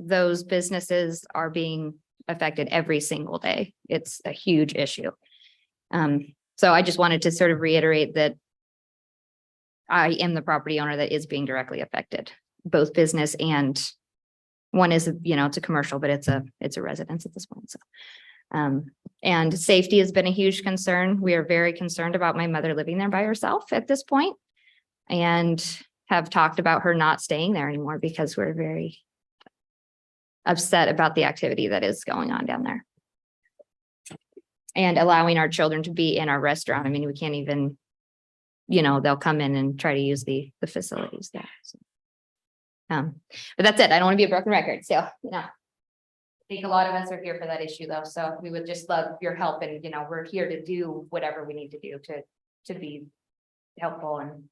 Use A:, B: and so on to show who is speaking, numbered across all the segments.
A: those businesses are being affected every single day. It's a huge issue. So I just wanted to sort of reiterate that I am the property owner that is being directly affected, both business and one is, it's a commercial, but it's a residence at this point. So, and safety has been a huge concern. We are very concerned about my mother living there by herself at this point and have talked about her not staying there anymore because we're very upset about the activity that is going on down there. And allowing our children to be in our restaurant. I mean, we can't even, they'll come in and try to use the facilities there. So, but that's it. I don't want to be a broken record. So, I think a lot of us are here for that issue though. So we would just love your help and, we're here to do whatever we need to do to be helpful and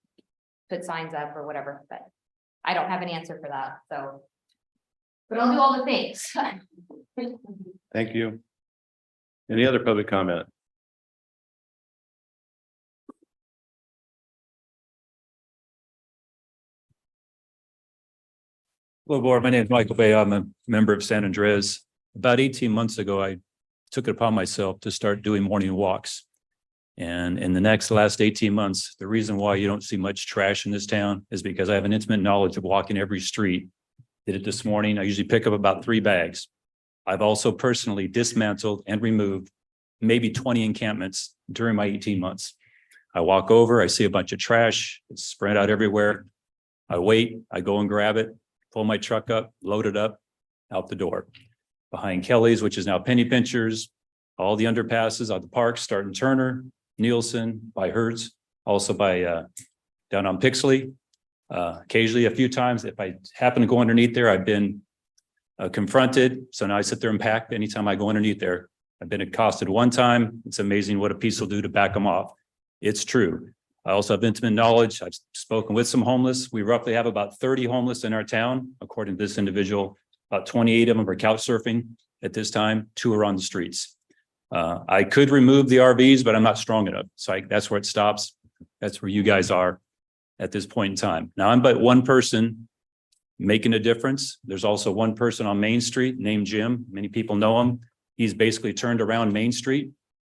A: put signs up or whatever, but I don't have an answer for that. So, but I'll do all the things.
B: Thank you. Any other public comment?
C: Hello, board. My name is Michael Bay. I'm a member of San Andres. About 18 months ago, I took it upon myself to start doing morning walks. And in the last 18 months, the reason why you don't see much trash in this town is because I have an intimate knowledge of walking every street. Did it this morning. I usually pick up about 3 bags. I've also personally dismantled and removed maybe 20 encampments during my 18 months. I walk over, I see a bunch of trash, it's spread out everywhere. I wait, I go and grab it, pull my truck up, load it up, out the door. Behind Kelly's, which is now Penny Pinchers, all the underpasses out the park, starting Turner, Nielsen, by Hertz, also by down on Pixley. Occasionally, a few times, if I happen to go underneath there, I've been confronted. So now I sit there and pack anytime I go underneath there. I've been accosted one time. It's amazing what a piece will do to back them off. It's true. I also have intimate knowledge. I've spoken with some homeless. We roughly have about 30 homeless in our town. According to this individual, about 28 of them are couch surfing at this time. 2 are on the streets. I could remove the RVs, but I'm not strong enough. So that's where it stops. That's where you guys are at this point in time. Now I'm but one person making a difference. There's also one person on Main Street named Jim. Many people know him. He's basically turned around Main Street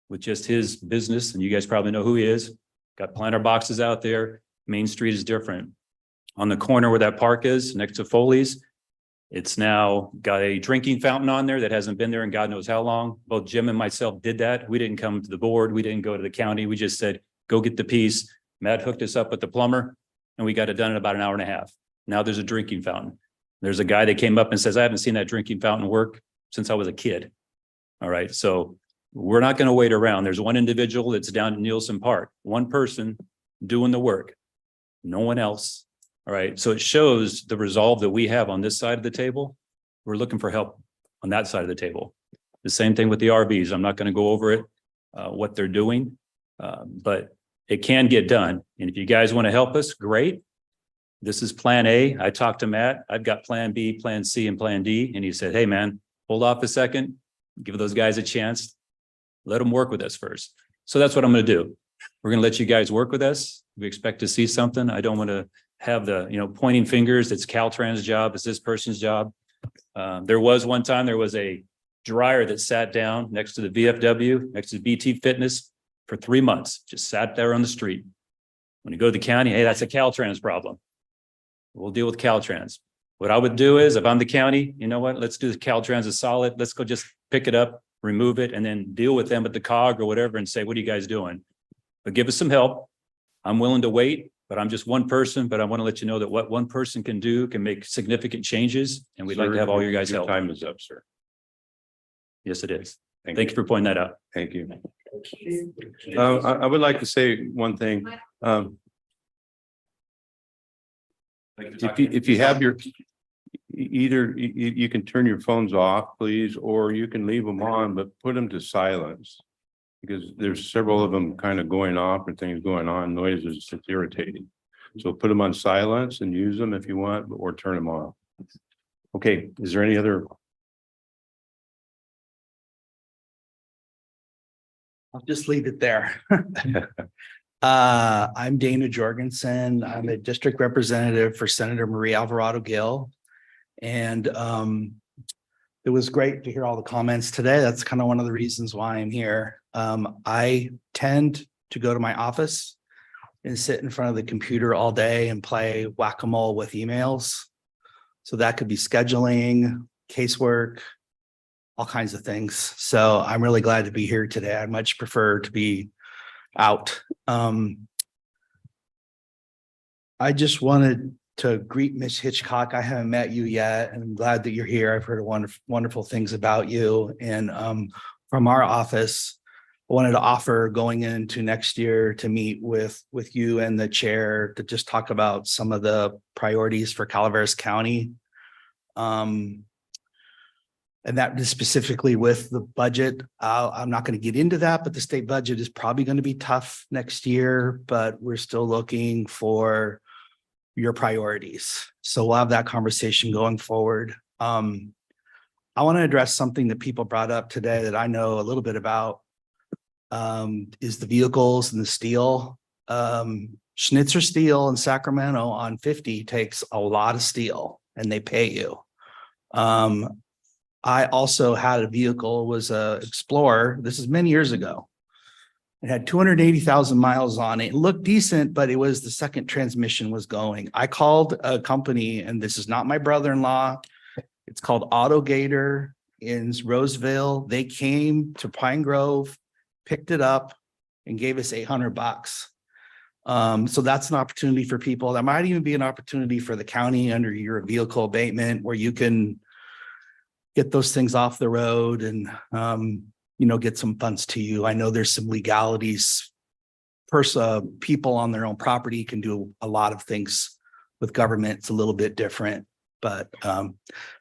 C: with just his business. And you guys probably know who he is. Got planter boxes out there. Main Street is different. On the corner where that park is next to Foley's, it's now got a drinking fountain on there that hasn't been there in God knows how long. Both Jim and myself did that. We didn't come to the board. We didn't go to the county. We just said, go get the piece. Matt hooked us up with the plumber and we got it done in about an hour and a half. Now there's a drinking fountain. There's a guy that came up and says, I haven't seen that drinking fountain work since I was a kid. All right. So we're not going to wait around. There's one individual that's down in Nielsen Park, one person doing the work, no one else. All right. So it shows the resolve that we have on this side of the table. We're looking for help on that side of the table. The same thing with the RVs. I'm not going to go over it, what they're doing, but it can get done. And if you guys want to help us, great. This is plan A. I talked to Matt. I've got plan B, plan C, and plan D. And he said, hey, man, hold off a second. Give those guys a chance. Let them work with us first. So that's what I'm going to do. We're going to let you guys work with us. We expect to see something. I don't want to have the, pointing fingers. It's Caltrans' job. It's this person's job. There was one time there was a dryer that sat down next to the VFW, next to BT Fitness for 3 months, just sat there on the street. When you go to the county, hey, that's a Caltrans problem. We'll deal with Caltrans. What I would do is if I'm the county, you know what, let's do the Caltrans a solid. Let's go just pick it up, remove it, and then deal with them at the COG or whatever and say, what are you guys doing? But give us some help. I'm willing to wait, but I'm just one person, but I want to let you know that what one person can do can make significant changes. And we'd like to have all your guys' help.
B: Time is up, sir.
C: Yes, it is. Thank you for pointing that out.
B: Thank you. I would like to say one thing. If you have your, either you can turn your phones off, please, or you can leave them on, but put them to silence. Because there's several of them kind of going off and things going on, noises, it's irritating. So put them on silence and use them if you want, or turn them off. Okay, is there any other?
D: I'll just leave it there. I'm Dana Jorgensen. I'm a district representative for Senator Marie Alvarado Gill. And it was great to hear all the comments today. That's kind of one of the reasons why I'm here. I tend to go to my office and sit in front of the computer all day and play whack-a-mole with emails. So that could be scheduling, casework, all kinds of things. So I'm really glad to be here today. I much prefer to be out. I just wanted to greet Miss Hitchcock. I haven't met you yet, and I'm glad that you're here. I've heard wonderful things about you. And from our office, I wanted to offer going into next year to meet with you and the chair to just talk about some of the priorities for Calaveras County. And that is specifically with the budget. I'm not going to get into that, but the state budget is probably going to be tough next year, but we're still looking for your priorities. So we'll have that conversation going forward. I want to address something that people brought up today that I know a little bit about, is the vehicles and the steel. Schnitzer Steel in Sacramento on 50 takes a lot of steel and they pay you. I also had a vehicle, was a Explorer. This is many years ago. It had 280,000 miles on it. It looked decent, but it was the second transmission was going. I called a company, and this is not my brother-in-law. It's called AutoGator in Roseville. They came to Pine Grove, picked it up, and gave us $800. So that's an opportunity for people. That might even be an opportunity for the county under your vehicle abatement, where you can get those things off the road and, get some funds to you. I know there's some legalities. People on their own property can do a lot of things with government. It's a little bit different, but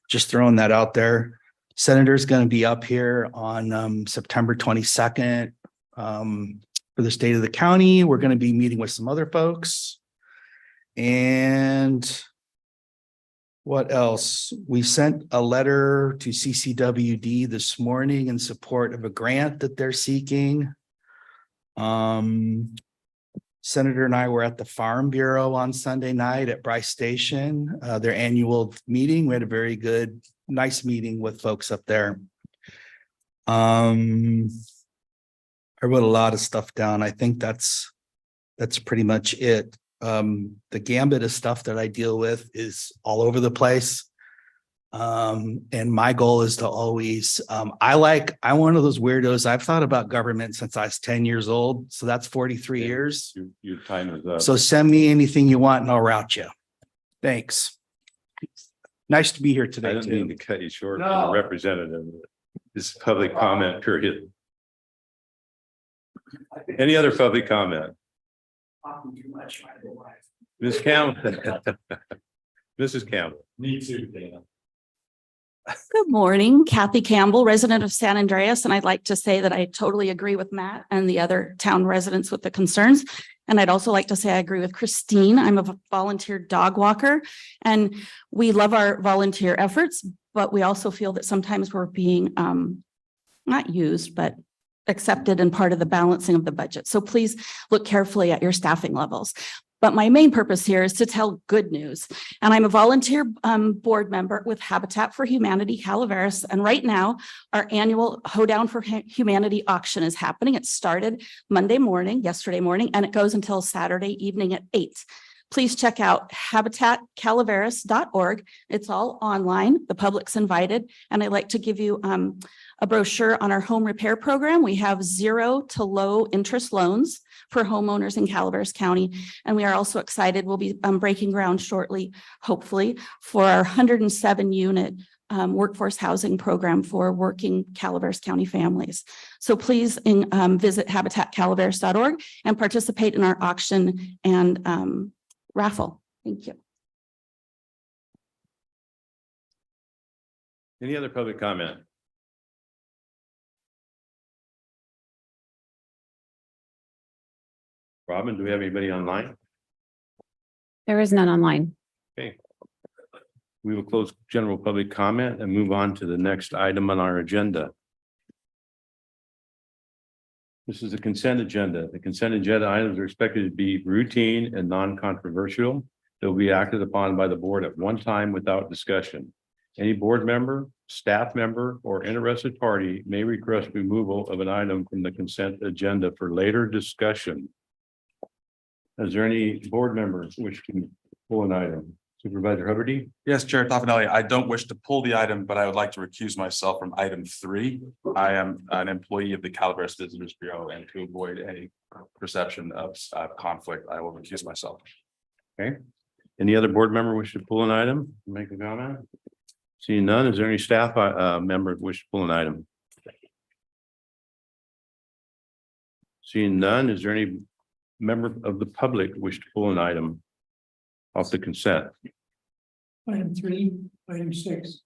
D: just throwing that out there. Senator's going to be up here on September 22nd for the state of the county. We're going to be meeting with some other folks. And what else? We sent a letter to CCWD this morning in support of a grant that they're seeking. Senator and I were at the Farm Bureau on Sunday night at Bryce Station, their annual meeting. We had a very good, nice meeting with folks up there. I wrote a lot of stuff down. I think that's pretty much it. The gambit of stuff that I deal with is all over the place. And my goal is to always, I'm one of those weirdos. I've thought about government since I was 10 years old. So that's 43 years.
B: Your time is up.
D: So send me anything you want and I'll route you. Thanks. Nice to be here
B: I
D: today
B: didn't mean to
D: too.
B: cut you short,
D: No.
B: as a representative. This is public comment period. Any other public comment?
D: Talking too much, my wife.
B: Ms. Campbell. Mrs. Campbell.
C: Me too, Dana.
E: Good morning, Kathy Campbell, resident of San Andreas, and I'd like to say that I totally agree with Matt and the other town residents with the concerns. And I'd also like to say I agree with Christine. I'm a volunteer dog walker, and we love our volunteer efforts, but we also feel that sometimes we're being not used, but accepted and part of the balancing of the budget. So please look carefully at your staffing levels. But my main purpose here is to tell good news. And I'm a volunteer board member with Habitat for Humanity Calaveras. And right now, our annual Hoedown for Humanity auction is happening. It started yesterday morning, and it goes until Saturday evening at 8. Please check out habitatcalaveras.org. It's all online. The public's invited. And I'd like to give you a brochure on our home repair program. We have 0 to low interest loans for homeowners in Calaveras County. And we are also excited. We'll be breaking ground shortly, hopefully, for our 107 unit workforce housing program for working Calaveras County families. So please visit habitatcalaveras.org and participate in our auction and raffle. Thank you.
B: Any other public comment? Robin, do we have anybody online?
F: There is none online.
B: Okay. We will close general public comment and move on to the next item on our agenda. This is the consent agenda. The consent agenda items are expected to be routine and non-controversial. They'll be acted upon by the board at one time without discussion. Any board member, staff member, or interested party may request removal of an item from the consent agenda for later discussion. Is there any board members which can pull an item? Supervisor Hubbard?
G: Yes, Chair Toffenelli, I don't wish to pull the item, but I would like to recuse myself from item 3. I am an employee of the Calaveras Visitors Bureau, and to avoid any perception of conflict, I will recuse myself.
B: Okay. Any other board member wish to pull an item, make a comment? Seeing none, is there any staff member wish to pull an item? Seeing none, is there any member of the public wish to pull an item off the consent?
H: Item 3, item 6.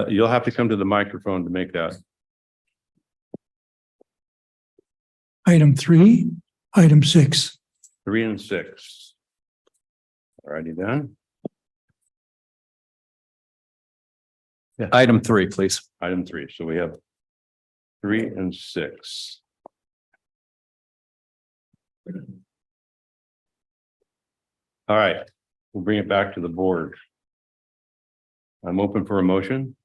B: You'll have to come to the microphone to make that.
H: Item 3, item 6.
B: 3 and 6. All righty then.
C: Item 3, please.
B: Item 3. So we have 3 and 6. All right, we'll bring it back to the board. I'm open for a motion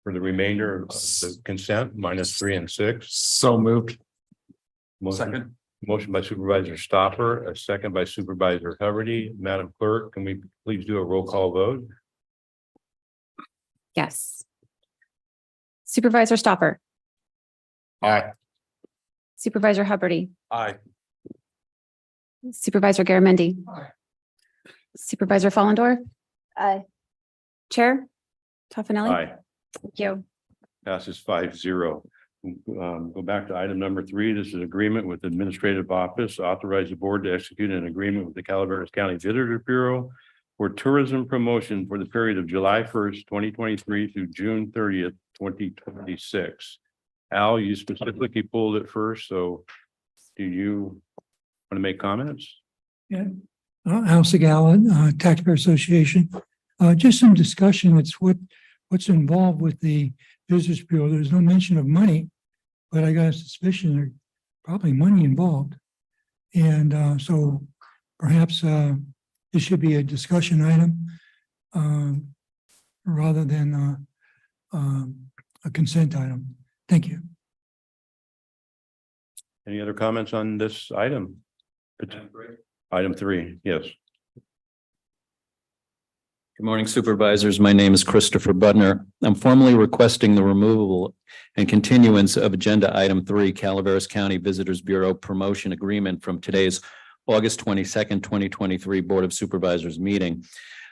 B: for the remainder of the consent minus 3 and 6.
G: So moved.
B: Motion by Supervisor Stopper, a second by Supervisor Hubbard. Madam Clerk, can we please do a roll call vote?
F: Yes. Supervisor Stopper,
G: Aye.
F: Supervisor Hubbard,
G: Aye.
F: Supervisor Garamendi.
H: Aye.
F: Supervisor Follendor,
A: Aye.
F: Chair Toffenelli.
B: Aye.
F: Thank you.
B: Passes 5-0. Go back to item number 3. This is agreement with the Administrative Office, authorize the board to execute an agreement with the Calaveras County Visitors Bureau for tourism promotion for the period of July 1st, 2023 through June 30th, 2026. Al, you specifically pulled it first, so do you want to make comments?
H: Yeah. Al Segala, Taxpayer Association. Just some discussion. It's what's involved with the Visitors Bureau. There's no mention of money, but I got a suspicion there's probably money involved. And so perhaps this should be a discussion item rather than a consent item. Thank you.
B: Any other comments on this item? Item 3, yes.
C: Good morning, Supervisors. My name is Christopher Budner. I'm formally requesting the removal and continuance of Agenda Item 3, Calaveras County Visitors Bureau Promotion Agreement from today's August 22nd, 2023 Board of Supervisors meeting.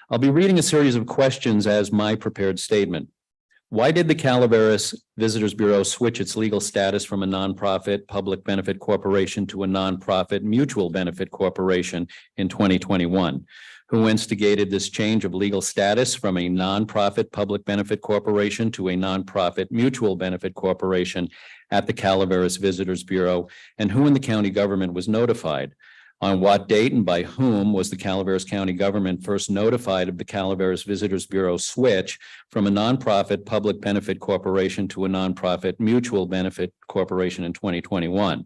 C: I'll be reading a series of questions as my prepared statement. Why did the Calaveras Visitors Bureau switch its legal status from a nonprofit public benefit corporation to a nonprofit mutual benefit corporation in 2021? Who instigated this change of legal status from a nonprofit public benefit corporation to a nonprofit mutual benefit corporation at the Calaveras Visitors Bureau, and who in the county government was notified? On what date and by whom was the Calaveras County government first notified of the Calaveras Visitors Bureau switch from a nonprofit public benefit corporation to a nonprofit mutual benefit corporation in 2021?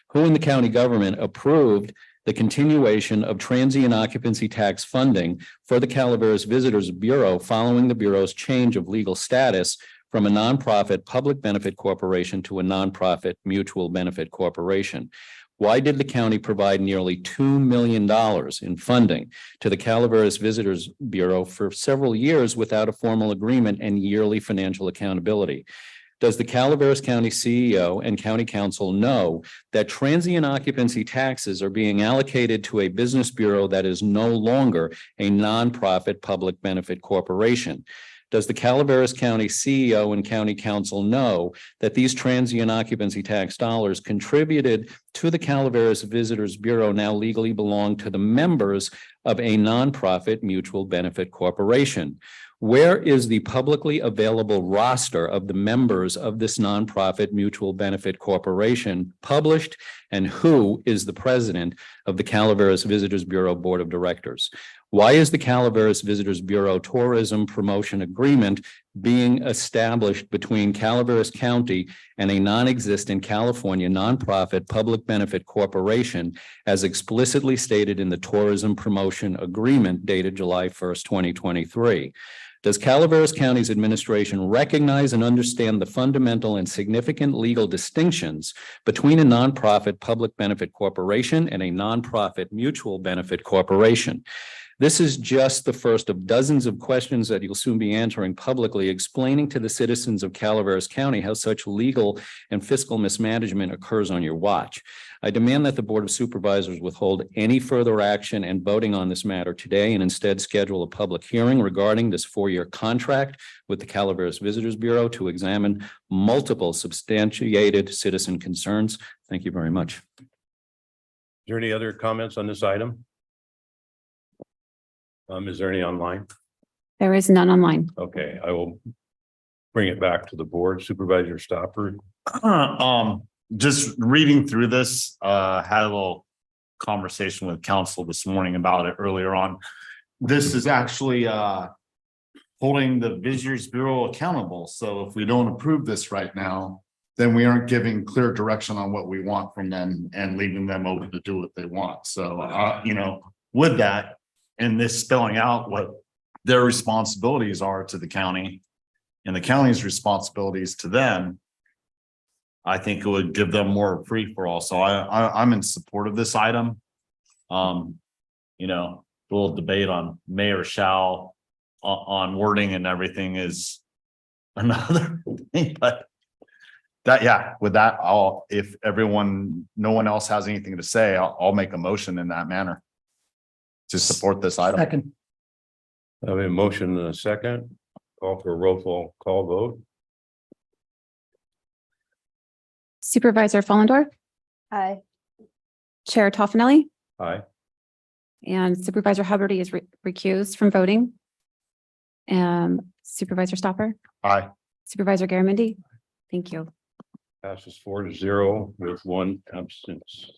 C: Who in the county government approved the continuation of transient occupancy tax funding for the Calaveras Visitors Bureau following the Bureau's change of legal status from a nonprofit public benefit corporation to a nonprofit mutual benefit corporation? Why did the county provide nearly $2 million in funding to the Calaveras Visitors Bureau for several years without a formal agreement and yearly financial accountability? Does the Calaveras County CEO and County Council know that transient occupancy taxes are being allocated to a business bureau that is no longer a nonprofit public benefit corporation? Does the Calaveras County CEO and County Council know that these transient occupancy tax dollars contributed to the Calaveras Visitors Bureau now legally belong to the members of a nonprofit mutual benefit corporation? Where is the publicly available roster of the members of this nonprofit mutual benefit corporation published, and who is the president of the Calaveras Visitors Bureau Board of Directors? Why is the Calaveras Visitors Bureau Tourism Promotion Agreement being established between Calaveras County and a non-existent California nonprofit public benefit corporation as explicitly stated in the Tourism Promotion Agreement dated July 1st, 2023?
I: Does Calaveras County's administration recognize and understand the fundamental and significant legal distinctions between a nonprofit public benefit corporation and a nonprofit mutual benefit corporation? This is just the first of dozens of questions that you'll soon be answering publicly, explaining to the citizens of Calaveras County how such legal and fiscal mismanagement occurs on your watch. I demand that the Board of Supervisors withhold any further action and voting on this matter today and instead schedule a public hearing regarding this 4-year contract with the Calaveras Visitors Bureau to examine multiple substantiated citizen concerns. Thank you very much.
B: Is there any other comments on this item? Is there any online?
F: There is none online.
B: Okay, I will bring it back to the board. Supervisor Stopper.
J: Just reading through this, had a little conversation with council this morning about it earlier on. This is actually holding the Visitors Bureau accountable. So if we don't approve this right now, then we aren't giving clear direction on what we want from them and leaving them open to do what they want. So, you know, with that, and this spelling out what their responsibilities are to the county and the county's responsibilities to them, I think it would give them more free for all. So I'm in support of this item. You know, the little debate on may or shall on wording and everything is another thing, but that, yeah, with that, if no one else has anything to say, I'll make a motion in that manner to support this item.
D: Second.
B: I have a motion and a second. Call for a roll call vote.
F: Supervisor Follendorf,
A: Aye.
F: Chair Toffenelli,
B: Aye.
F: and Supervisor Hubbard is recused from voting. Supervisor Stopper,
J: Aye.
F: Supervisor Garamendi. Thank you.
B: Passes 4-0 with 1 absence.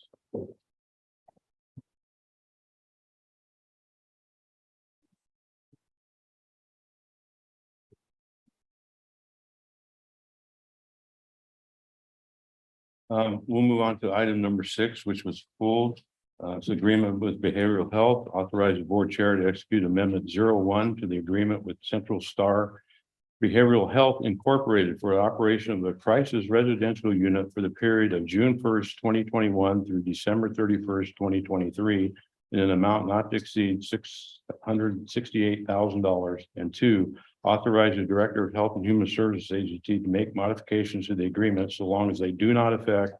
B: We'll move on to item number 6, which was pulled. It's agreement with behavioral health, authorize the board chair to execute amendment 01 to the agreement with Central Star Behavioral Health Incorporated for the operation of the crisis residential unit for the period of June 1st, 2021 through December 31st, 2023 in an amount not to exceed $668,000. And 2, authorize the Director of Health and Human Services Agency to make modifications to the agreement so long as they do not affect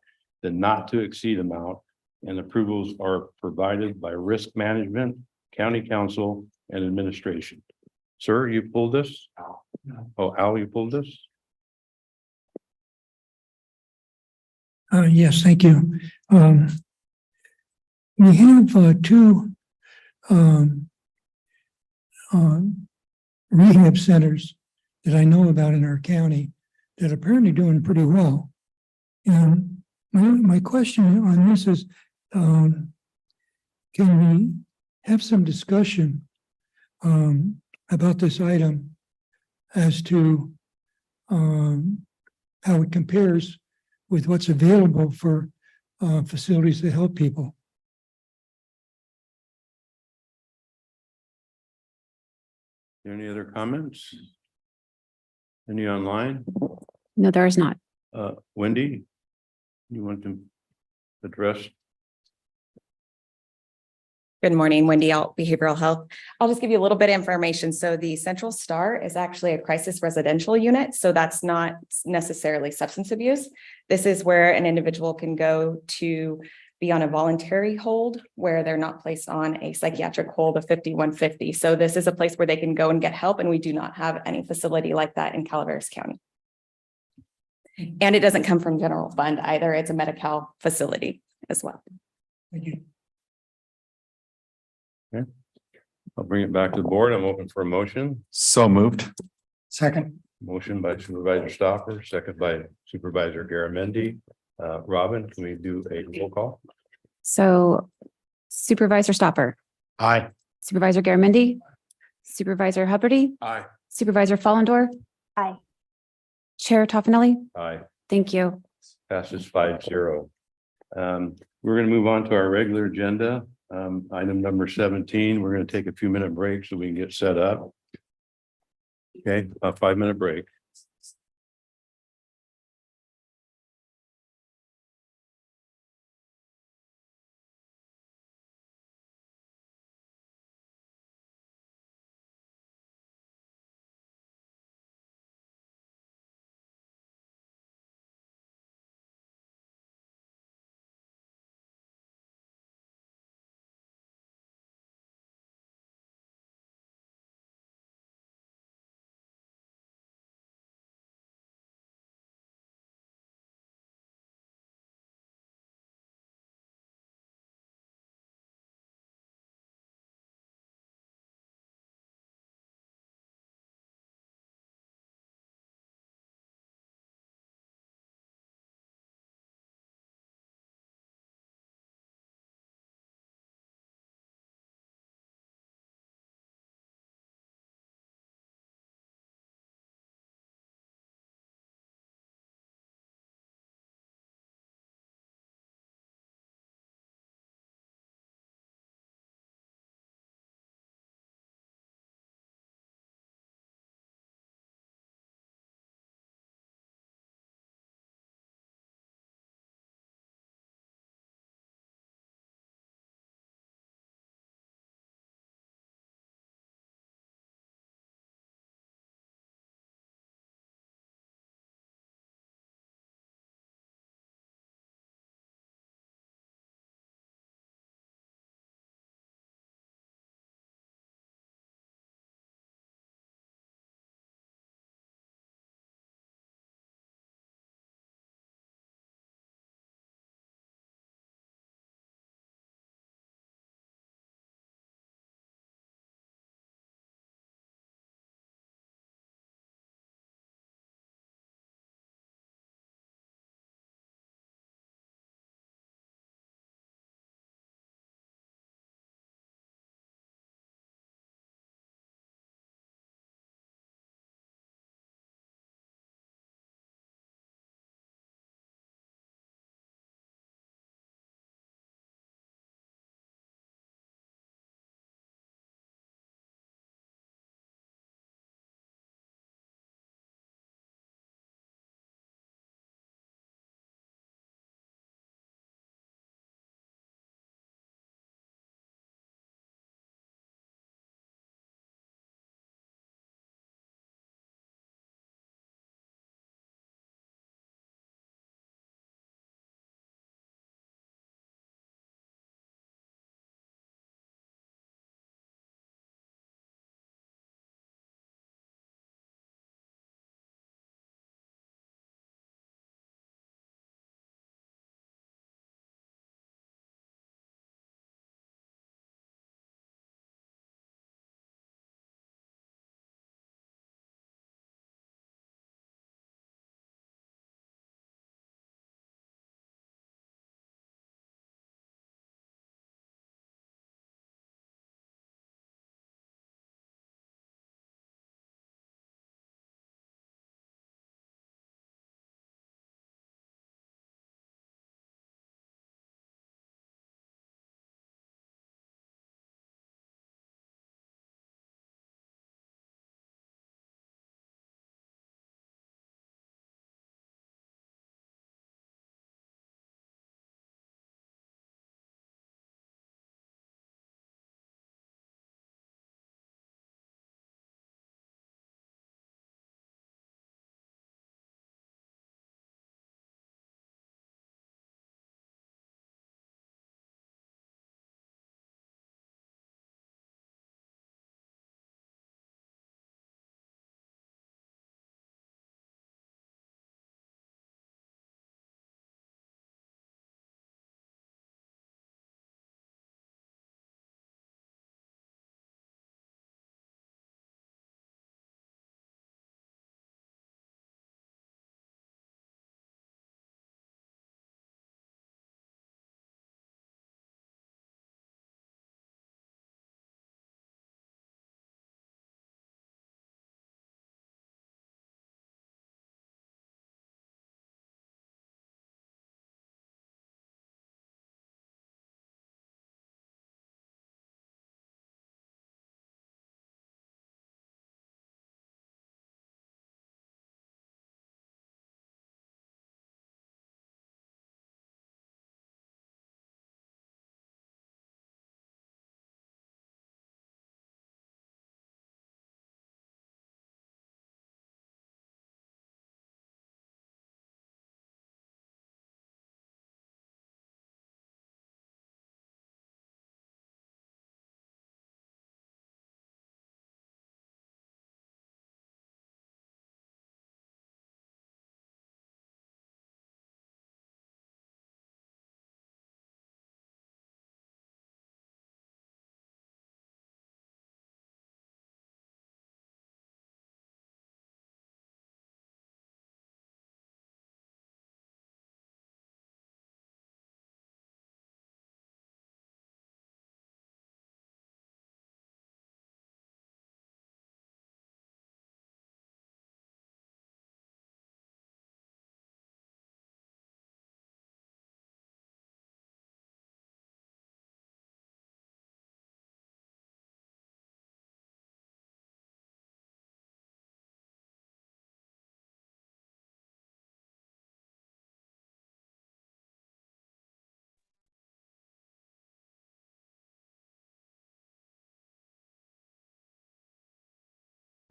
B: the not to exceed amount, and approvals are provided by risk management, county council, and administration. Sir, you pulled this? Oh, Al, you pulled this?
H: Yes, thank you. We have 2 rehab centers that I know about in our county that are apparently doing pretty well. And my question on this is, can we have some discussion about this item as to how it compares with what's available for facilities to help people?
B: Any other comments? Any online?
F: No, there is not.
B: Wendy, you want to address?
K: Good morning, Wendy Alt, Behavioral Health. I'll just give you a little bit of information. So the Central Star is actually a crisis residential unit. So that's not necessarily substance abuse. This is where an individual can go to be on a voluntary hold where they're not placed on a psychiatric hold of 5150. So this is a place where they can go and get help. And we do not have any facility like that in Calaveras County. And it doesn't come from general fund either. It's a Medi-Cal facility as well.
H: Thank you.
B: Okay. I'll bring it back to the board. I'm open for a motion.
J: So moved.
D: Second.
B: Motion by Supervisor Stopper, second by Supervisor Garamendi. Robin, can we do a roll call?
F: So Supervisor Stopper,
J: Aye.
F: Supervisor Garamendi, Supervisor Hubbard,
J: Aye.
F: Supervisor Follendorf.
A: Aye.
F: Chair Toffenelli.
B: Aye.
F: Thank you.
B: Passes 5-0. We're going to move on to our regular agenda. Item number 17, we're going to take a few minute break so we can get set up. Okay, a 5-minute break.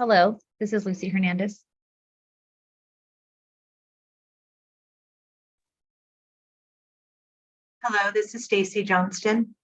A: Hello, this is Lucy Hernandez.
L: Hello, this is Stacy Johnston.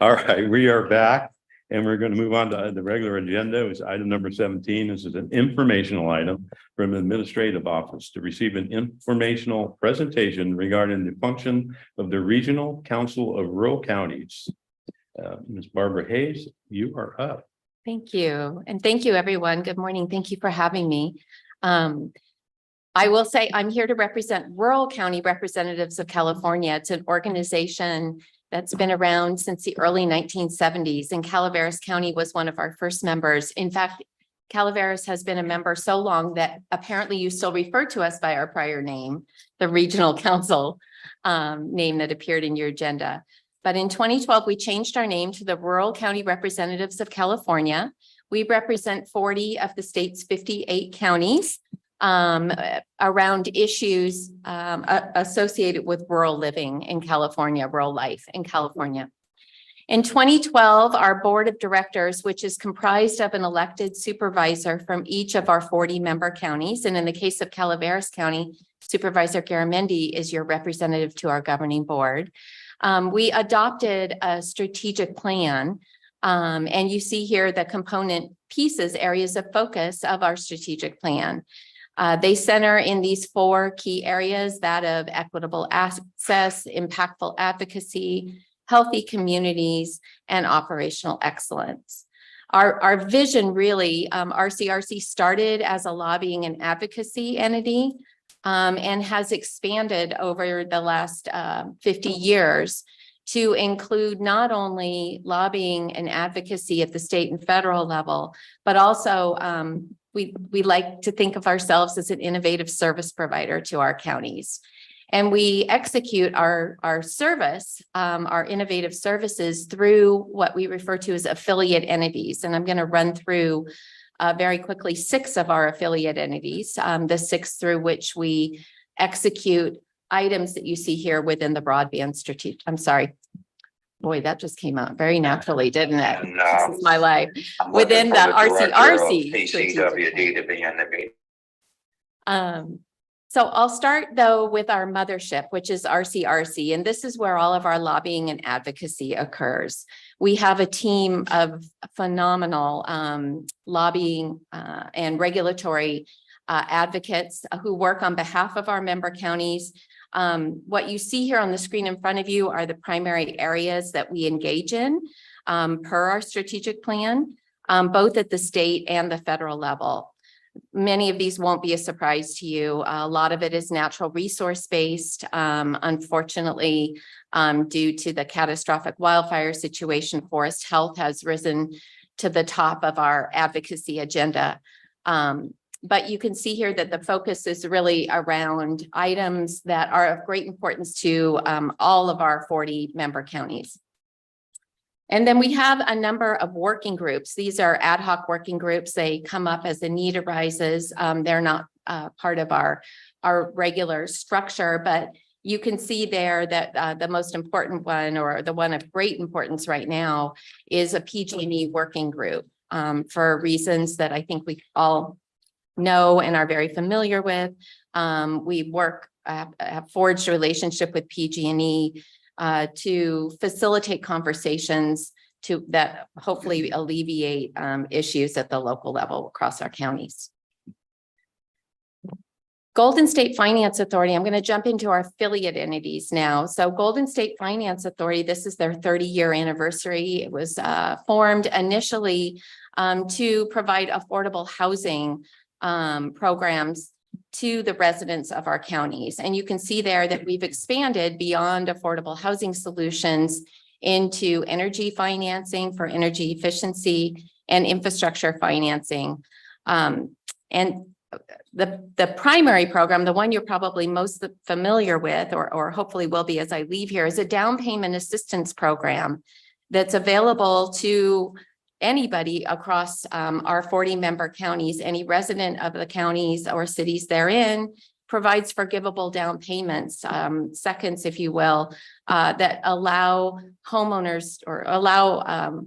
B: All right, we are back and we're going to move on to the regular agenda. It was item number 17. This is an informational item from the administrative office to receive an informational presentation regarding the function of the Regional Council of Rural Counties. Ms. Barbara Hayes, you are up.
M: Thank you. And thank you, everyone. Good morning. Thank you for having me. I will say I'm here to represent Rural County Representatives of California. It's an organization that's been around since the early 1970s, and Calaveras County was one of our first members. In fact, Calaveras has been a member so long that apparently you still refer to us by our prior name, the Regional Council name that appeared in your agenda. But in 2012, we changed our name to the Rural County Representatives of California. We represent 40 of the state's 58 counties around issues associated with rural living in California, rural life in California. In 2012, our board of directors, which is comprised of an elected supervisor from each of our 40 member counties, and in the case of Calaveras County, Supervisor Garamendi is your representative to our governing board. We adopted a strategic plan, and you see here the component pieces, areas of focus of our strategic plan. They center in these 4 key areas, that of equitable access, impactful advocacy, healthy communities, and operational excellence. Our vision really, RCRC started as a lobbying and advocacy entity, and has expanded over the last 50 years to include not only lobbying and advocacy at the state and federal level, but also we like to think of ourselves as an innovative service provider to our counties. And we execute our service, our innovative services through what we refer to as affiliate entities. And I'm going to run through very quickly 6 of our affiliate entities, the 6 through which we execute items that you see here within the broadband strategic. I'm sorry. Boy, that just came out very naturally, didn't it?
N: And,
M: this is my life. Within the RCRC.
N: PCWD to be in the meeting.
M: So I'll start though with our mothership, which is RCRC, and this is where all of our lobbying and advocacy occurs. We have a team of phenomenal lobbying and regulatory advocates who work on behalf of our member counties. What you see here on the screen in front of you are the primary areas that we engage in. per our strategic plan, both at the state and the federal level. Many of these won't be a surprise to you. A lot of it is natural resource based. Unfortunately, due to the catastrophic wildfire situation, forest health has risen to the top of our advocacy agenda. But you can see here that the focus is really around items that are of great importance to all of our 40 member counties. And then we have a number of working groups. These are ad hoc working groups. They come up as the need arises. They're not part of our regular structure, but you can see there that the most important one, or the one of great importance right now, is a PG&E working group for reasons that I think we all know and are very familiar with. We have forged a relationship with PG&E to facilitate conversations that hopefully alleviate issues at the local level across our counties. Golden State Finance Authority, I'm going to jump into our affiliate entities now. So Golden State Finance Authority, this is their 30-year anniversary. It was formed initially to provide affordable housing programs to the residents of our counties. And you can see there that we've expanded beyond affordable housing solutions into energy financing for energy efficiency and infrastructure financing. And the primary program, the one you're probably most familiar with, or hopefully will be as I leave here, is a down payment assistance program that's available to anybody across our 40 member counties. Any resident of the counties or cities therein provides forgivable down payments, seconds, if you will, that allow homeowners or allow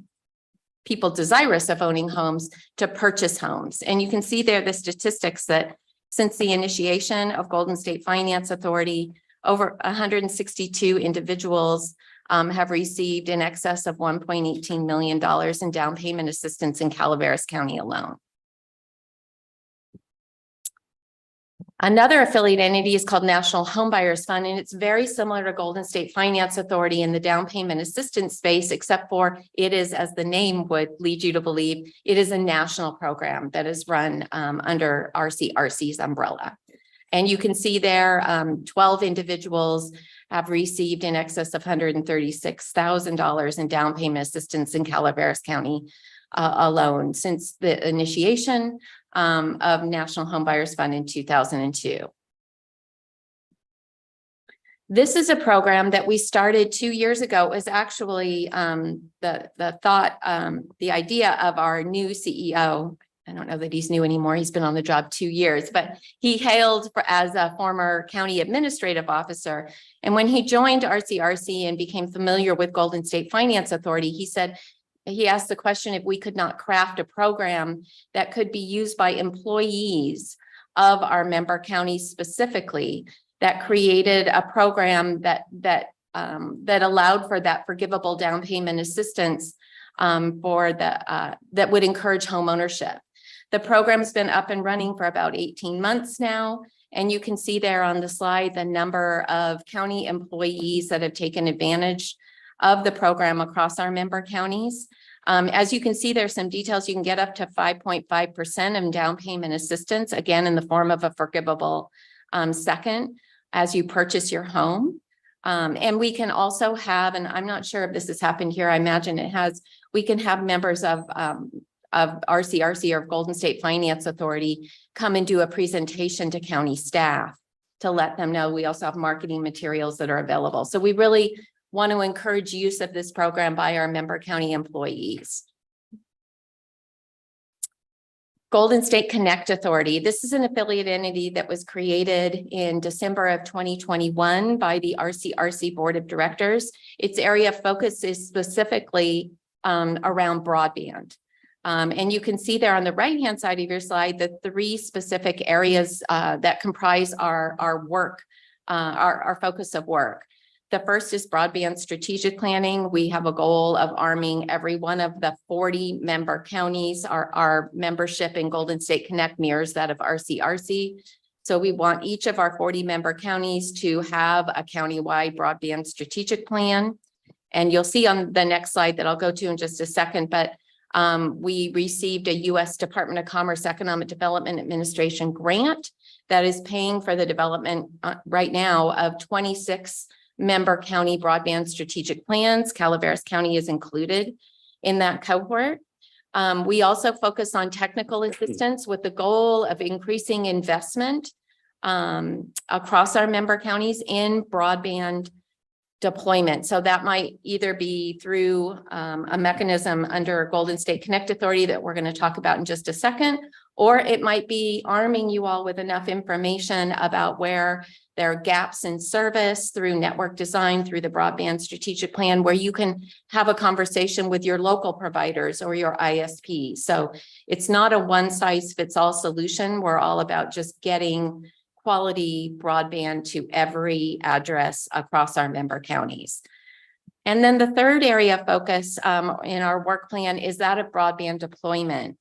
M: people desirous of owning homes to purchase homes. And you can see there the statistics that since the initiation of Golden State Finance Authority, over 162 individuals have received in excess of $1.18 million in down payment assistance in Calaveras County alone. Another affiliate entity is called National Homebuyers Fund, and it's very similar to Golden State Finance Authority in the down payment assistance space, except for it is, as the name would lead you to believe, it is a national program that is run under RCRC's umbrella. And you can see there 12 individuals have received in excess of $136,000 in down payment assistance in Calaveras County alone since the initiation of National Homebuyers Fund in 2002. This is a program that we started 2 years ago. It was actually the idea of our new CEO. I don't know that he's new anymore. He's been on the job 2 years, but he hailed as a former county administrative officer. And when he joined RCRC and became familiar with Golden State Finance Authority, he asked the question if we could not craft a program that could be used by employees of our member counties specifically, that created a program that allowed for that forgivable down payment assistance that would encourage home ownership. The program's been up and running for about 18 months now. And you can see there on the slide the number of county employees that have taken advantage of the program across our member counties. As you can see, there's some details. You can get up to 5.5% of down payment assistance, again, in the form of a forgivable second as you purchase your home. And we can also have, and I'm not sure if this has happened here, I imagine it has, we can have members of RCRC or Golden State Finance Authority come and do a presentation to county staff to let them know. We also have marketing materials that are available. So we really want to encourage use of this program by our member county employees. Golden State Connect Authority. This is an affiliate entity that was created in December of 2021 by the RCRC Board of Directors. Its area of focus is specifically around broadband. And you can see there on the right-hand side of your slide, the 3 specific areas that comprise our work, our focus of work. The first is broadband strategic planning. We have a goal of arming every one of the 40 member counties. Our membership in Golden State Connect mirrors that of RCRC. So we want each of our 40 member counties to have a countywide broadband strategic plan. And you'll see on the next slide that I'll go to in just a second, but we received a U.S. Department of Commerce Economic Development Administration grant that is paying for the development right now of 26 member county broadband strategic plans. Calaveras County is included in that cohort. We also focus on technical assistance with the goal of increasing investment across our member counties in broadband deployment. So that might either be through a mechanism under Golden State Connect Authority that we're going to talk about in just a second, or it might be arming you all with enough information about where there are gaps in service through network design, through the broadband strategic plan, where you can have a conversation with your local providers or your ISP. So it's not a one size fits all solution. We're all about just getting quality broadband to every address across our member counties. And then the third area of focus in our work plan is that of broadband deployment.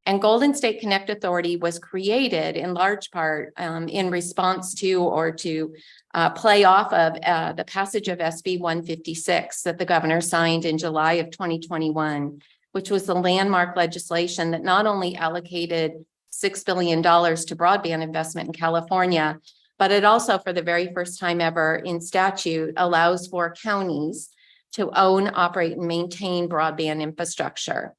M: And Golden State Connect Authority was created in large part in response to or to play off of the passage of SB 156 that the governor signed in July of 2021, which was the landmark legislation that not only allocated $6 billion to broadband investment in California, but it also, for the very first time ever in statute, allows for counties to own, operate, and maintain broadband infrastructure.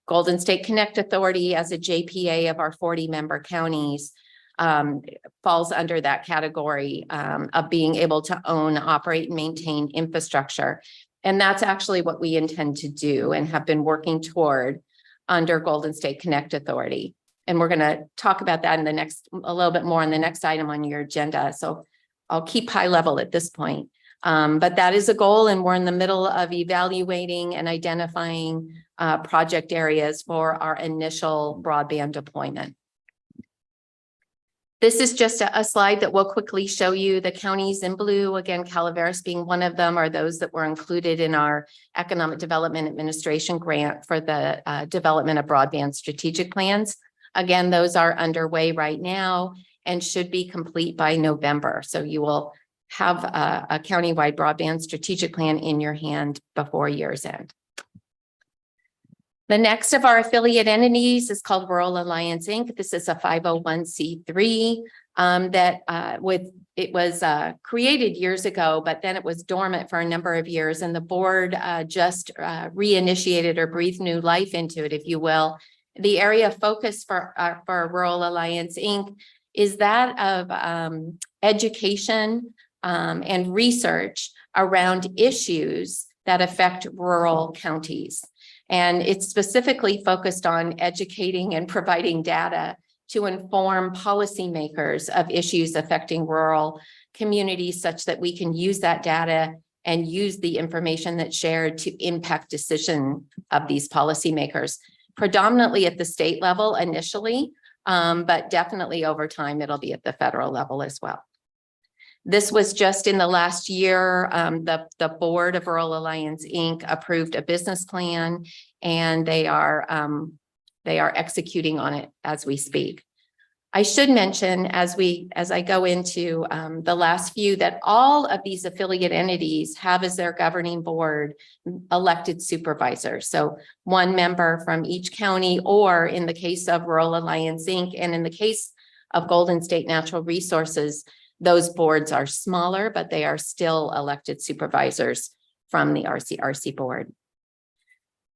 M: Golden State Connect Authority, as a JPA of our 40 member counties, falls under that category of being able to own, operate, and maintain infrastructure. And that's actually what we intend to do and have been working toward under Golden State Connect Authority. And we're going to talk about that in the next, a little bit more on the next item on your agenda. So I'll keep high level at this point. But that is a goal, and we're in the middle of evaluating and identifying project areas for our initial broadband deployment. This is just a slide that will quickly show you the counties in blue. Again, Calaveras being one of them, are those that were included in our Economic Development Administration grant for the development of broadband strategic plans. Again, those are underway right now and should be complete by November. So you will have a countywide broadband strategic plan in your hand before year's end. The next of our affiliate entities is called Rural Alliance, Inc. This is a 501c3 it was created years ago, but then it was dormant for a number of years, and the board just reinitiated or breathed new life into it, if you will. The area of focus for Rural Alliance, Inc. is that of education and research around issues that affect rural counties. And it's specifically focused on educating and providing data to inform policymakers of issues affecting rural communities, such that we can use that data and use the information that's shared to impact decision of these policymakers, predominantly at the state level initially, but definitely over time, it'll be at the federal level as well. This was just in the last year, the board of Rural Alliance, Inc. approved a business plan, and they are executing on it as we speak. I should mention, as I go into the last few, that all of these affiliate entities have as their governing board elected supervisors. So one member from each county, or in the case of Rural Alliance, Inc., and in the case of Golden State Natural Resources, those boards are smaller, but they are still elected supervisors from the RCRC board.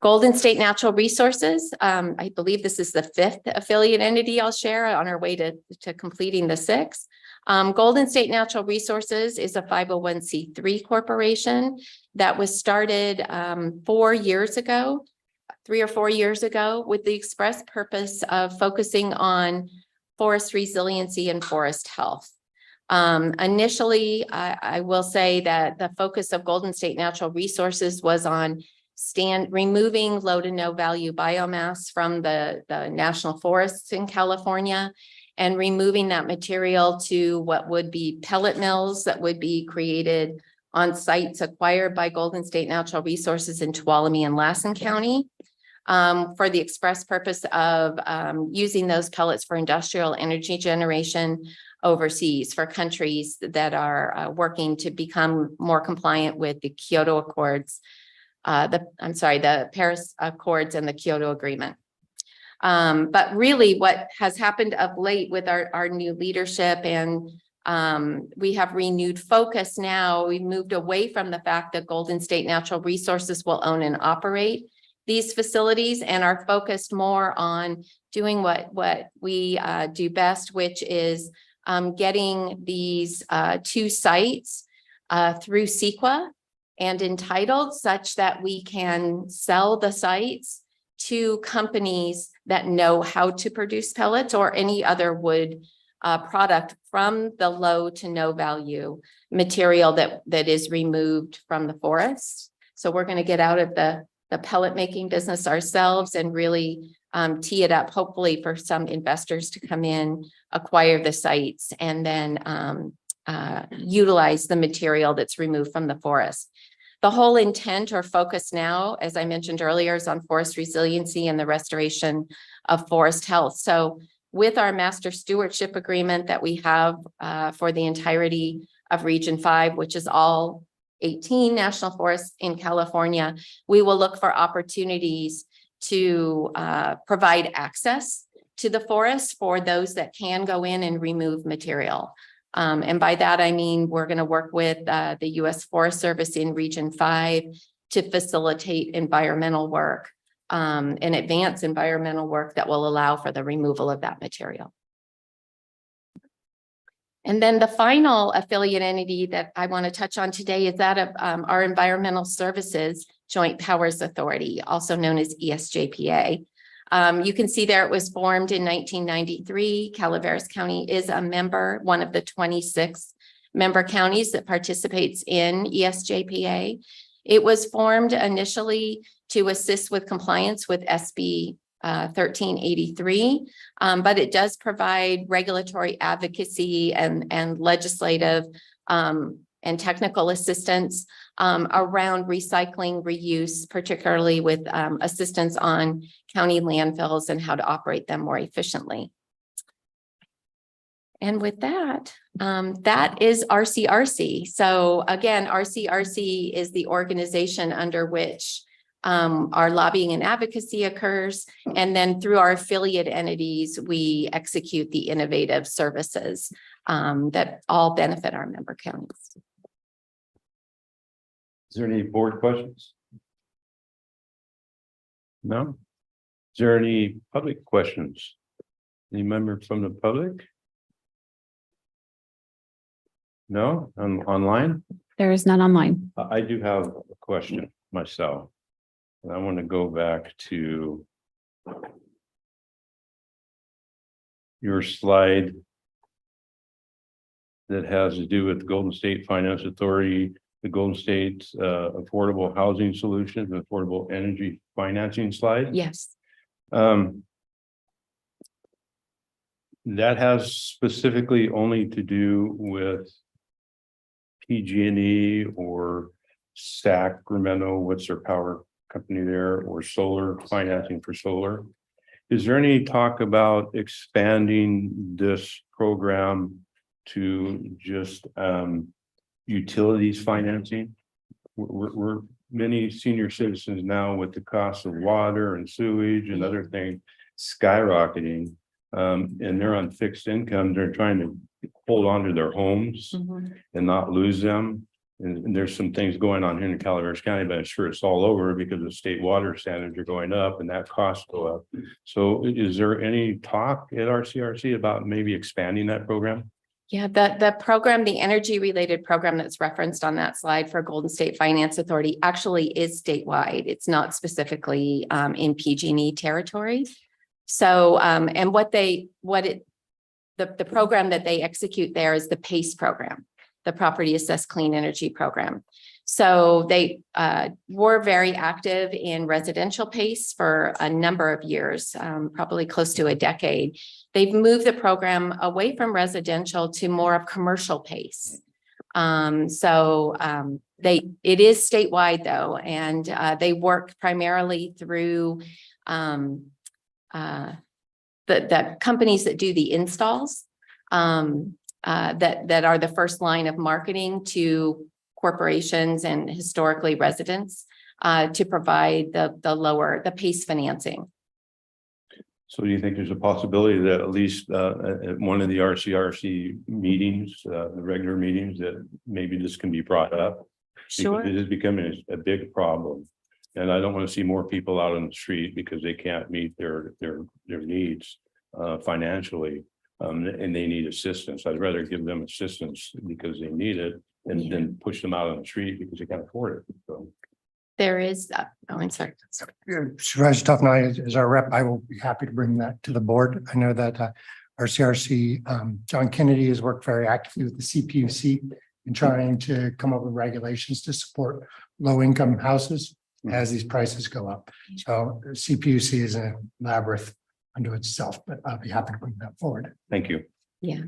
M: Golden State Natural Resources, I believe this is the 5th affiliate entity I'll share on our way to completing the 6th. Golden State Natural Resources is a 501c3 corporation that was started 4 years ago, 3 or 4 years ago, with the express purpose of focusing on forest resiliency and forest health. Initially, I will say that the focus of Golden State Natural Resources was on removing low to no value biomass from the national forests in California and removing that material to what would be pellet mills that would be created on sites acquired by Golden State Natural Resources in Tuolumne and Lassen County, for the express purpose of using those pellets for industrial energy generation overseas for countries that are working to become more compliant with the Kyoto Accords the Paris Accords and the Kyoto Agreement. But really what has happened of late with our new leadership, and we have renewed focus now. We've moved away from the fact that Golden State Natural Resources will own and operate these facilities, and are focused more on doing what we do best, which is getting these 2 sites through CEQA and entitled, such that we can sell the sites to companies that know how to produce pellets or any other wood product from the low to no value material that is removed from the forest. So we're going to get out of the pellet making business ourselves and really tee it up, hopefully for some investors to come in, acquire the sites, and then utilize the material that's removed from the forest. The whole intent or focus now, as I mentioned earlier, is on forest resiliency and the restoration of forest health. So with our master stewardship agreement that we have for the entirety of Region 5, which is all 18 national forests in California, we will look for opportunities to provide access to the forest for those that can go in and remove material. And by that, I mean, we're going to work with the U.S. Forest Service in Region 5 to facilitate environmental work and advance environmental work that will allow for the removal of that material. And then the final affiliate entity that I want to touch on today is that of our Environmental Services Joint Powers Authority, also known as ESJPA. You can see there it was formed in 1993. Calaveras County is a member, one of the 26 member counties that participates in ESJPA. It was formed initially to assist with compliance with SB 1383, but it does provide regulatory advocacy and legislative and technical assistance around recycling, reuse, particularly with assistance on county landfills and how to operate them more efficiently. And with that, that is RCRC. So again, RCRC is the organization under which our lobbying and advocacy occurs. And then through our affiliate entities, we execute the innovative services that all benefit our member counties.
B: Is there any board questions? No? Is there any public questions? Any member from the public? No? Online?
F: There is none online.
B: I do have a question myself. And I want to go back to your slide that has to do with Golden State Finance Authority, the Golden State Affordable Housing Solutions, and Affordable Energy Financing slide.
M: Yes.
B: That has specifically only to do with PG&E or Sacramento, what's their power company there, or solar financing for solar. Is there any talk about expanding this program to just utilities financing? We're many senior citizens now with the cost of water and sewage and other things skyrocketing, and they're on fixed income. They're trying to hold on to their homes and not lose them. And there's some things going on here in Calaveras County, but I'm sure it's all over because the state water standards are going up and that costs go up. So is there any talk at RCRC about maybe expanding that program?
M: Yeah, the program, the energy related program that's referenced on that slide for Golden State Finance Authority actually is statewide. It's not specifically in PG&E territory. So and the program that they execute there is the PACE program, the Property Assessed Clean Energy Program. So they were very active in residential PACE for a number of years, probably close to a decade. They've moved the program away from residential to more of commercial PACE. It is statewide though, and they work primarily through the companies that do the installs that are the first line of marketing to corporations and historically residents. to provide the PACE financing.
B: So do you think there's a possibility that at least at one of the RCRC meetings, the regular meetings, that maybe this can be brought up? Because it is becoming a big problem. And I don't want to see more people out on the street because they can't meet their needs financially. And they need assistance. I'd rather give them assistance because they need it and then push them out on the street because they can't afford it. So.
M: There is, I'm sorry.
H: Supervisor Tough and I, as our rep, I will be happy to bring that to the board. I know that our CRC, John Kennedy has worked very actively with the CPUC in trying to come up with regulations to support low-income houses as these prices go up. So CPUC is a labyrinth unto itself, but I'll be happy to bring that forward.
B: Thank you.
M: Yeah,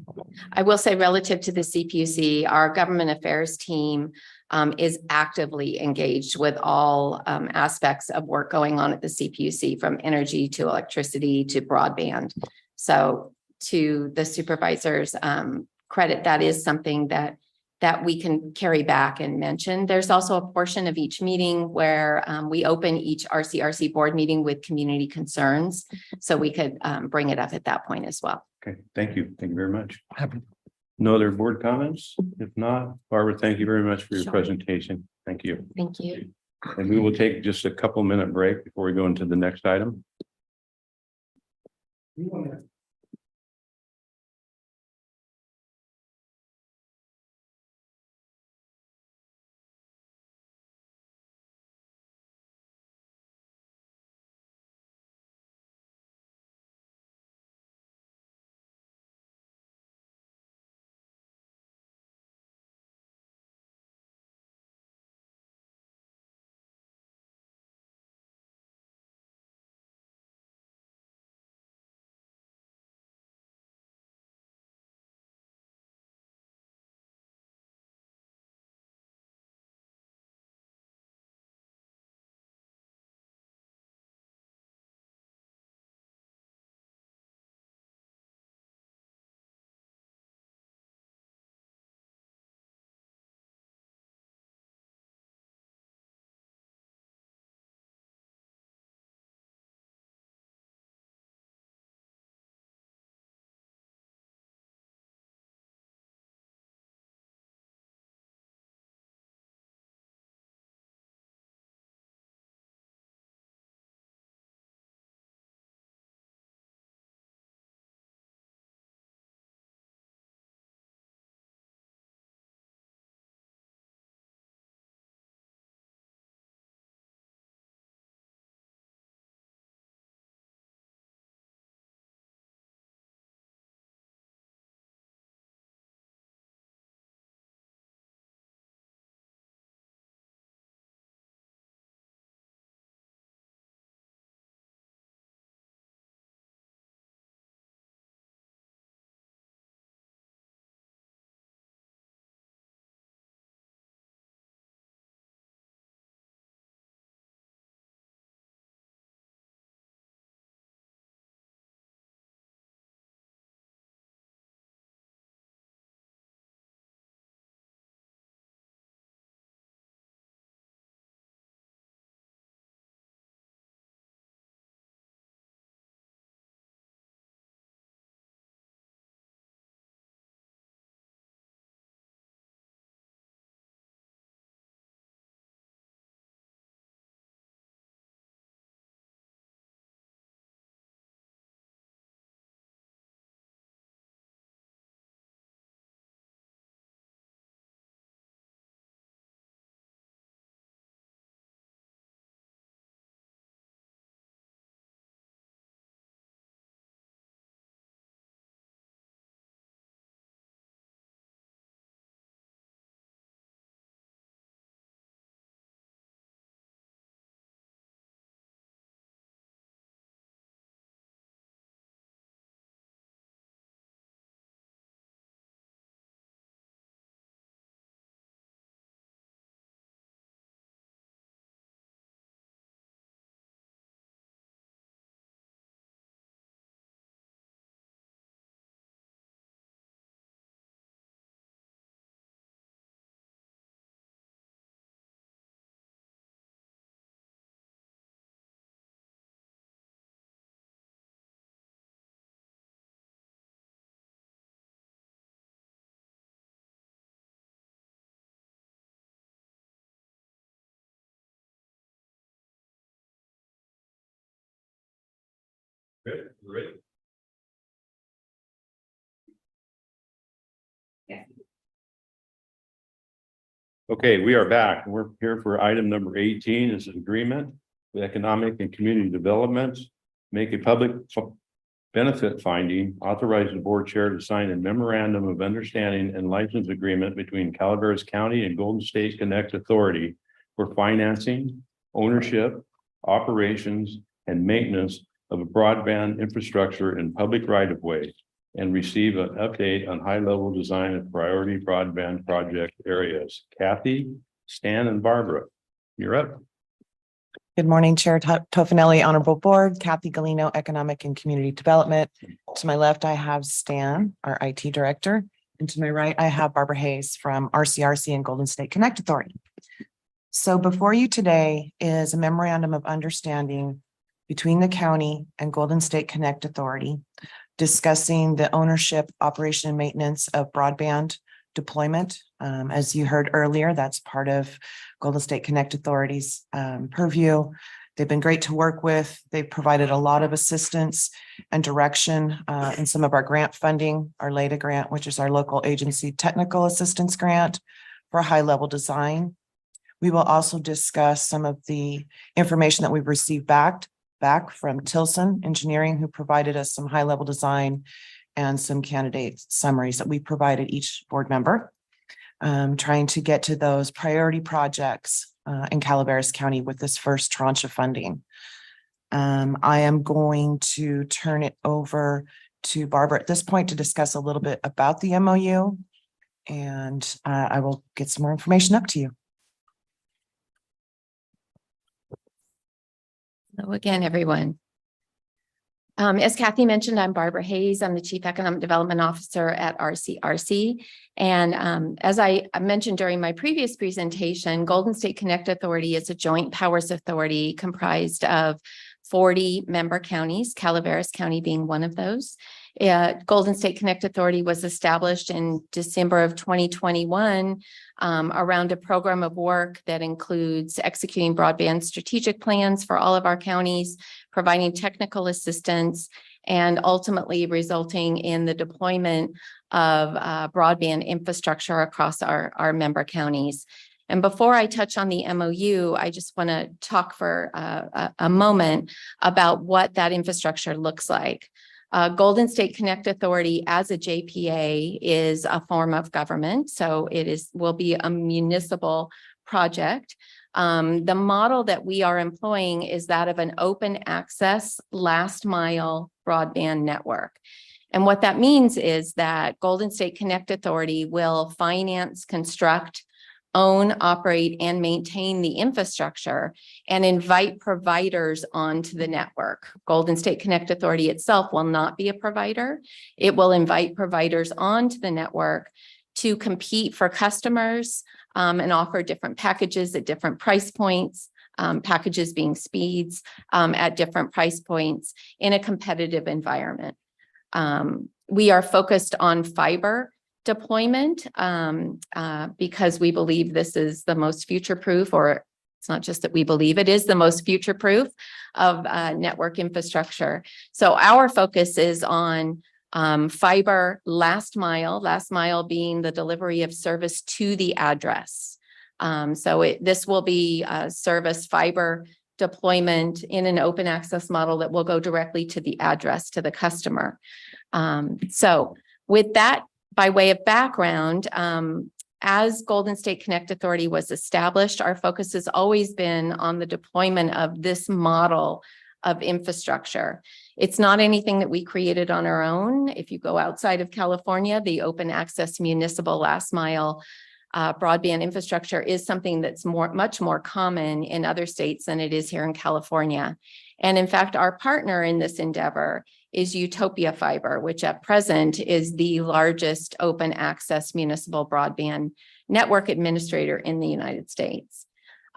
M: I will say relative to the CPUC, our government affairs team is actively engaged with all aspects of work going on at the CPUC, from energy to electricity to broadband. So to the supervisors' credit, that is something that we can carry back and mention. There's also a portion of each meeting where we open each RCRC board meeting with community concerns. So we could bring it up at that point as well.
B: Okay, thank you. Thank you very much. No other board comments? If not, Barbara, thank you very much for your presentation. Thank you.
M: Thank you.
B: And we will take just a couple minute break before we go into the next item. Okay, we are back. We're here for item number 18 is an agreement with economic and community development. Make a public benefit finding, authorize the board chair to sign a memorandum of understanding and license agreement between Calaveras County and Golden State Connect Authority for financing, ownership, operations, and maintenance of a broadband infrastructure in public right-of-way, and receive an update on high-level design of priority broadband project areas. Kathy, Stan, and Barbara, you're up.
O: Good morning, Chair Tofinelli, Honorable Board, Kathy Galino, Economic and Community Development. To my left, I have Stan, our IT Director, and to my right, I have Barbara Hayes from RCRC and Golden State Connect Authority. So before you today is a memorandum of understanding between the county and Golden State Connect Authority discussing the ownership, operation, and maintenance of broadband deployment. As you heard earlier, that's part of Golden State Connect Authority's purview. They've been great to work with. They've provided a lot of assistance and direction in some of our grant funding, our LEDA grant, which is our local agency technical assistance grant for high-level design. We will also discuss some of the information that we've received back from Tilson Engineering, who provided us some high-level design and some candidate summaries that we provided each board member, trying to get to those priority projects in Calaveras County with this first tranche of funding. I am going to turn it over to Barbara at this point to discuss a little bit about the MOU, and I will get some more information up to you.
M: Hello again, everyone. As Kathy mentioned, I'm Barbara Hayes. I'm the Chief Economic Development Officer at RCRC. And as I mentioned during my previous presentation, Golden State Connect Authority is a joint powers authority comprised of 40 member counties, Calaveras County being one of those. Golden State Connect Authority was established in December of 2021 around a program of work that includes executing broadband strategic plans for all of our counties, providing technical assistance, and ultimately resulting in the deployment of broadband infrastructure across our member counties. And before I touch on the MOU, I just want to talk for a moment about what that infrastructure looks like. Golden State Connect Authority as a JPA is a form of government, so will be a municipal project. The model that we are employing is that of an open access last mile broadband network. And what that means is that Golden State Connect Authority will finance, construct, own, operate, and maintain the infrastructure and invite providers onto the network. Golden State Connect Authority itself will not be a provider. It will invite providers onto the network to compete for customers and offer different packages at different price points, packages being speeds at different price points in a competitive environment. We are focused on fiber deployment because we believe this is the most future-proof, or it's not just that we believe, it is the most future-proof of network infrastructure. So our focus is on fiber last mile being the delivery of service to the address. This will be service fiber deployment in an open access model that will go directly to the address to the customer. So with that, by way of background, as Golden State Connect Authority was established, our focus has always been on the deployment of this model of infrastructure. It's not anything that we created on our own. If you go outside of California, the open access municipal last mile broadband infrastructure is something that's much more common in other states than it is here in California. And in fact, our partner in this endeavor is Utopia Fiber, which at present is the largest open access municipal broadband network administrator in the United States.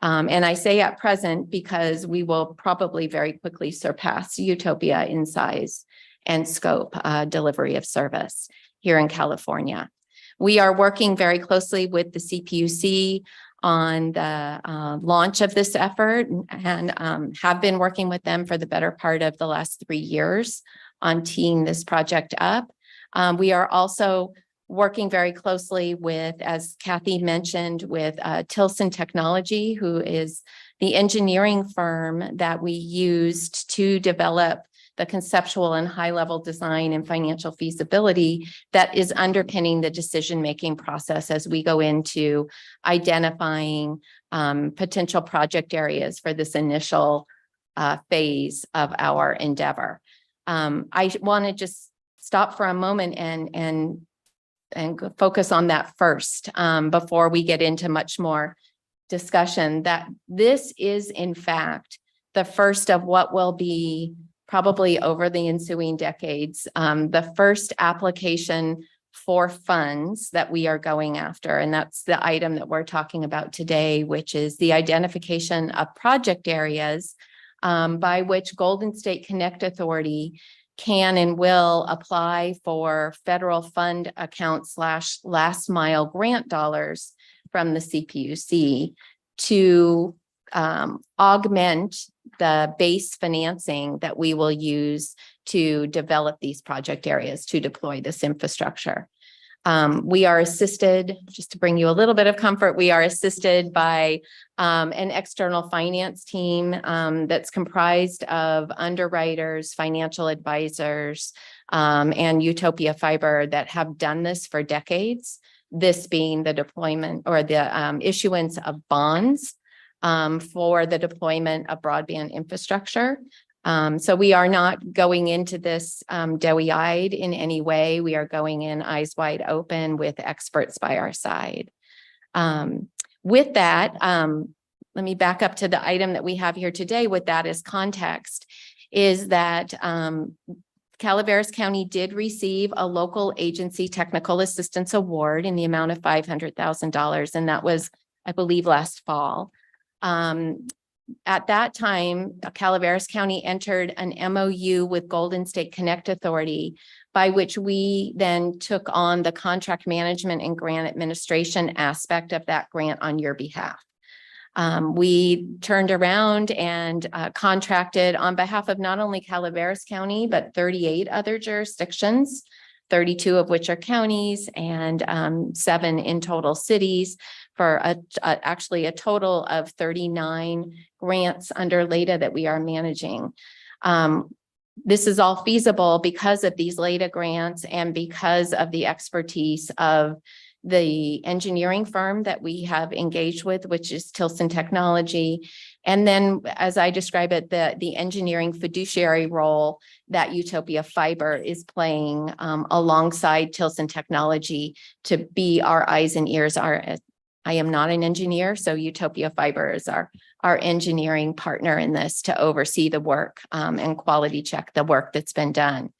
M: And I say at present because we will probably very quickly surpass Utopia in size and scope delivery of service here in California. We are working very closely with the CPUC on the launch of this effort and have been working with them for the better part of the last 3 years on teeing this project up. We are also working very closely with, as Kathy mentioned, with Tilson Technology, who is the engineering firm that we used to develop the conceptual and high-level design and financial feasibility that is underpinning the decision-making process as we go into identifying potential project areas for this initial phase of our endeavor. I want to just stop for a moment and focus on that first before we get into much more discussion, that this is in fact the first of what will be probably over the ensuing decades, the first application for funds that we are going after. And that's the item that we're talking about today, which is the identification of project areas by which Golden State Connect Authority can and will apply for federal fund account / last mile grant dollars from the CPUC to augment the base financing that we will use to develop these project areas to deploy this infrastructure. We are assisted, just to bring you a little bit of comfort, we are assisted by an external finance team that's comprised of underwriters, financial advisors, and Utopia Fiber that have done this for decades. This being the deployment or the issuance of bonds for the deployment of broadband infrastructure. So we are not going into this doughy-eyed in any way. We are going in eyes wide open with experts by our side. With that, let me back up to the item that we have here today. With that as context, is that Calaveras County did receive a local agency technical assistance award in the amount of $500,000, and that was, I believe, last fall. At that time, Calaveras County entered an MOU with Golden State Connect Authority, by which we then took on the contract management and grant administration aspect of that grant on your behalf. We turned around and contracted on behalf of not only Calaveras County, but 38 other jurisdictions, 32 of which are counties and 7 in total cities, for actually a total of 39 grants under LADA that we are managing. This is all feasible because of these LADA grants and because of the expertise of the engineering firm that we have engaged with, which is Tilson Technology. And then, as I describe it, the engineering fiduciary role that Utopia Fiber is playing alongside Tilson Technology to be our eyes and ears. I am not an engineer, so Utopia Fiber is our engineering partner in this to oversee the work and quality check the work that's been done.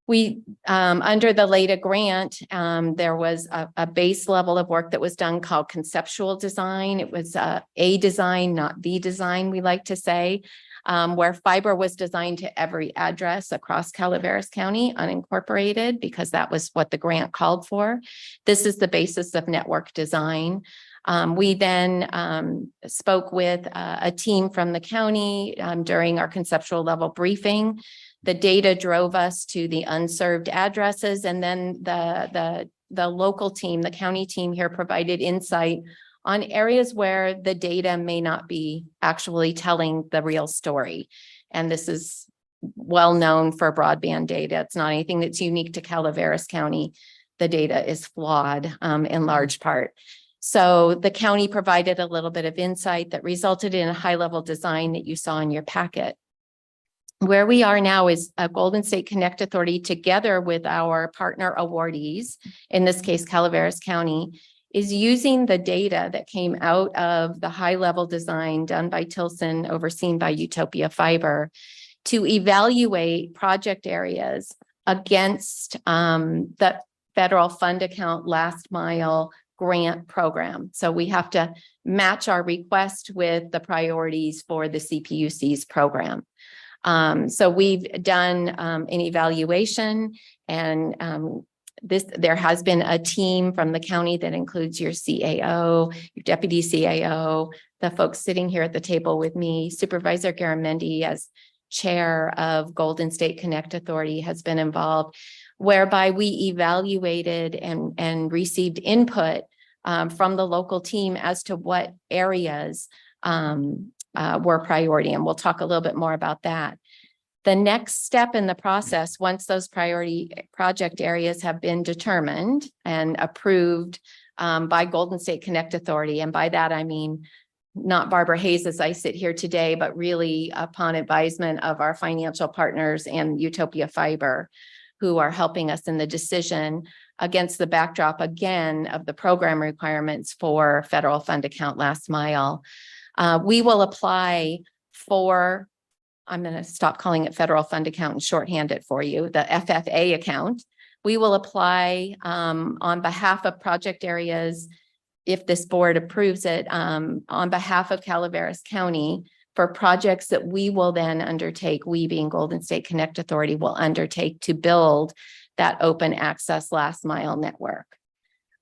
M: We, under the LADA grant, there was a base level of work that was done called conceptual design. It was a design, not the design, we like to say, where fiber was designed to every address across Calaveras County, unincorporated, because that was what the grant called for. This is the basis of network design. We then spoke with a team from the county during our conceptual level briefing. The data drove us to the unserved addresses, and then the local team, the county team here, provided insight on areas where the data may not be actually telling the real story. And this is well known for broadband data. It's not anything that's unique to Calaveras County. The data is flawed in large part. So the county provided a little bit of insight that resulted in a high-level design that you saw in your packet. Where we are now is a Golden State Connect Authority, together with our partner awardees, in this case, Calaveras County, is using the data that came out of the high-level design done by Tilson, overseen by Utopia Fiber, to evaluate project areas against the federal fund account last mile grant program. So we have to match our request with the priorities for the CPUC's program. So we've done an evaluation and there has been a team from the county that includes your CAO, your deputy CAO, the folks sitting here at the table with me, Supervisor Garamendi as chair of Golden State Connect Authority has been involved, whereby we evaluated and received input from the local team as to what areas were priority. And we'll talk a little bit more about that. The next step in the process, once those priority project areas have been determined and approved by Golden State Connect Authority, and by that I mean not Barbara Hayes as I sit here today, but really upon advisement of our financial partners and Utopia Fiber, who are helping us in the decision against the backdrop again of the program requirements for federal fund account last mile. We will apply for, I'm going to stop calling it federal fund account and shorthand it for you, the FFA account. We will apply on behalf of project areas, if this board approves it, on behalf of Calaveras County for projects that we will then undertake, we being Golden State Connect Authority will undertake to build that open access last mile network.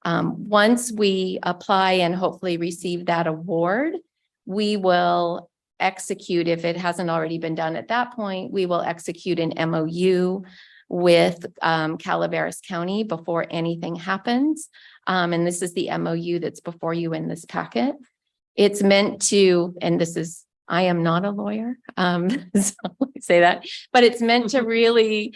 M: Once we apply and hopefully receive that award, we will execute, if it hasn't already been done at that point, we will execute an MOU with Calaveras County before anything happens. And this is the MOU that's before you in this packet. It's meant to, and this is, I am not a lawyer, so I say that, but it's meant to really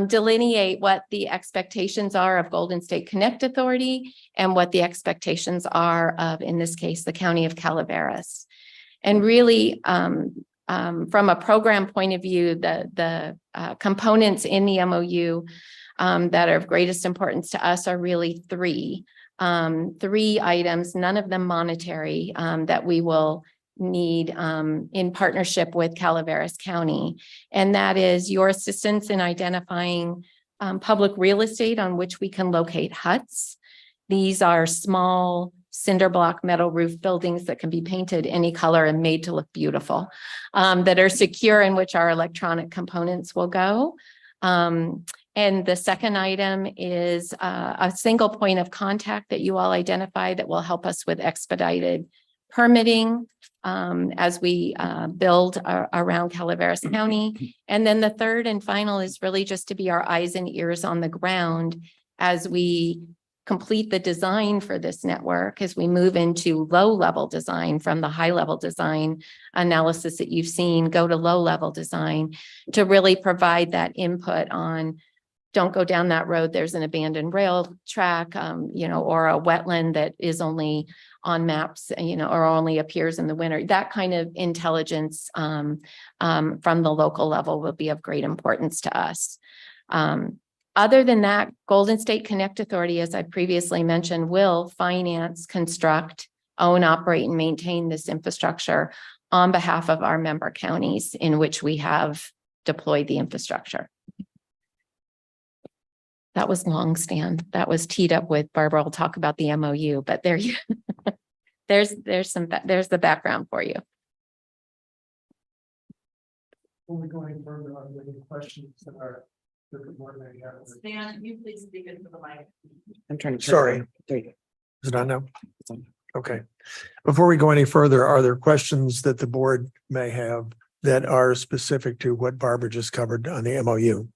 M: delineate what the expectations are of Golden State Connect Authority and what the expectations are of, in this case, the County of Calaveras. And really, from a program point of view, the components in the MOU that are of greatest importance to us are really three items, none of them monetary, that we will need in partnership with Calaveras County. And that is your assistance in identifying public real estate on which we can locate huts. These are small cinder block metal roof buildings that can be painted any color and made to look beautiful, that are secure, in which our electronic components will go. And the second item is a single point of contact that you all identify that will help us with expedited permitting as we build around Calaveras County. And then the third and final is really just to be our eyes and ears on the ground as we complete the design for this network, as we move into low-level design from the high-level design analysis that you've seen, go to low-level design to really provide that input on, don't go down that road, there's an abandoned rail track, or a wetland that is only on maps, or only appears in the winter. That kind of intelligence from the local level will be of great importance to us. Other than that, Golden State Connect Authority, as I previously mentioned, will finance, construct, own, operate, and maintain this infrastructure on behalf of our member counties in which we have deployed the infrastructure. That was long, Stan. That was teed up with Barbara. We'll talk about the MOU, but there you, there's the background for you.
H: When we're going further, are there any questions that are?
E: Stan, you please speak into the mic.
O: I'm trying to.
P: Sorry.
O: There you go.
P: Is it on now? Okay. Before we go any further, are there questions that the board may have that are specific to what Barbara just covered on the MOU?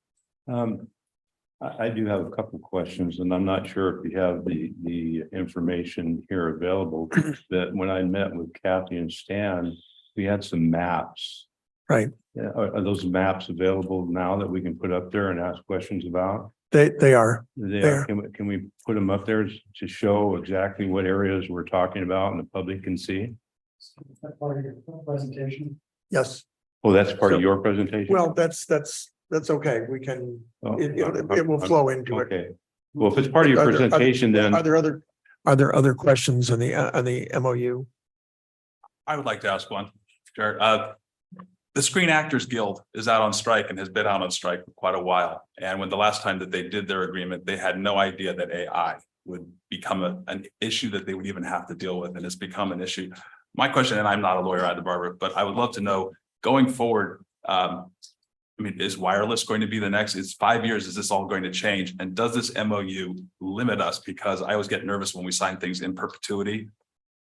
B: I do have a couple of questions, and I'm not sure if you have the information here available. That when I met with Kathy and Stan, we had some maps.
P: Right.
B: Yeah, are those maps available now that we can put up there and ask questions about?
P: They are.
B: They
P: They
B: are.
P: are.
B: Can we put them up there to show exactly what areas we're talking about and the public can see?
H: Part of your presentation.
P: Yes.
B: Oh, that's part
P: So-
B: of your presentation?
P: Well, that's okay. We can,
B: Oh,
P: it will flow into it.
B: Okay. Well, if it's part of your
P: Are there-
B: presentation, then.
P: Are there other questions on the MOU?
G: I would like to ask one, Jared. The Screen Actors Guild is out on strike and has been out on strike for quite a while. And when the last time that they did their agreement, they had no idea that AI would become an issue that they would even have to deal with, and it's become an issue. My question, and I'm not a lawyer either, Barbara, but I would love to know, going forward, I mean, is wireless going to be the next? It's 5 years. Is this all going to change? And does this MOU limit us? Because I always get nervous when we sign things in perpetuity.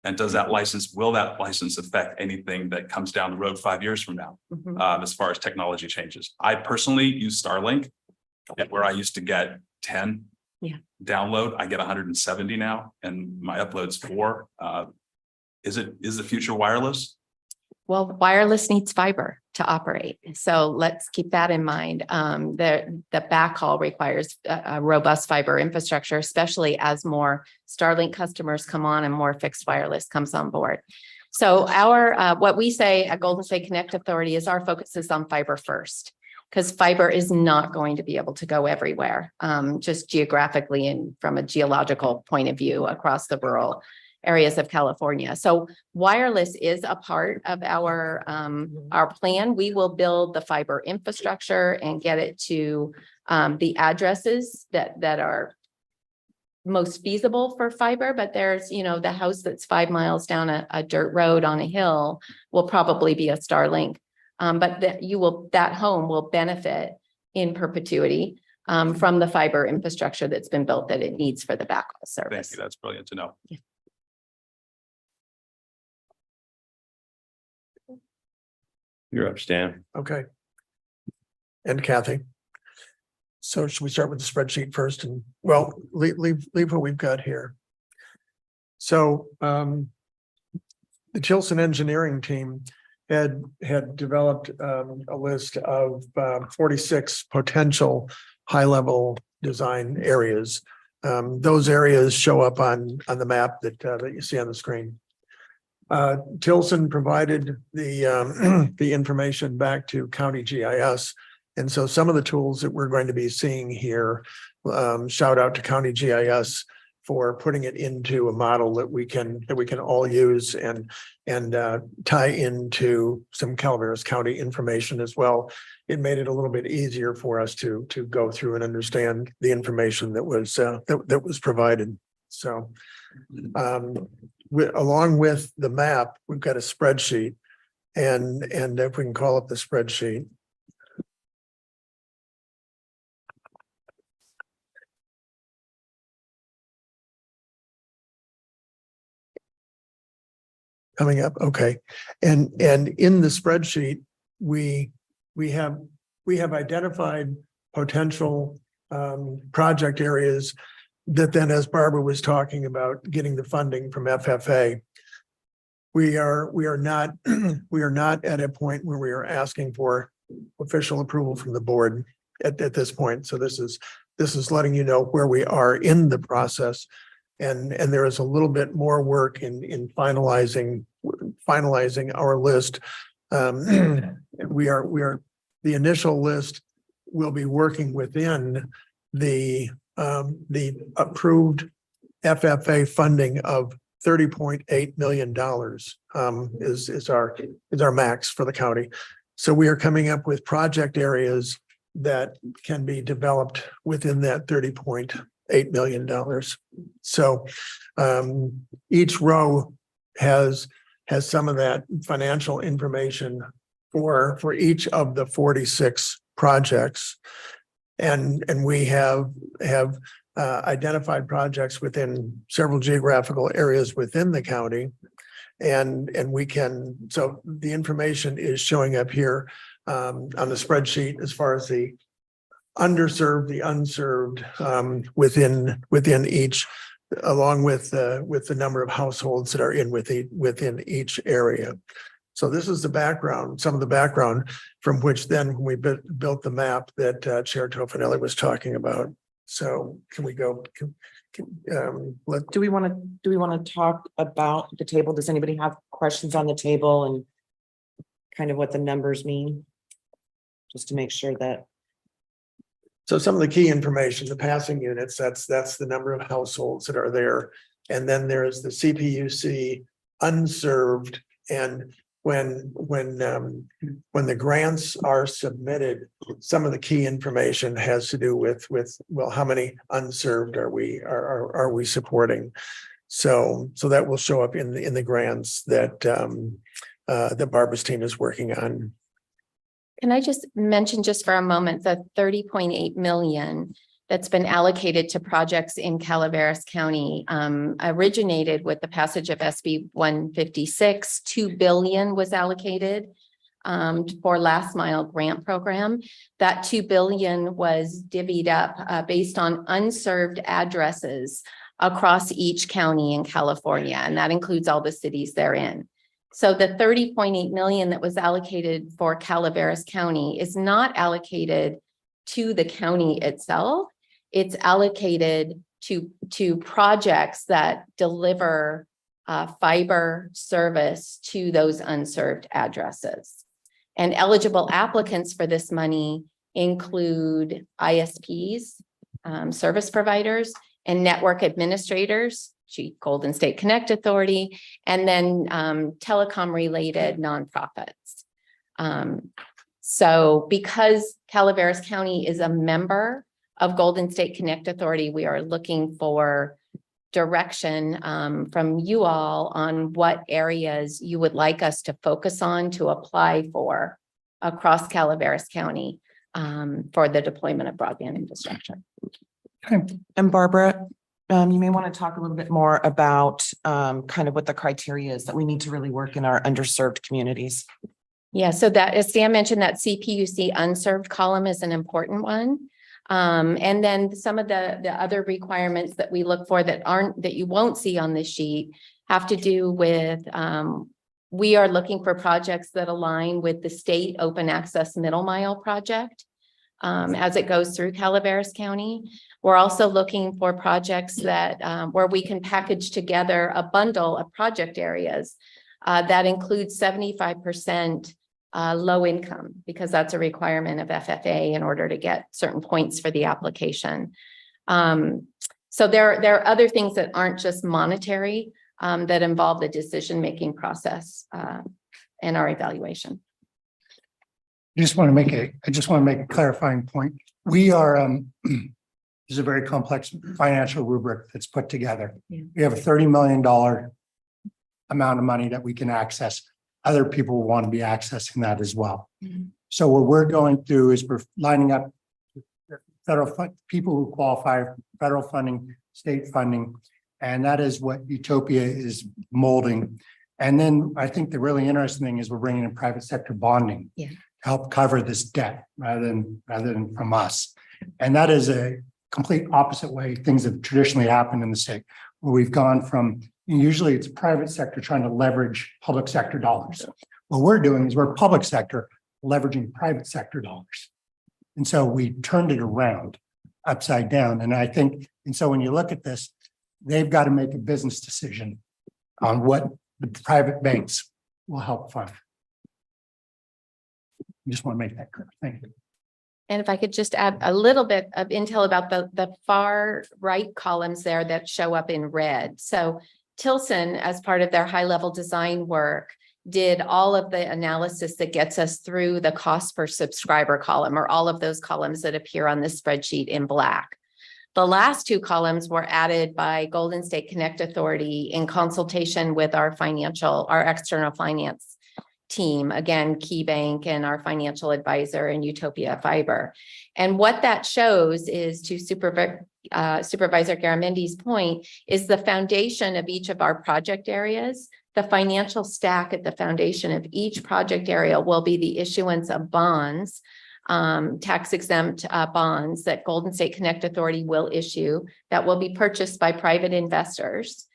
G: And does that license, will that license affect anything that comes down the road 5 years from now? As far as technology changes? I personally use Starlink, where I used to get 10 download, I get 170 now, and my upload's 4. Is the future wireless?
M: Well, wireless needs fiber to operate. So let's keep that in mind. The backhaul requires a robust fiber infrastructure, especially as more Starlink customers come on and more fixed wireless comes on board. So our, what we say at Golden State Connect Authority is our focus is on fiber first, because fiber is not going to be able to go everywhere, just geographically and from a geological point of view across the rural areas of California. So wireless is a part of our plan. We will build the fiber infrastructure and get it to the addresses that are most feasible for fiber. But there's, the house that's 5 miles down a dirt road on a hill will probably be a Starlink. But that home will benefit in perpetuity from the fiber infrastructure that's been built that it needs for the backhaul service.
G: Thank you. That's brilliant to know.
M: Yeah.
B: You're up, Stan.
P: Okay. And Kathy. So should we start with the spreadsheet first and, well, leave what we've got here. So the Tilson engineering team had developed a list of 46 potential high-level design areas. Those areas show up on the map that you see on the screen. Tilson provided the information back to County GIS. And so some of the tools that we're going to be seeing here, shout out to County GIS for putting it into a model that we can all use and tie into some Calaveras County information as well. It made it a little bit easier for us to go through and understand the information that was provided. So along with the map, we've got a spreadsheet, and if we can call up the spreadsheet. Coming up, okay. And in the spreadsheet, we have identified potential project areas that then, as Barbara was talking about, getting the funding from FFA. We are not at a point where we are asking for official approval from the board at this point. So this is letting you know where we are in the process. And there is a little bit more work in finalizing our list. We are the initial list will be working within the approved FFA funding of $30.8 million is our max for the county. So we are coming up with project areas that can be developed within that $30.8 million. So each row has some of that financial information for each of the 46 projects. And we have identified projects within several geographical areas within the county. And so the information is showing up here on the spreadsheet as far as the underserved, the unserved within each, along with the number of households that are within each area. So this is the background, some of the background from which then we built the map that Chair Tofinelli was talking about. So can we go?
O: Do we want to talk about the table? Does anybody have questions on the table and kind of what the numbers mean? Just to make sure that.
P: So some of the key information, the passing units, that's the number of households that are there. And then there's the CPUC unserved. And when the grants are submitted, some of the key information has to do with well, how many unserved are we supporting? So that will show up in the grants that Barbara's team is working on.
M: Can I just mention just for a moment, the 30.8 million that's been allocated to projects in Calaveras County originated with the passage of SB 156. 2 billion was allocated for last mile grant program. That 2 billion was divvied up based on unserved addresses across each county in California, and that includes all the cities they're in. So the 30.8 million that was allocated for Calaveras County is not allocated to the county itself. It's allocated to projects that deliver fiber service to those unserved addresses. And eligible applicants for this money include ISPs, service providers, and network administrators, Golden State Connect Authority, and then telecom related nonprofits. So because Calaveras County is a member of Golden State Connect Authority, we are looking for direction from you all on what areas you would like us to focus on to apply for across Calaveras County for the deployment of broadband infrastructure.
O: And Barbara, you may want to talk a little bit more about kind of what the criteria is that we need to really work in our underserved communities.
M: Yeah, so that, as Dan mentioned, that CPUC unserved column is an important one. And then some of the other requirements that we look for that you won't see on this sheet have to do with, we are looking for projects that align with the state open access middle mile project as it goes through Calaveras County. We're also looking for projects that where we can package together a bundle of project areas that includes 75% low income, because that's a requirement of FFA in order to get certain points for the application. So there are other things that aren't just monetary that involve the decision-making process and our evaluation.
H: I just want to make a clarifying point. We are, this is a very complex financial rubric that's put together.
M: Yeah.
H: We have a $30 million amount of money that we can access. Other people want to be accessing that as well.
M: Mm-hmm.
H: So what we're going through is we're lining up federal people who qualify for federal funding, state funding, and that is what Utopia is molding. And then I think the really interesting thing is we're bringing in private sector bonding.
M: Yeah.
H: To help cover this debt rather than from us. And that is a complete opposite way things have traditionally happened in the state, where we've gone from, usually it's private sector trying to leverage public sector dollars. What we're doing is we're public sector leveraging private sector dollars. And so we turned it around upside down. And I think, and so when you look at this, they've got to make a business decision on what the private banks will help fund. I just want to make that clear. Thank you.
M: And if I could just add a little bit of intel about the far right columns there that show up in red. So Tilson, as part of their high level design work, did all of the analysis that gets us through the cost per subscriber column, or all of those columns that appear on this spreadsheet in black. The last two columns were added by Golden State Connect Authority in consultation with our external finance team, again, KeyBank and our financial advisor and Utopia Fiber. And what that shows is, to Supervisor Garamendi's point, is the foundation of each of our project areas. The financial stack at the foundation of each project area will be the issuance of bonds, tax exempt bonds that Golden State Connect Authority will issue that will be purchased by private investors.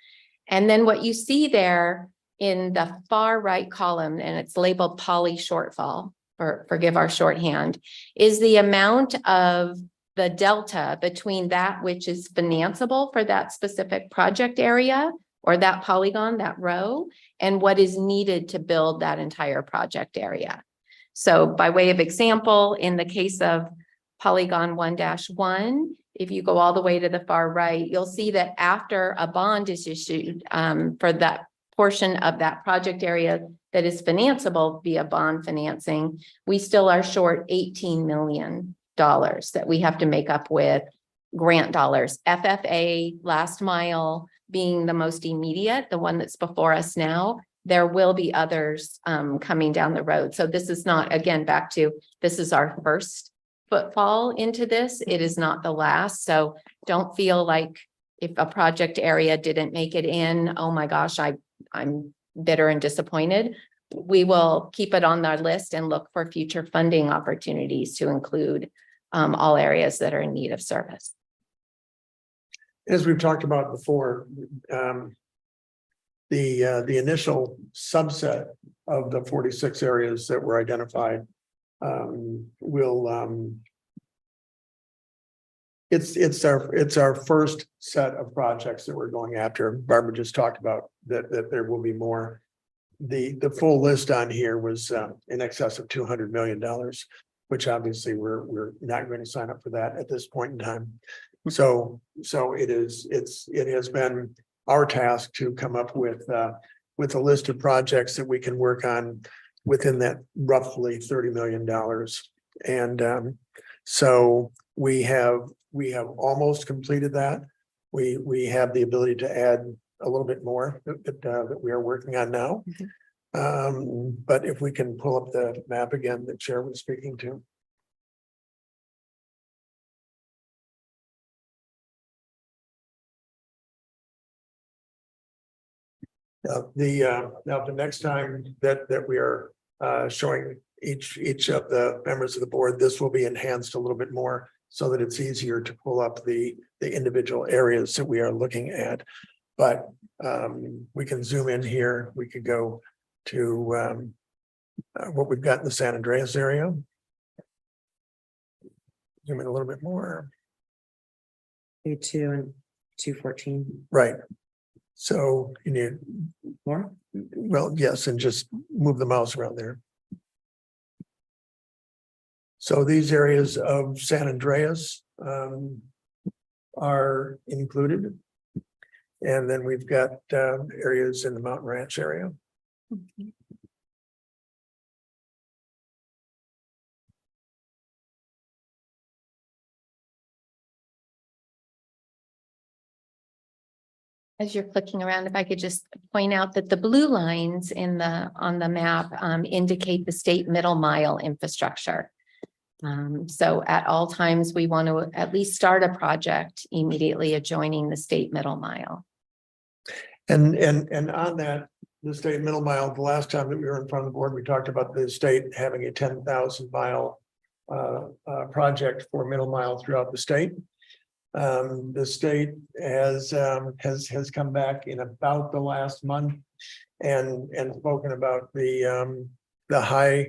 M: And then what you see there in the far right column, and it's labeled poly shortfall, forgive our shorthand, is the amount of the delta between that which is financeable for that specific project area or that polygon, that row, and what is needed to build that entire project area. So by way of example, in the case of polygon 1-1, if you go all the way to the far right, you'll see that after a bond is issued for that portion of that project area that is financeable via bond financing, we still are short $18 million that we have to make up with grant dollars. FFA last mile being the most immediate, the one that's before us now, there will be others coming down the road. So this is not, again, back to, this is our first footfall into this. It is not the last. So don't feel like if a project area didn't make it in, oh my gosh, I'm bitter and disappointed. We will keep it on our list and look for future funding opportunities to include all areas that are in need of service.
P: As we've talked about before, the initial subset of the 46 areas that were identified will it's our first set of projects that we're going after. Barbara just talked about that there will be more. The full list on here was in excess of $200 million, which obviously we're not going to sign up for that at this point in time. So it has been our task to come up with a list of projects that we can work on within that roughly $30 million. And so we have almost completed that. We have the ability to add a little bit more that we are working on now. But if we can pull up the map again that Chair was speaking to. Now the next time that we are showing each of the members of the board, this will be enhanced a little bit more so that it's easier to pull up the individual areas that we are looking at. But we can zoom in here. We could go to what we've got in the San Andreas area. Zoom in a little bit more.
O: 2 and 214.
P: Right. So you need
O: More?
P: well, yes, and just move the mouse around there. So these areas of San Andreas are included. And then we've got areas in the Mountain Ranch area.
M: As you're clicking around, if I could just point out that the blue lines on the map indicate the state middle mile infrastructure. So at all times, we want to at least start a project immediately adjoining the state middle mile.
P: And on that, the state middle mile, the last time that we were in front of the board, we talked about the state having a 10,000 mile project for middle mile throughout the state. The state has come back in about the last month and spoken about the high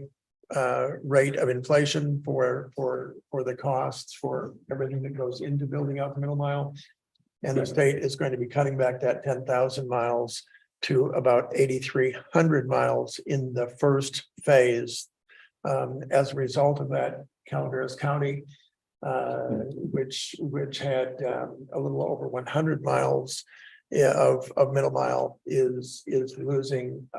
P: rate of inflation for the costs for everything that goes into building out the middle mile. And the state is going to be cutting back that 10,000 miles to about 8,300 miles in the first phase. As a result of that, Calaveras County, which had a little over 100 miles of middle mile, is losing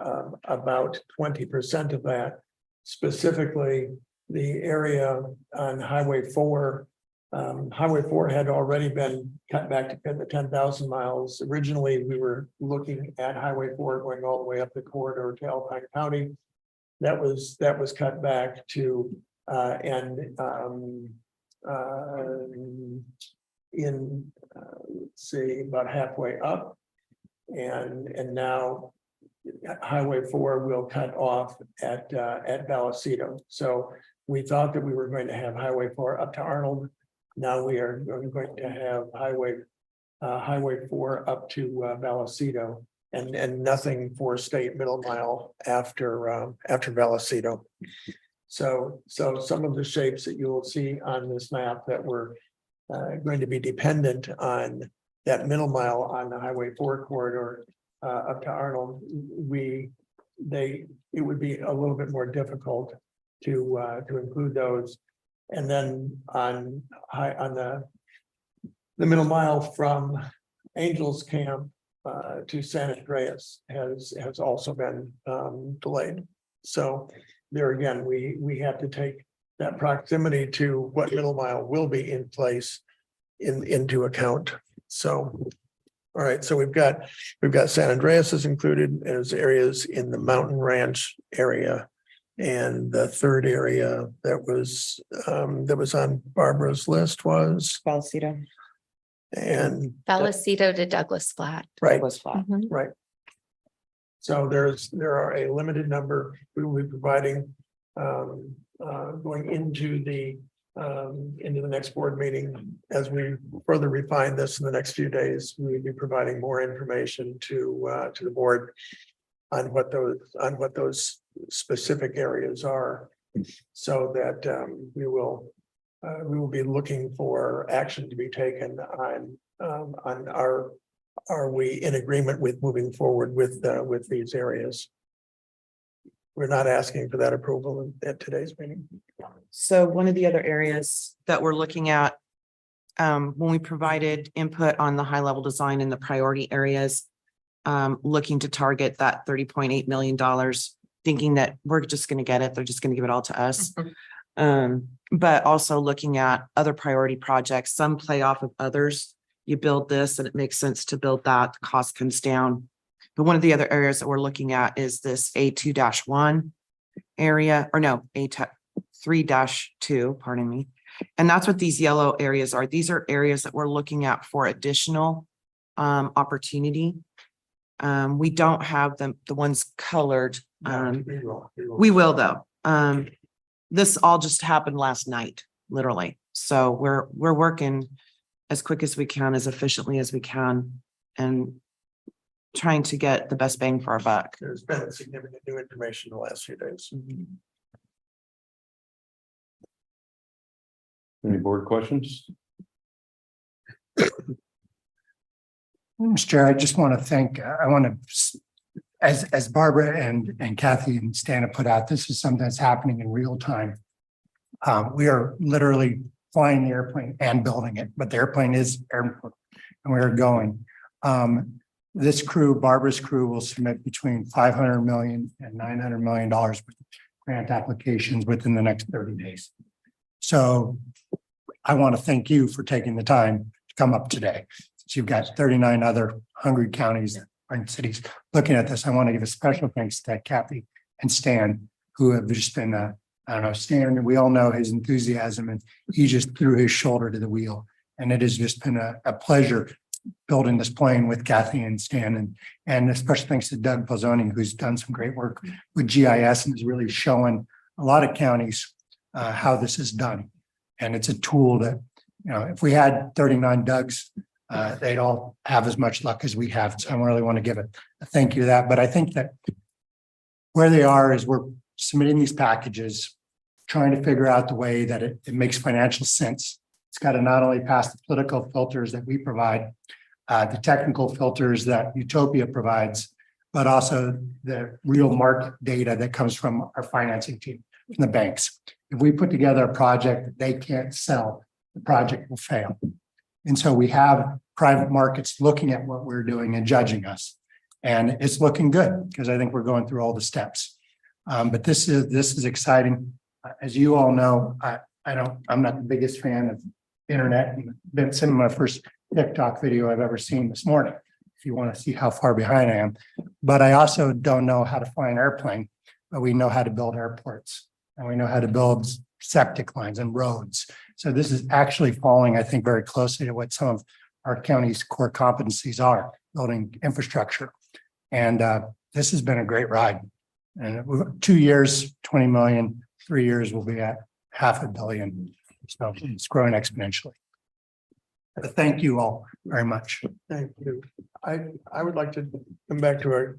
P: about 20% of that. Specifically, the area on Highway 4. Highway 4 had already been cut back to the 10,000 miles. Originally, we were looking at Highway 4 going all the way up the corridor to Alpine County. That was cut back to let's see, about halfway up, and now Highway 4 will cut off at Vallecito. So we thought that we were going to have Highway 4 up to Arnold. Now we are going to have Highway 4 up to Vallecito, and nothing for state middle mile after Vallecito. So some of the shapes that you will see on this map that were going to be dependent on that middle mile on the Highway 4 corridor up to Arnold, it would be a little bit more difficult to include those. And then on the middle mile from Angels Camp to San Andreas has also been delayed. So there again, we have to take that proximity to what middle mile will be in place into account. So All right, so we've got San Andreas is included as areas in the Mountain Ranch area. And the third area that was on Barbara's list was,
O: Vallecito.
P: and,
M: Vallecito to Douglas Flat.
P: right,
O: Was flat.
M: Mhm.
P: right. So there are a limited number we will be providing, going into the next board meeting. As we further refine this in the next few days, we will be providing more information to the board on what those specific areas are, so that we will be looking for action to be taken on are we in agreement with moving forward with these areas? We're not asking for that approval at today's meeting.
O: So one of the other areas that we're looking at, when we provided input on the high level design in the priority areas, looking to target that $30.8 million, thinking that we're just going to get it. They're just going to give it all to us. But also looking at other priority projects, some play off of others. You build this and it makes sense to build that, the cost comes down. But one of the other areas that we're looking at is this A2-1 area, or no, A3-2, pardon me. And that's what these yellow areas are. These are areas that we're looking at for additional opportunity. We don't have the ones colored. We will though. This all just happened last night, literally. So we're working as quick as we can, as efficiently as we can, and trying to get the best bang for our buck.
P: There's been significant new information in the last few days.
B: Any board questions?
H: Mr. Chair, I just want to thank, as Barbara and Kathy and Stan have put out, this is something that's happening in real time. We are literally flying the airplane and building it, but the airplane is airport and we're going. This crew, Barbara's crew, will submit between $500 million and $900 million with grant applications within the next 30 days. So I want to thank you for taking the time to come up today. Since you've got 39 other hungry counties and cities looking at this, I want to give a special thanks to Kathy and Stan, who have just been, I don't know, Stan, we all know his enthusiasm, and he just threw his shoulder to the wheel. And it has just been a pleasure building this plane with Kathy and Stan, and especially thanks to Doug Pozzoni, who's done some great work with GIS and is really showing a lot of counties how this is done. And it's a tool that, you know, if we had 39 Dougs, they'd all have as much luck as we have. So I really want to give a thank you to that. But I think that where they are is we're submitting these packages, trying to figure out the way that it makes financial sense. It's got to not only pass the political filters that we provide, the technical filters that Utopia provides, but also the real market data that comes from our financing team, from the banks. If we put together a project that they can't sell, the project will fail. And so we have private markets looking at what we're doing and judging us. And it's looking good because I think we're going through all the steps. But this is exciting. As you all know, I'm not the biggest fan of internet, and been sending my first TikTok video I've ever seen this morning, if you want to see how far behind I am. But I also don't know how to fly an airplane, but we know how to build airports and we know how to build septic lines and roads. So this is actually falling, I think, very closely to what some of our county's core competencies are, building infrastructure. And this has been a great ride. And 2 years, 20 million, 3 years, we'll be at $500 million. So it's growing exponentially. But thank you all very much.
P: Thank you. I would like to come back to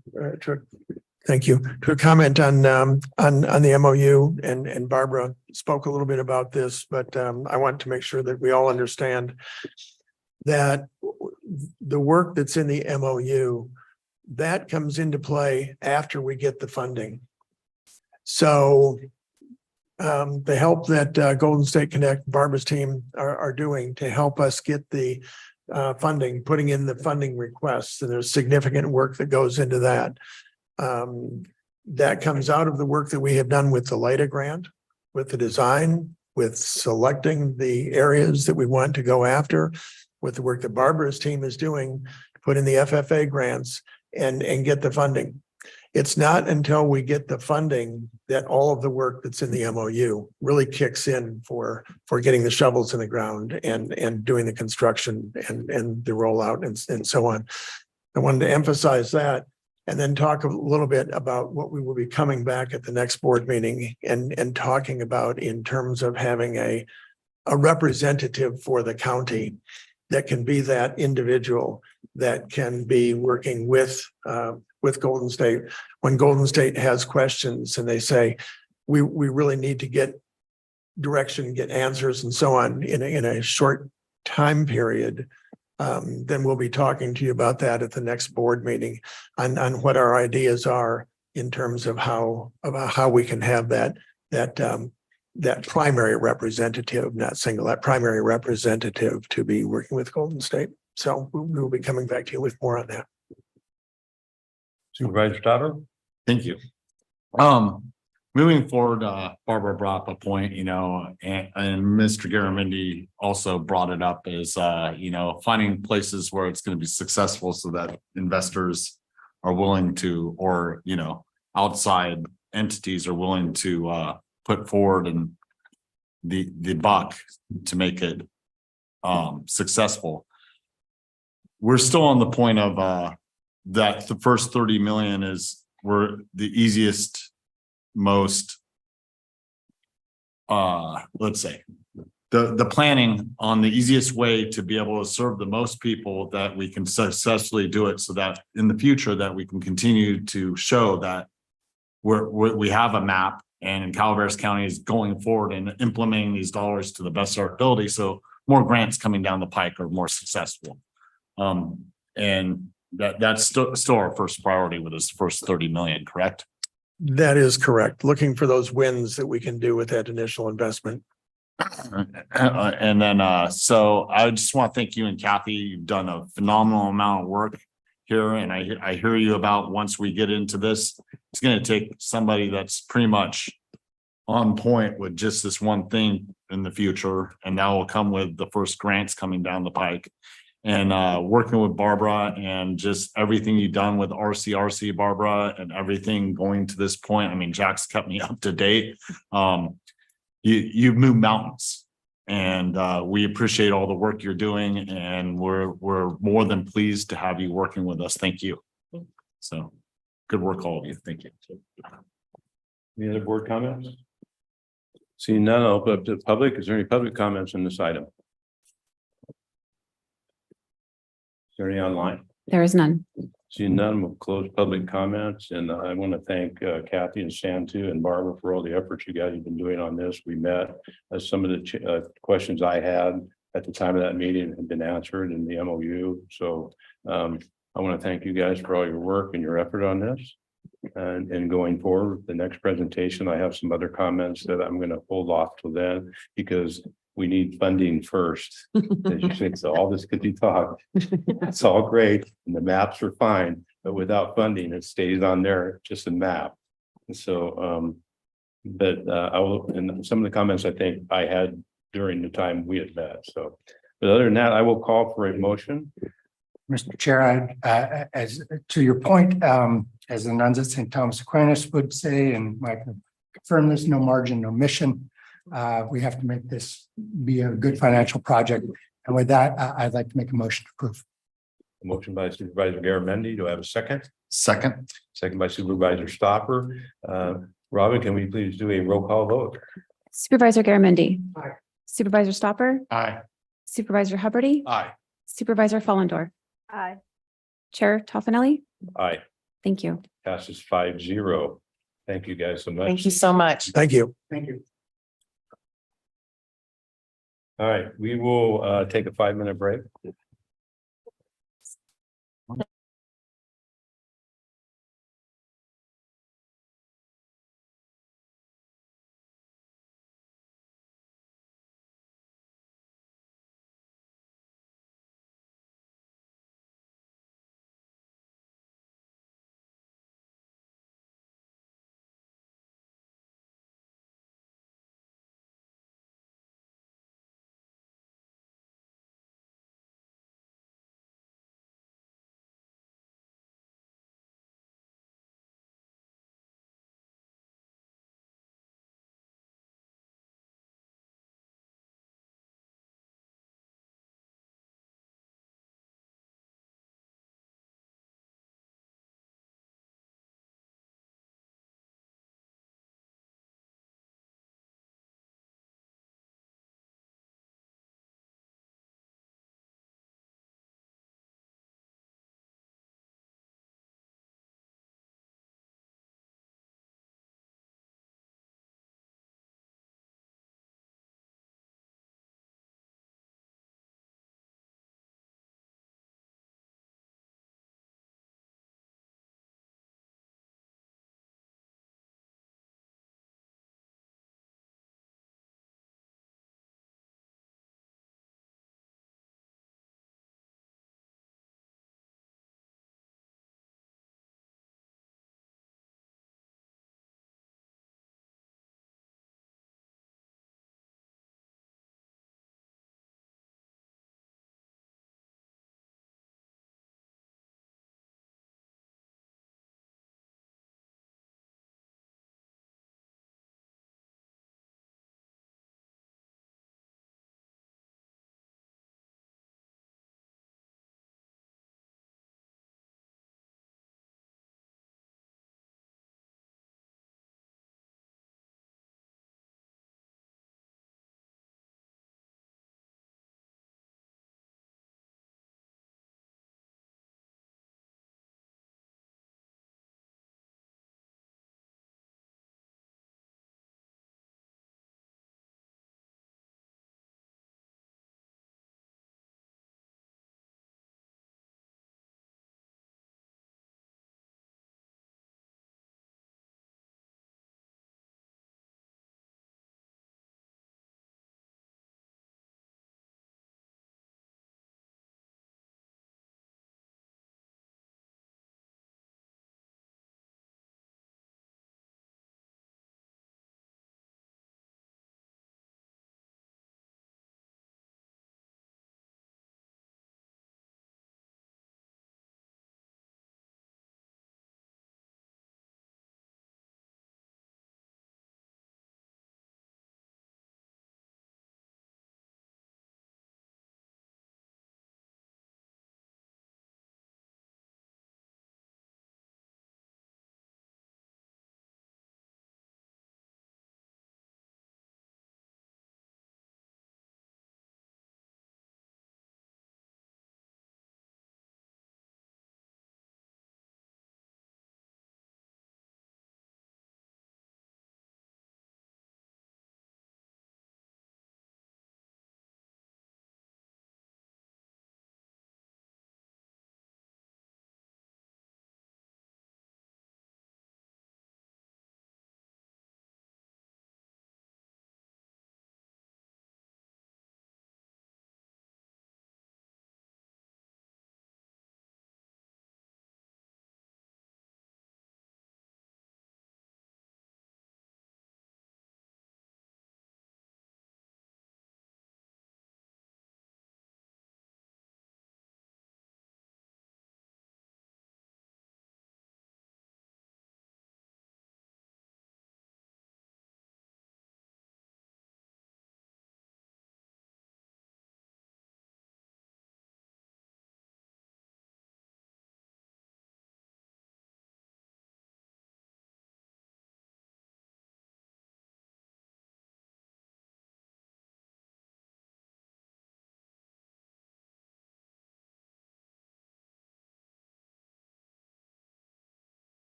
P: thank you, to a comment on the MOU, and Barbara spoke a little bit about this, but I want to make sure that we all understand that the work that's in the MOU, that comes into play after we get the funding. So the help that Golden State Connect, Barbara's team are doing to help us get the funding, putting in the funding requests, and there's significant work that goes into that. That comes out of the work that we have done with the LIDA grant, with the design, with selecting the areas that we want to go after. with the work that Barbara's team is doing, put in the FFA grants and get the funding. It's not until we get the funding that all of the work that's in the MOU really kicks in for getting the shovels in the ground and doing the construction and the rollout and so on. I wanted to emphasize that and then talk a little bit about what we will be coming back at the next board meeting and talking about in terms of having a representative for the county that can be that individual that can be working with Golden State. When Golden State has questions and they say, we really need to get direction, get answers and so on in a short time period, then we'll be talking to you about that at the next board meeting on what our ideas are in terms of how we can have that primary representative, not single, that primary representative to be working with Golden State. So we'll be coming back to you with more on that.
B: Supervisor Stopper?
J: Thank you. Moving forward, Barbara brought up a point, and Mr. Garamendi also brought it up is, finding places where it's going to be successful so that investors are willing to, or, outside entities are willing to put forward and the buck to make it successful. We're still on the point of that the first 30 million is were the easiest, most let's say the planning on the easiest way to be able to serve the most people that we can successfully do it so that in the future that we can continue to show that we have a map and in Calaveras County is going forward and implementing these dollars to the best of our ability. So more grants coming down the pike are more successful. And that's still our first priority with this first 30 million, correct?
P: That is correct. Looking for those wins that we can do with that initial investment.
J: And then, so I just want to thank you and Kathy. You've done a phenomenal amount of work here. And I hear you about once we get into this, it's going to take somebody that's pretty much on point with just this one thing in the future. And that will come with the first grants coming down the pike. And working with Barbara and just everything you've done with RCRC, Barbara, and everything going to this point. I mean, Jack's kept me up to date. You've moved mountains, and we appreciate all the work you're doing, and we're more than pleased to have you working with us. Thank you. So good work, all of you. Thank you.
B: Any other board comments? Seeing none, I'll open up to the public. Is there any public comments on this item? Is there any online?
F: There is none.
B: Seeing none, we'll close public comments. And I want to thank Kathy and Stan too, and Barbara for all the efforts you guys have been doing on this. We met some of the questions I had at the time of that meeting have been answered in the MOU. So I want to thank you guys for all your work and your effort on this. And going forward, the next presentation, I have some other comments that I'm going to hold off till then because we need funding first. As you say, so all this could be talked. It's all great and the maps are fine, but without funding, it stays on there, just a map. And so, I will, and some of the comments I think I had during the time we had met. So, but other than that, I will call for a motion.
Q: Mr. Chair, as to your point, as the nuns at St. Thomas Aquinas would say, and I can confirm this, no margin, no mission. We have to make this be a good financial project. And with that, I'd like to make a motion to approve.
B: A motion by Supervisor Garamendi. Do I have a second?
J: Second.
B: Second by Supervisor Stopper. Robin, can we please do a roll call vote?
F: Supervisor Garamendi.
Q: Aye.
F: Supervisor Stopper.
J: Aye.
F: Supervisor Hubbard.
J: Aye.
F: Supervisor Follendor.
L: Aye.
F: Chair Toffenelli.
B: Aye.
F: Thank you.
B: Passes 5-0. Thank you guys so much.
O: Thank you so much.
P: Thank you.
Q: Thank you.
B: All right, we will take a 5-minute break.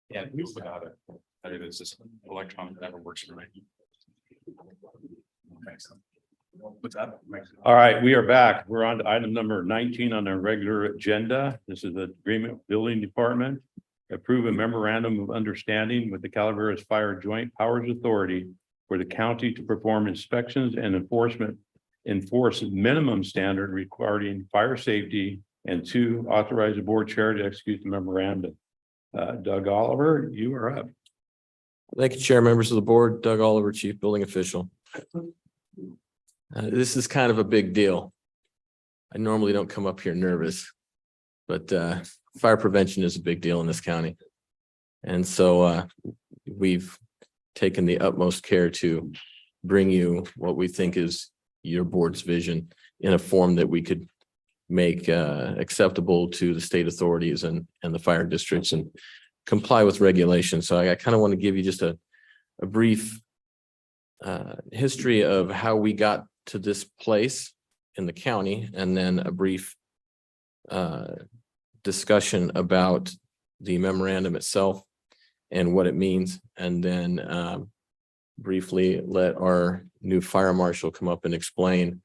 G: Yeah, we forgot it. I mean, it's just electronic, never works for me. What's up?
B: All right, we are back. We're on to item number 19 on our regular agenda. This is the agreement building department. Approve a memorandum of understanding with the Calaveras Fire Joint Powers Authority for the county to perform inspections and enforce minimum standard regarding fire safety, and to authorize the board chair to execute the memorandum. Doug Oliver, you are up.
R: Thank you, Chair, members of the board. Doug Oliver, Chief Building Official. This is kind of a big deal. I normally don't come up here nervous, but fire prevention is a big deal in this county. And so we've taken the utmost care to bring you what we think is your board's vision in a form that we could make acceptable to the state authorities and the fire districts and comply with regulations. So I kind of want to give you just a brief history of how we got to this place in the county, and then a brief discussion about the memorandum itself and what it means, and then briefly let our new fire marshal come up and explain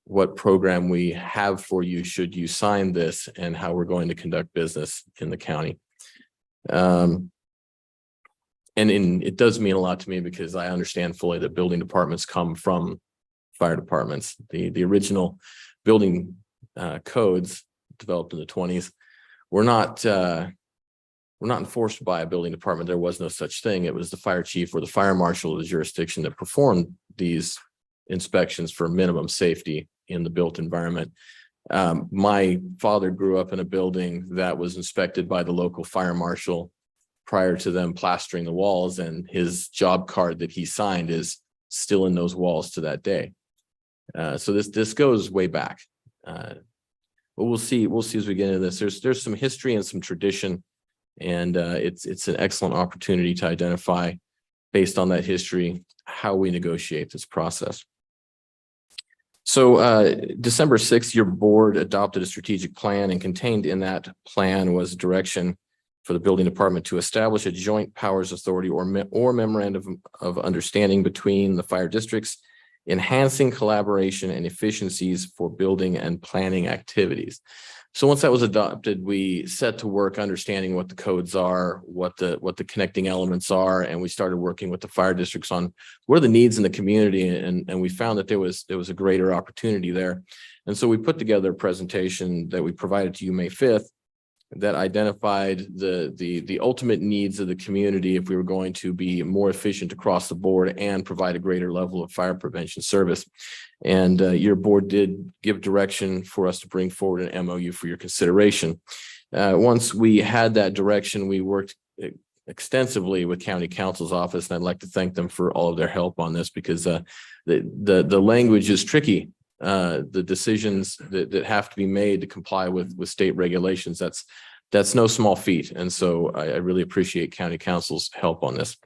R: what program we have for you should you sign this, and how we're going to conduct business in the county. It does mean a lot to me because I understand fully that building departments come from fire departments. The original building codes developed in the 1920s were not enforced by a building department. There was no such thing. It was the fire chief or the fire marshal of the jurisdiction that performed these inspections for minimum safety in the built environment. My father grew up in a building that was inspected by the local fire marshal prior to them plastering the walls, and his job card that he signed is still in those walls to that day. So this goes way back. But we'll see as we get into this. There's some history and some tradition, and it's an excellent opportunity to identify, based on that history, how we negotiate this process. So December 6th, your board adopted a strategic plan, and contained in that plan was direction for the building department to establish a joint powers authority or memorandum of understanding between the fire districts, enhancing collaboration and efficiencies for building and planning activities. So once that was adopted, we set to work understanding what the codes are, what the connecting elements are, and we started working with the fire districts on what are the needs in the community, and we found that there was a greater opportunity there. And so we put together a presentation that we provided to you May 5th that identified the ultimate needs of the community if we were going to be more efficient across the board and provide a greater level of fire prevention service. And your board did give direction for us to bring forward an MOU for your consideration. Once we had that direction, we worked extensively with County Counsel's office, and I'd like to thank them for all of their help on this, because the language is tricky. The decisions that have to be made to comply with state regulations, that's no small feat. And so I really appreciate County Counsel's help on this.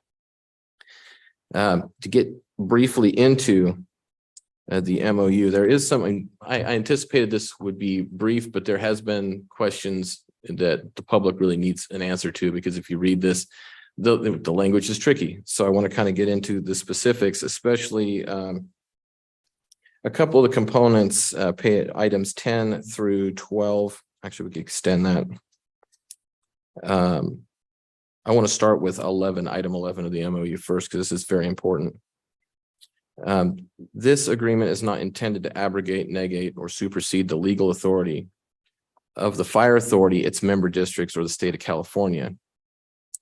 R: To get briefly into the MOU, there is something I anticipated this would be brief, but there has been questions that the public really needs an answer to, because if you read this, the language is tricky. So I want to kind of get into the specifics, especially a couple of the components, items 10 through 12. Actually, we could extend that. I want to start with item 11 of the MOU first, because this is very important. This agreement is not intended to abrogate, negate, or supersede the legal authority of the fire authority, its member districts, or the state of California.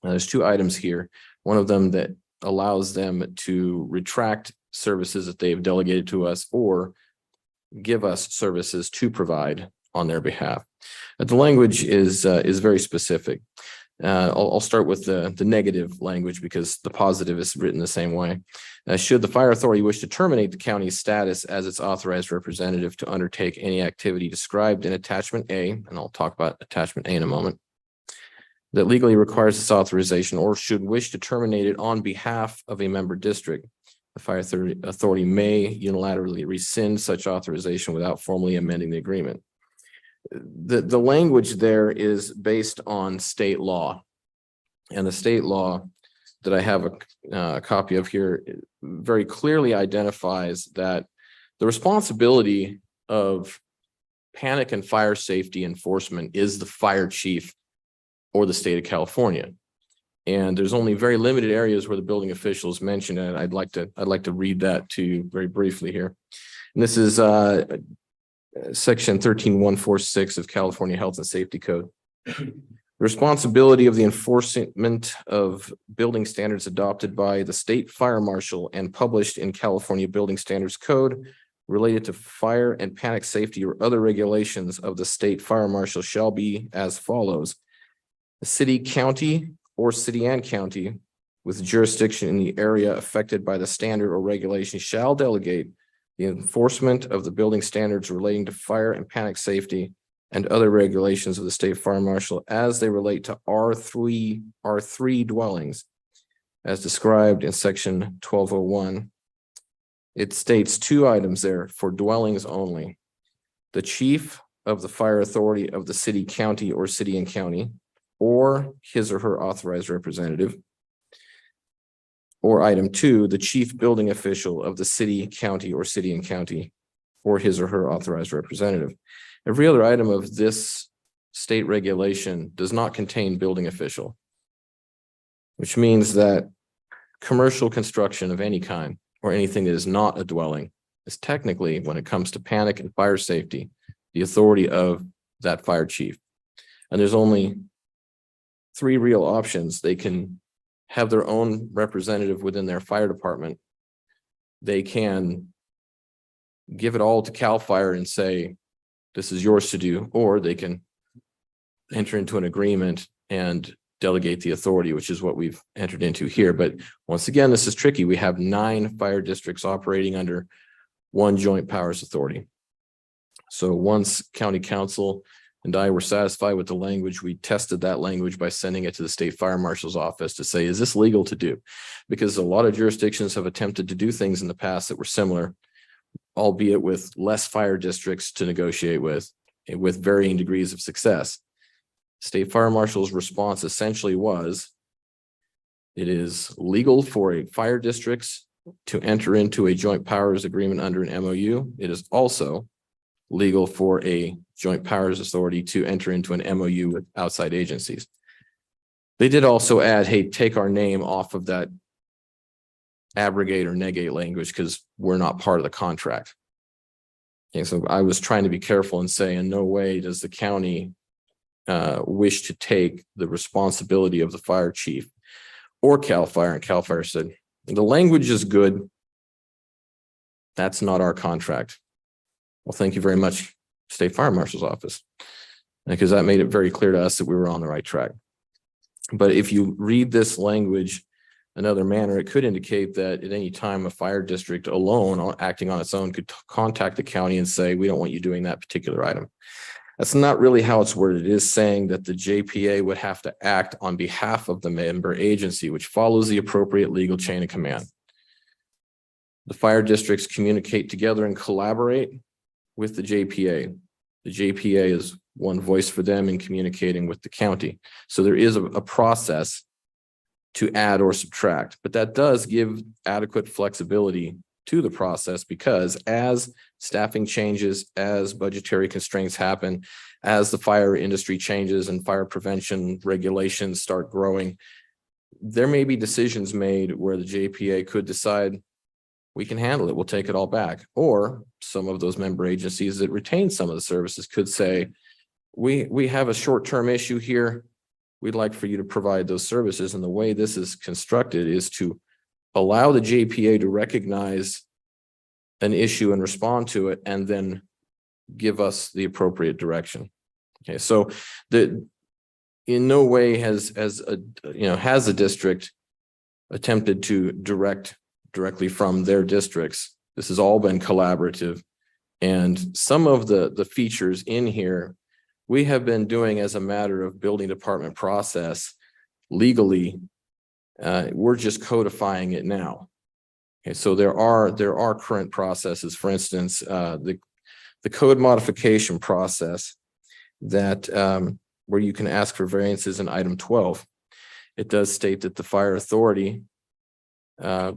R: There's two items here. One of them that allows them to retract services that they've delegated to us, or give us services to provide on their behalf. The language is very specific. I'll start with the negative language, because the positive is written the same way. Should the fire authority wish to terminate the county's status as its authorized representative to undertake any activity described in attachment A, and I'll talk about attachment A in a moment, that legally requires this authorization, or should wish to terminate it on behalf of a member district, the fire authority may unilaterally rescind such authorization without formally amending the agreement. The language there is based on state law. and the state law that I have a copy of here very clearly identifies that the responsibility of panic and fire safety enforcement is the fire chief or the state of California. And there's only very limited areas where the building officials mentioned it. I'd like to read that to you very briefly here. And this is section 13146 of California Health and Safety Code. The responsibility of the enforcement of building standards adopted by the state fire marshal and published in California Building Standards Code related to fire and panic safety or other regulations of the state fire marshal shall be as follows. The city, county, or city and county with jurisdiction in the area affected by the standard or regulation shall delegate the enforcement of the building standards relating to fire and panic safety and other regulations of the state fire marshal as they relate to R3 dwellings as described in section 1201. It states two items there for dwellings only. The chief of the fire authority of the city, county, or city and county, or his or her authorized representative. Or item two, the chief building official of the city, county, or city and county, or his or her authorized representative. Every other item of this state regulation does not contain building official, which means that commercial construction of any kind or anything that is not a dwelling is technically, when it comes to panic and fire safety, the authority of that fire chief. And there's only three real options. They can have their own representative within their fire department. They can give it all to CAL FIRE and say, this is yours to do, or they can enter into an agreement and delegate the authority, which is what we've entered into here. But once again, this is tricky. We have 9 fire districts operating under one joint powers authority. So once county council and I were satisfied with the language, we tested that language by sending it to the state fire marshal's office to say, is this legal to do? Because a lot of jurisdictions have attempted to do things in the past that were similar, albeit with less fire districts to negotiate with varying degrees of success. State fire marshal's response essentially was, it is legal for a fire districts to enter into a joint powers agreement under an MOU. It is also legal for a joint powers authority to enter into an MOU with outside agencies. They did also add, hey, take our name off of that abrogate or negate language because we're not part of the contract. Okay, so I was trying to be careful and say, in no way does the county wish to take the responsibility of the fire chief or CAL FIRE. And CAL FIRE said, the language is good. That's not our contract. Well, thank you very much, State Fire Marshal's office, because that made it very clear to us that we were on the right track. But if you read this language another manner, it could indicate that at any time a fire district alone, acting on its own, could contact the county and say, we don't want you doing that particular item. That's not really how it's worded. It is saying that the JPA would have to act on behalf of the member agency, which follows the appropriate legal chain of command. The fire districts communicate together and collaborate with the JPA. The JPA is one voice for them in communicating with the county. So there is a process to add or subtract, but that does give adequate flexibility to the process, because as staffing changes, as budgetary constraints happen, as the fire industry changes and fire prevention regulations start growing, there may be decisions made where the JPA could decide we can handle it, we'll take it all back. Or some of those member agencies that retain some of the services could say, we have a short-term issue here. We'd like for you to provide those services. And the way this is constructed is to allow the JPA to recognize an issue and respond to it, and then give us the appropriate direction. Okay, so in no way has the district attempted to directly from their districts. This has all been collaborative, and some of the features in here we have been doing as a matter of building department process legally. We're just codifying it now. Okay, so there are current processes. For instance, the code modification process that where you can ask for variances in item 12. it does state that the fire authority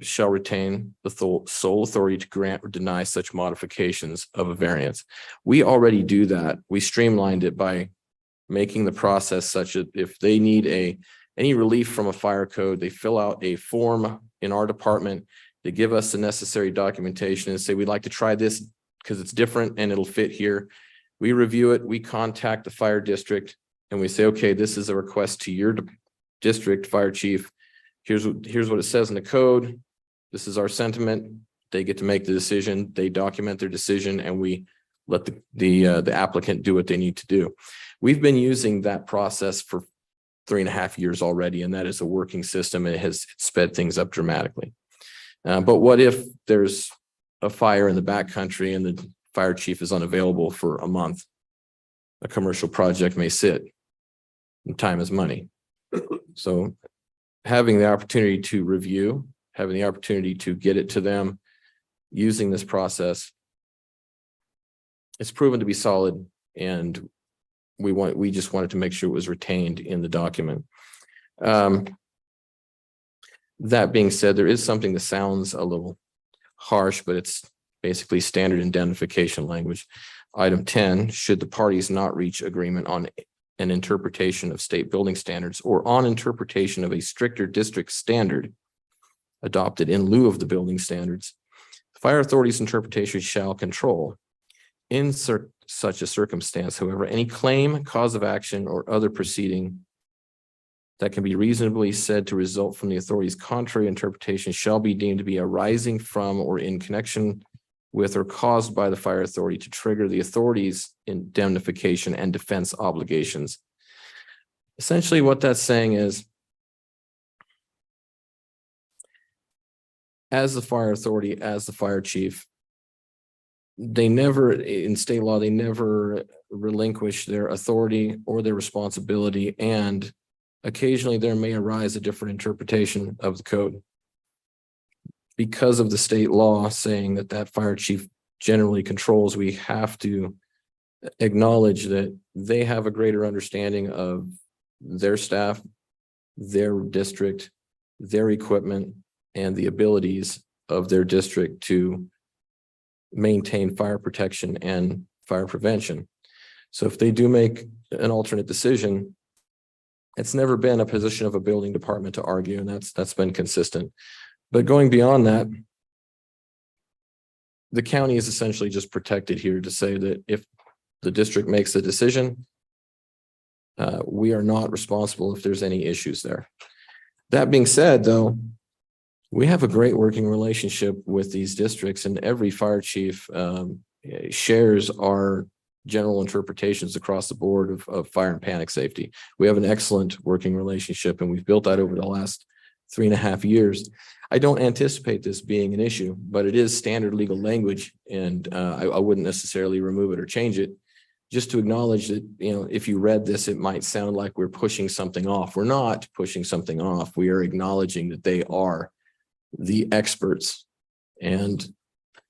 R: shall retain the sole authority to grant or deny such modifications of a variance. We already do that. We streamlined it by making the process such that if they need any relief from a fire code, they fill out a form in our department. They give us the necessary documentation and say, we'd like to try this because it's different and it'll fit here. We review it, we contact the fire district and we say, okay, this is a request to your district fire chief. Here's what it says in the code. This is our sentiment. They get to make the decision. They document their decision and we let the applicant do what they need to do. We've been using that process for 3.5 years already, and that is a working system. It has sped things up dramatically. But what if there's a fire in the backcountry and the fire chief is unavailable for a month? A commercial project may sit, and time is money. So having the opportunity to review, having the opportunity to get it to them using this process, it's proven to be solid, and we just wanted to make sure it was retained in the document. That being said, there is something that sounds a little harsh, but it's basically standard indemnification language. Item 10, should the parties not reach agreement on an interpretation of state building standards or on interpretation of a stricter district standard adopted in lieu of the building standards, the fire authority's interpretation shall control. In such a circumstance, however, any claim, cause of action, or other proceeding that can be reasonably said to result from the authority's contrary interpretation shall be deemed to be arising from or in connection with or caused by the fire authority to trigger the authority's indemnification and defense obligations. Essentially, what that's saying is, as the fire authority, as the fire chief, they never, in state law, they never relinquish their authority or their responsibility, and occasionally there may arise a different interpretation of the code because of the state law saying that fire chief generally controls. We have to acknowledge that they have a greater understanding of their staff, their district, their equipment, and the abilities of their district to maintain fire protection and fire prevention. So if they do make an alternate decision, it's never been a position of a building department to argue, and that's been consistent. But going beyond that, the county is essentially just protected here to say that if the district makes the decision, we are not responsible if there's any issues there. That being said, though, we have a great working relationship with these districts, and every fire chief shares our general interpretations across the board of fire and panic safety. We have an excellent working relationship, and we've built that over the last 3.5 years. I don't anticipate this being an issue, but it is standard legal language, and I wouldn't necessarily remove it or change it. Just to acknowledge that, if you read this, it might sound like we're pushing something off. We're not pushing something off. We are acknowledging that they are the experts, and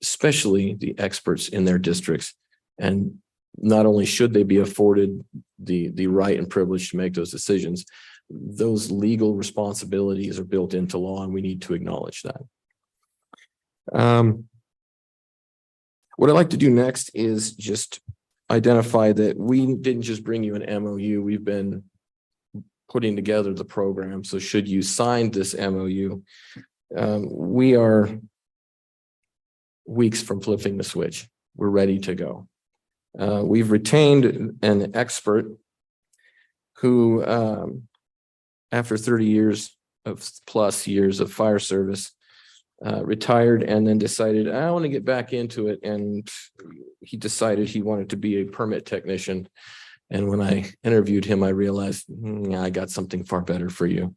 R: especially the experts in their districts. And not only should they be afforded the right and privilege to make those decisions, those legal responsibilities are built into law, and we need to acknowledge that. What I'd like to do next is just identify that we didn't just bring you an MOU. We've been putting together the program. So should you sign this MOU, we are weeks from flipping the switch. We're ready to go. We've retained an expert who, after 30 years of plus years of fire service, retired and then decided, I want to get back into it. And he decided he wanted to be a permit technician. And when I interviewed him, I realized, I got something far better for you.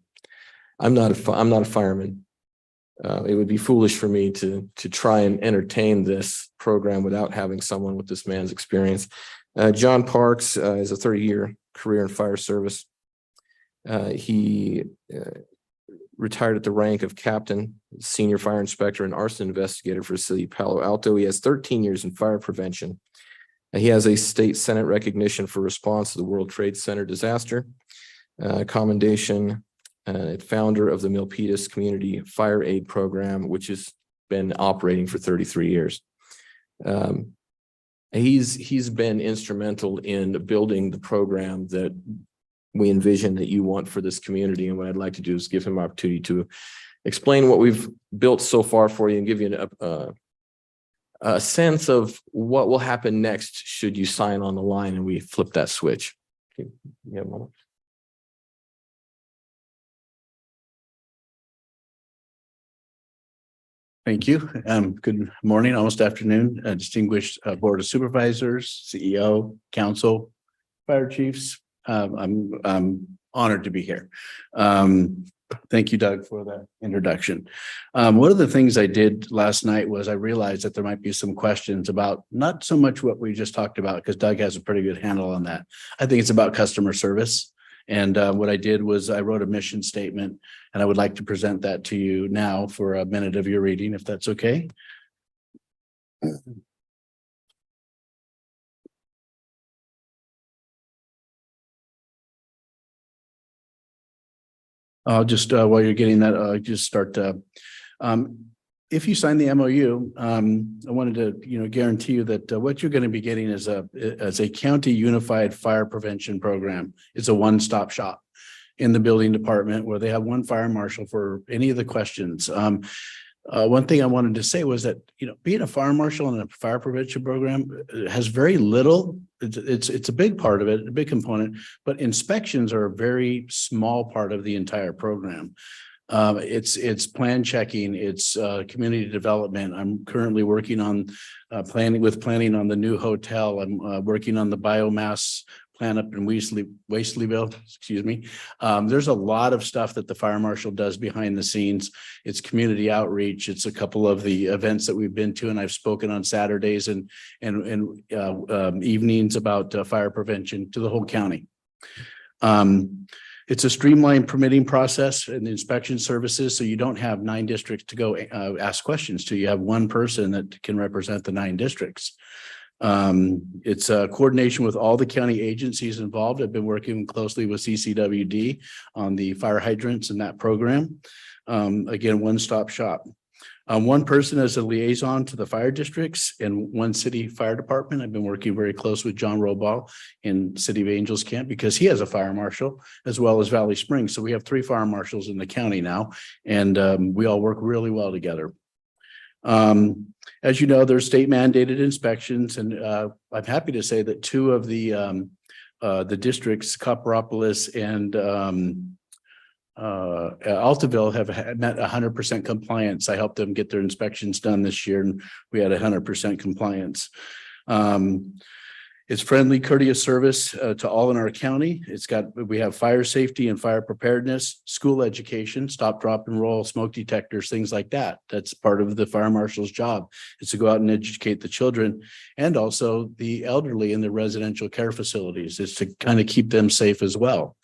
R: I'm not a fireman. It would be foolish for me to try and entertain this program without having someone with this man's experience. John Parks is a 30-year career in fire service. He retired at the rank of captain, senior fire inspector, and arson investigator for the city of Palo Alto. He has 13 years in fire prevention. He has a state Senate recognition for response to the World Trade Center disaster, commendation founder of the Milpitas Community Fire Aid Program, which has been operating for 33 years. He's been instrumental in building the program that we envision that you want for this community. And what I'd like to do is give him an opportunity to explain what we've built so far for you and give you a sense of what will happen next should you sign on the line and we flip that switch. You have a moment?
S: Thank you. Good morning, almost afternoon, distinguished Board of Supervisors, CEO, Council, Fire Chiefs. I'm honored to be here. Thank you, Doug, for that introduction. One of the things I did last night was I realized that there might be some questions about not so much what we just talked about, because Doug has a pretty good handle on that. I think it's about customer service. And what I did was I wrote a mission statement, and I would like to present that to you now for a minute of your reading, if that's okay. I'll just, while you're getting that, I'll just start. If you sign the MOU, I wanted to, guarantee you that what you're going to be getting is a county unified fire prevention program. It's a one-stop shop in the building department where they have one fire marshal for any of the questions. One thing I wanted to say was that, being a fire marshal in a fire prevention program has very little. It's a big part of it, a big component, but inspections are a very small part of the entire program. It's plan checking, it's community development. I'm currently working on planning on the new hotel. I'm working on the biomass plan up in Wasteleyville, excuse me. There's a lot of stuff that the fire marshal does behind the scenes. It's community outreach. It's a couple of the events that we've been to, and I've spoken on Saturdays and evenings about fire prevention to the whole county. It's a streamlined permitting process and inspection services, so you don't have 9 districts to go ask questions to. You have one person that can represent the 9 districts. It's a coordination with all the county agencies involved. I've been working closely with CCWD on the fire hydrants in that program. Again, one-stop shop. One person as a liaison to the fire districts and one city fire department. I've been working very close with John Robal in City of Angels Camp because he has a fire marshal as well as Valley Springs. So we have 3 fire marshals in the county now, and we all work really well together. As you know, there's state mandated inspections, and I'm happy to say that 2 of the districts, Copperopolis and Altaville, have met 100% compliance. I helped them get their inspections done this year, and we had 100% compliance. It's friendly, courteous service to all in our county. We have fire safety and fire preparedness, school education, stop, drop, and roll, smoke detectors, things like that. That's part of the fire marshal's job, is to go out and educate the children and also the elderly in the residential care facilities, is to kind of keep them safe as well.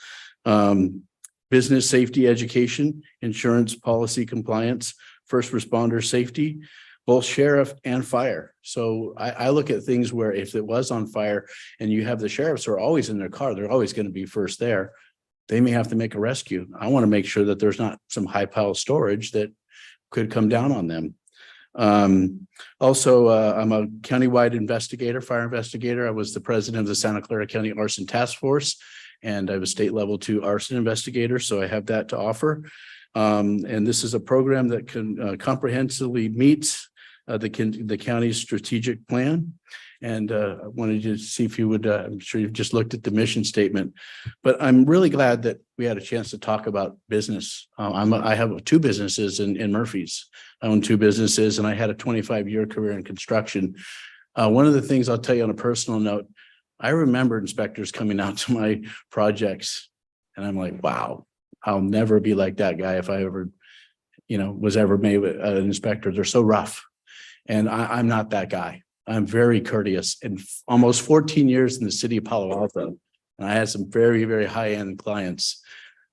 S: Business safety education, insurance policy compliance, first responder safety, both sheriff and fire. So I look at things where if it was on fire and you have the sheriffs who are always in their car, they're always going to be first there. They may have to make a rescue. I want to make sure that there's not some high pile storage that could come down on them. Also, I'm a countywide investigator, fire investigator. I was the president of the Santa Clara County Arson Task Force, and I was state level 2 arson investigator. So I have that to offer. And this is a program that can comprehensively meets the county's strategic plan. And I wanted to see if you would, I'm sure you've just looked at the mission statement, but I'm really glad that we had a chance to talk about business. I have 2 businesses in Murphy's. I own 2 businesses, and I had a 25-year career in construction. One of the things I'll tell you on a personal note, I remember inspectors coming out to my projects, and I'm like, wow, I'll never be like that guy if I ever, was ever made an inspector. They're so rough. And I'm not that guy. I'm very courteous, and almost 14 years in the city of Palo Alto. And I had some very, very high-end clients.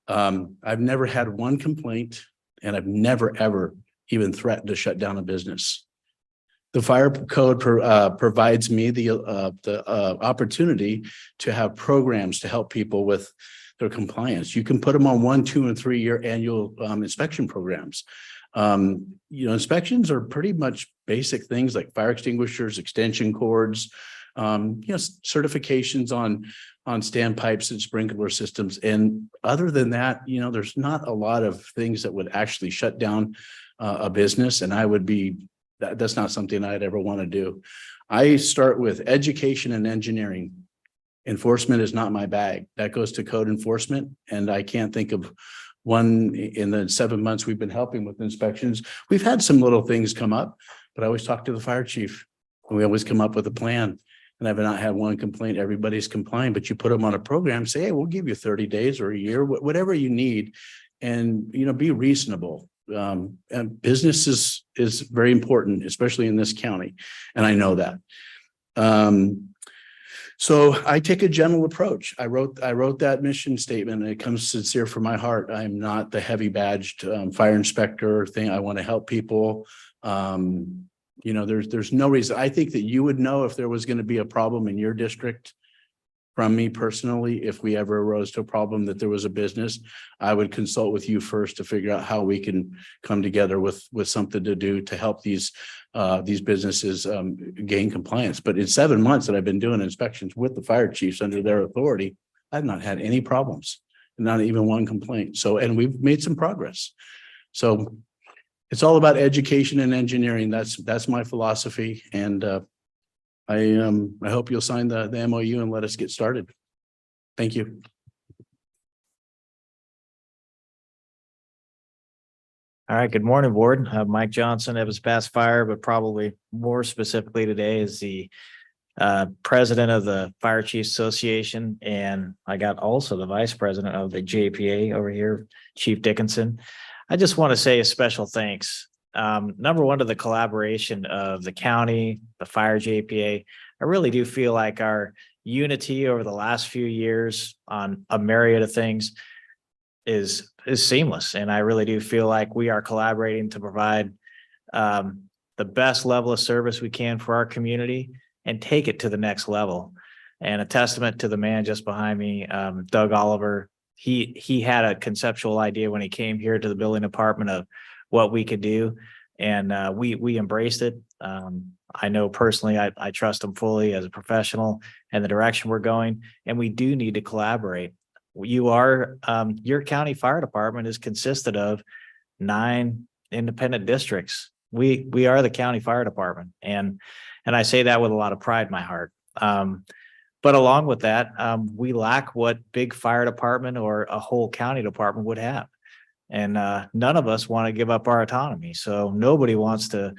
S: I've never had one complaint, and I've never, ever even threatened to shut down a business. The fire code provides me the opportunity to have programs to help people with their compliance. You can put them on 1, 2, and 3 year annual inspection programs. Inspections are pretty much basic things like fire extinguishers, extension cords, certifications on standpipes and sprinkler systems. And other than that, there's not a lot of things that would actually shut down a business. And that's not something I'd ever want to do. I start with education and engineering. Enforcement is not my bag. That goes to code enforcement. And I can't think of one in the 7 months we've been helping with inspections. We've had some little things come up, but I always talk to the fire chief. And we always come up with a plan. And I've not had one complaint. Everybody's complying, but you put them on a program, say, hey, we'll give you 30 days or a year, whatever you need. And, be reasonable. And business is very important, especially in this county. And I know that. So I take a gentle approach. I wrote that mission statement, and it comes sincere from my heart. I'm not the heavy badged fire inspector thing. I want to help people. There's no reason. I think that you would know if there was going to be a problem in your district from me personally. If we ever arose to a problem that there was a business, I would consult with you first to figure out how we can come together with something to do to help these businesses gain compliance. But in 7 months that I've been doing inspections with the fire chiefs under their authority, I've not had any problems, not even one complaint. And we've made some progress. So it's all about education and engineering. That's my philosophy. And I hope you'll sign the MOU and let us get started. Thank you.
T: All right, good morning, board. Mike Johnson, Evans Pass Fire, but probably more specifically today is the president of the Fire Chiefs Association. And I got also the vice president of the JPA over here, Chief Dickinson. I just want to say a special thanks. Number one, to the collaboration of the county, the fire JPA. I really do feel like our unity over the last few years on a myriad of things is seamless. And I really do feel like we are collaborating to provide the best level of service we can for our community and take it to the next level. And a testament to the man just behind me, Doug Oliver. He had a conceptual idea when he came here to the building department of what we could do. And we embraced it. I know personally, I trust him fully as a professional and the direction we're going. And we do need to collaborate. Your county fire department is consisted of 9 independent districts. We are the county fire department. And I say that with a lot of pride in my heart. But along with that, we lack what big fire department or a whole county department would have. And none of us want to give up our autonomy. So nobody wants to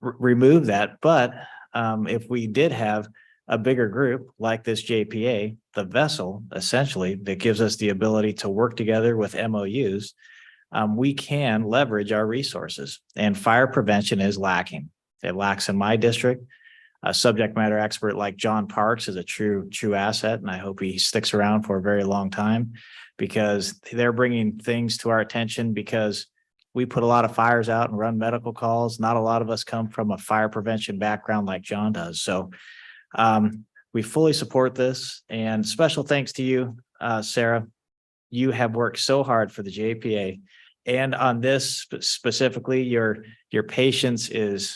T: remove that. But if we did have a bigger group like this JPA, the vessel, essentially, that gives us the ability to work together with MOUs, we can leverage our resources. And fire prevention is lacking. It lacks in my district. A subject matter expert like John Parks is a true asset, and I hope he sticks around for a very long time, because they're bringing things to our attention, because we put a lot of fires out and run medical calls. Not a lot of us come from a fire prevention background like John does. So we fully support this, and special thanks to you, Sarah. You have worked so hard for the JPA, and on this specifically, your patience is,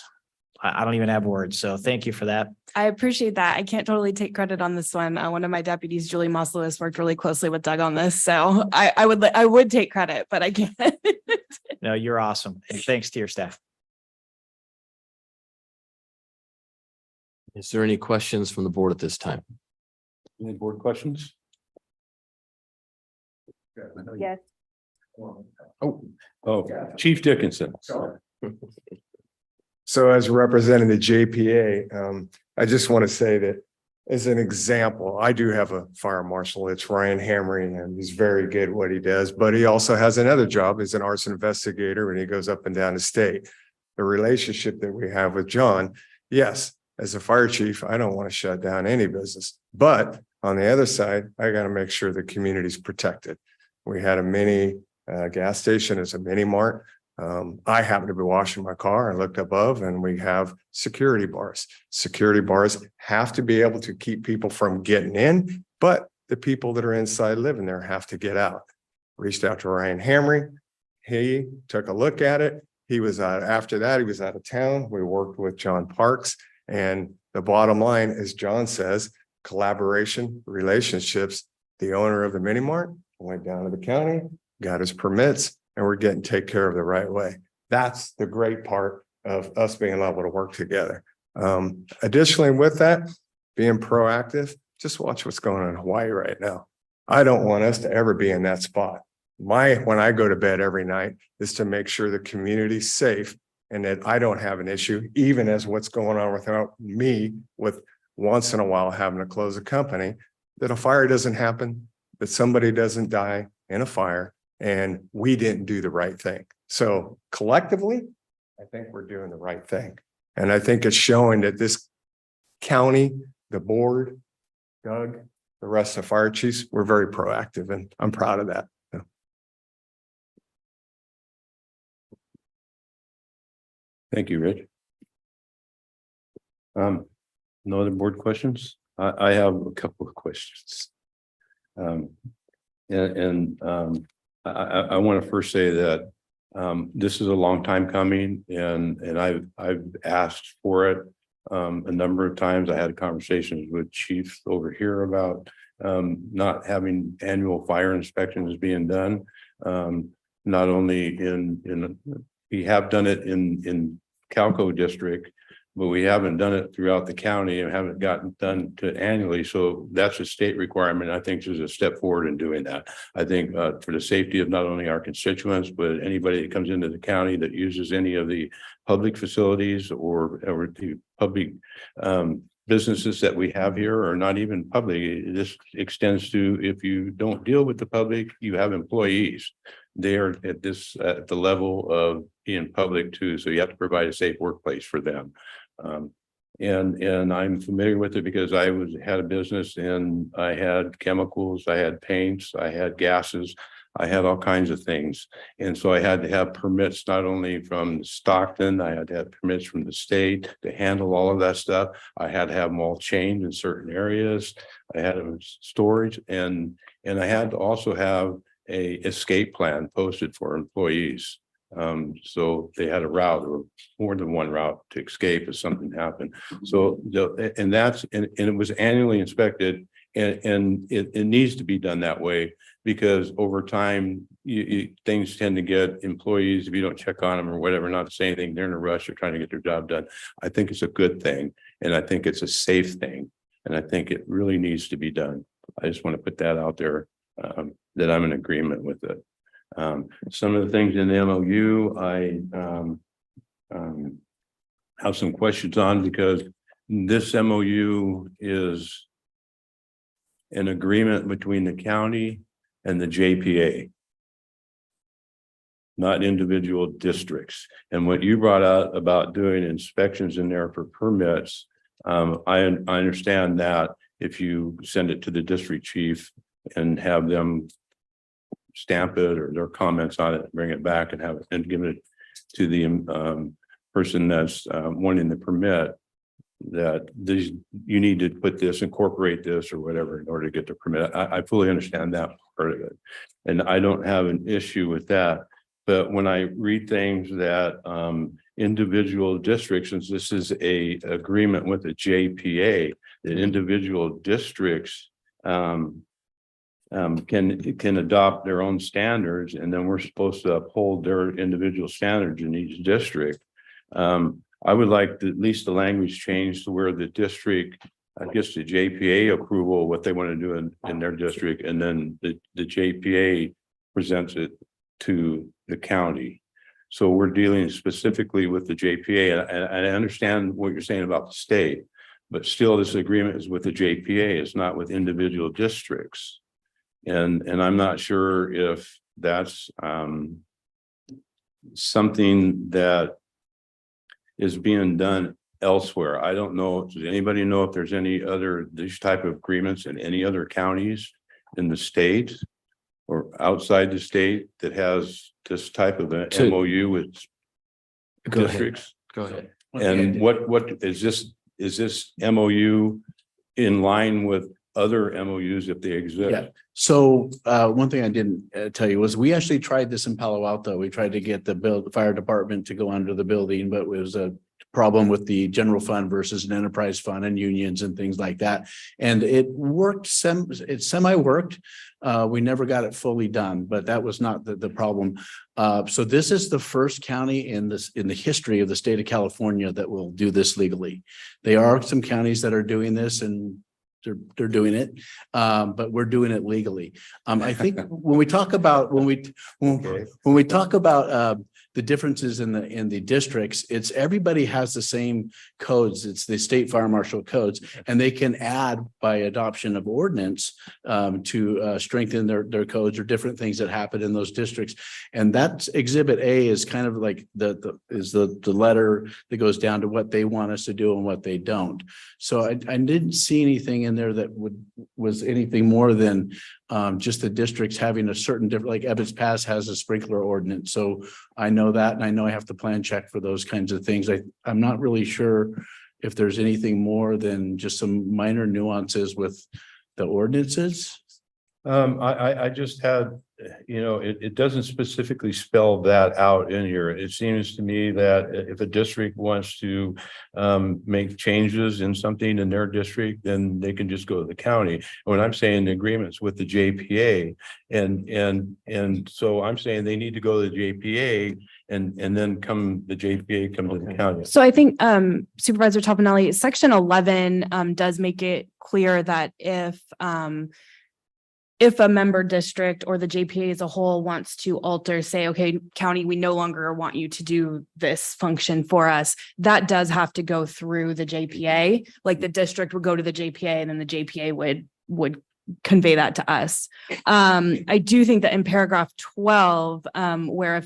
T: I don't even have words. So thank you for that.
E: I appreciate that. I can't totally take credit on this one. One of my deputies, Julie Moslowitz, worked really closely with Doug on this. So I would take credit, but I can't.
T: No, you're awesome. And thanks to your staff.
R: Is there any questions from the board at this time?
B: Any board questions?
K: Yes.
B: Oh, Chief Dickinson.
U: So as representing the JPA, I just want to say that as an example, I do have a fire marshal. It's Ryan Hamry, and he's very good at what he does, but he also has another job as an arson investigator, and he goes up and down the state. The relationship that we have with John, yes, as a fire chief, I don't want to shut down any business, but on the other side, I got to make sure the community's protected. We had a mini gas station as a mini mart. I happened to be washing my car and looked above, and we have security bars. Security bars have to be able to keep people from getting in, but the people that are inside living there have to get out. Reached out to Ryan Hamry. He took a look at it. He was after that, he was out of town. We worked with John Parks, and the bottom line, as John says, collaboration, relationships. The owner of the mini mart went down to the county, got his permits, and we're getting taken care of the right way. That's the great part of us being able to work together. Additionally, with that, being proactive, just watch what's going on in Hawaii right now. I don't want us to ever be in that spot. When I go to bed every night is to make sure the community's safe and that I don't have an issue, even as what's going on without me with once in a while having to close a company, that a fire doesn't happen, that somebody doesn't die in a fire, and we didn't do the right thing. So collectively, I think we're doing the right thing. And I think it's showing that this county, the board, Doug, the rest of the fire chiefs, we're very proactive, and I'm proud of that.
B: Thank you, Rich. No other board questions? I have a couple of questions. I want to first say that this is a long time coming, and I've asked for it a number of times. I had conversations with chiefs over here about not having annual fire inspections being done. Not only we have done it in Calco district, but we haven't done it throughout the county and haven't gotten done to annually. So that's a state requirement. I think there's a step forward in doing that. I think for the safety of not only our constituents, but anybody that comes into the county that uses any of the public facilities or the public businesses that we have here, or not even public. This extends to, if you don't deal with the public, you have employees. They are at the level of being public too. So you have to provide a safe workplace for them. And I'm familiar with it because I had a business, and I had chemicals, I had paints, I had gases, I had all kinds of things. And so I had to have permits, not only from Stockton, I had to have permits from the state to handle all of that stuff. I had to have them all chained in certain areas. I had storage, and I had to also have a escape plan posted for employees. So they had a route or more than one route to escape if something happened. So and it was annually inspected, and it needs to be done that way, because over time things tend to get employees, if you don't check on them or whatever, not to say anything, they're in a rush, they're trying to get their job done. I think it's a good thing, and I think it's a safe thing, and I think it really needs to be done. I just want to put that out there, that I'm in agreement with it. Some of the things in the MOU, I have some questions on, because this MOU is an agreement between the county and the JPA, not individual districts. And what you brought out about doing inspections in there for permits, I understand that if you send it to the district chief and have them stamp it or their comments on it, bring it back and have it and give it to the person that's wanting the permit, that you need to put this, incorporate this or whatever in order to get the permit. I fully understand that part of it, and I don't have an issue with that. But when I read things that individual districts, since this is a agreement with the JPA, that individual districts can adopt their own standards, and then we're supposed to uphold their individual standards in each district. I would like at least the language changed to where the district gets the JPA approval, what they want to do in their district, and then the JPA presents it to the county. So we're dealing specifically with the JPA, and I understand what you're saying about the state, but still this agreement is with the JPA, it's not with individual districts. And I'm not sure if that's something that is being done elsewhere. I don't know. Does anybody know if there's any other these type of agreements in any other counties in the state or outside the state that has this type of an MOU with districts?
R: Go ahead.
B: And what is this? Is this MOU in line with other MOUs if they
S: Yeah,
B: exist.
S: so one thing I didn't tell you was we actually tried this in Palo Alto. We tried to get the fire department to go under the building, but it was a problem with the general fund versus an enterprise fund and unions and things like that. And it worked, it semi-worked. We never got it fully done, but that was not the problem. So this is the first county in the history of the state of California that will do this legally. There are some counties that are doing this and they're doing it, but we're doing it legally. I think when we talk about the differences in the districts, it's everybody has the same codes. It's the state fire marshal codes, and they can add by adoption of ordinance to strengthen their codes or different things that happen in those districts. And that Exhibit A is kind of like the letter that goes down to what they want us to do and what they don't. So I didn't see anything in there that was anything more than just the districts having a certain different, like Ebbets Pass has a sprinkler ordinance. So I know that, and I know I have to plan check for those kinds of things. I'm not really sure if there's anything more than just some minor nuances with the ordinances.
B: I just had, it doesn't specifically spell that out in here. It seems to me that if a district wants to make changes in something in their district, then they can just go to the county. And when I'm saying the agreements with the JPA, and so I'm saying they need to go to the JPA and then the JPA come to the county.
C: So I think Supervisor Topanelli, Section 11 does make it clear that if a member district or the JPA as a whole wants to alter, say, okay, county, we no longer want you to do this function for us, that does have to go through the JPA. Like the district would go to the JPA and then the JPA would convey that to us. I do think that in paragraph 12, where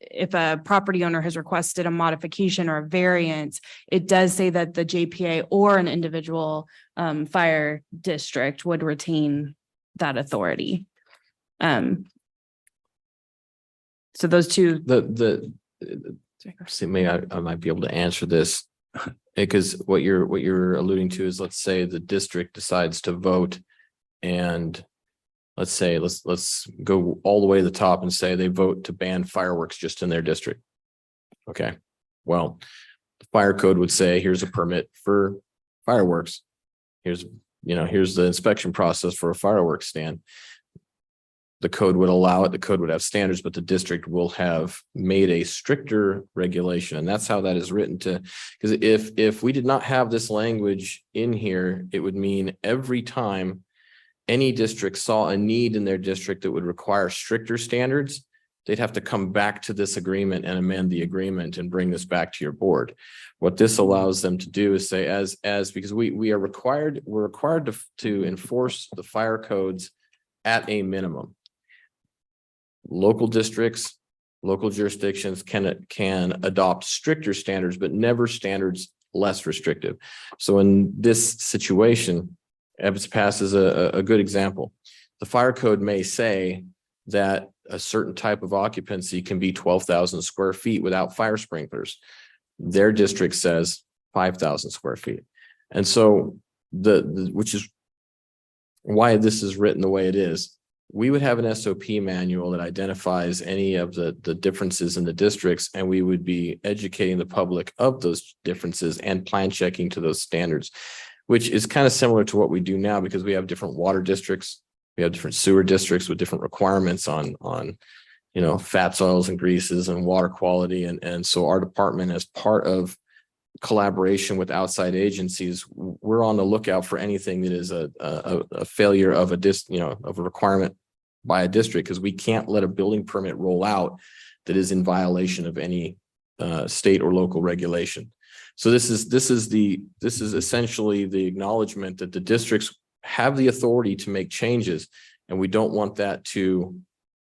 C: if a property owner has requested a modification or a variance, it does say that the JPA or an individual fire district would retain that authority. So those two.
R: See, maybe I might be able to answer this because what you're alluding to is, let's say the district decides to vote, and let's say let's go all the way to the top and say they vote to ban fireworks just in their district. Okay, well, the fire code would say here's a permit for fireworks. Here's the inspection process for a fireworks stand. The code would allow it, the code would have standards, but the district will have made a stricter regulation. And that's how that is written because if we did not have this language in here, it would mean every time any district saw a need in their district that would require stricter standards, they'd have to come back to this agreement and amend the agreement and bring this back to your board. What this allows them to do is say, because we're required to enforce the fire codes at a minimum. Local districts, local jurisdictions can adopt stricter standards, but never standards less restrictive. So in this situation, Ebbets Pass is a good example. The fire code may say that a certain type of occupancy can be 12,000 square feet without fire sprinklers. Their district says 5,000 square feet. And so which is why this is written the way it is. We would have an SOP manual that identifies any of the differences in the districts, and we would be educating the public of those differences and plan checking to those standards, which is kind of similar to what we do now because we have different water districts. We have different sewer districts with different requirements on fats, oils, and greases and water quality. And so our department, as part of collaboration with outside agencies, we're on the lookout for anything that is a failure of of a requirement by a district, because we can't let a building permit roll out that is in violation of any state or local regulation. So this is essentially the acknowledgement that the districts have the authority to make changes, and we don't want that to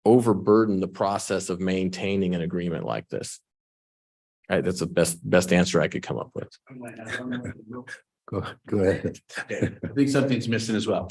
R: overburden the process of maintaining an agreement like this. All right, that's the best answer I could come up with.
S: Go ahead. I think something's missing as well.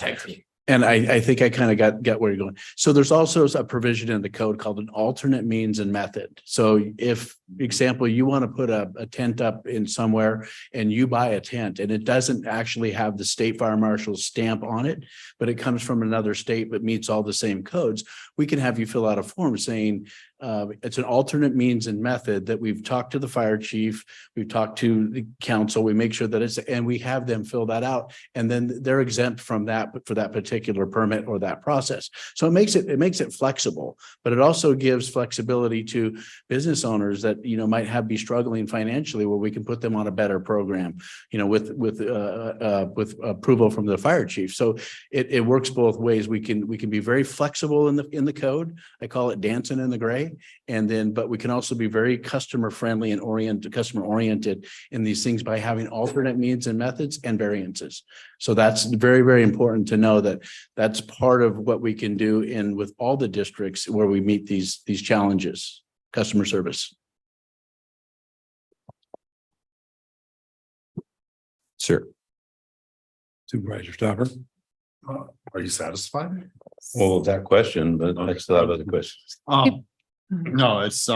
S: And I think I kind of got where you're going. So there's also a provision in the code called an alternate means and method. So if, example, you want to put a tent up in somewhere and you buy a tent and it doesn't actually have the state fire marshal's stamp on it, but it comes from another state but meets all the same codes, we can have you fill out a form saying, it's an alternate means and method that we've talked to the fire chief, we've talked to the council, we make sure that it's, and we have them fill that out. And then they're exempt from that for that particular permit or that process. So it makes it flexible, but it also gives flexibility to business owners that, might be struggling financially, where we can put them on a better program, with approval from the fire chief. So it works both ways. We can be very flexible in the code. I call it dancing in the gray. But we can also be very customer friendly and customer oriented in these things by having alternate means and methods and variances. So that's very, very important to know that that's part of what we can do with all the districts where we meet these challenges, customer service.
R: Sure.
B: Supervisor Stopper.
J: Are you satisfied?
B: Well, that question, but I still have other questions.
J: No, it's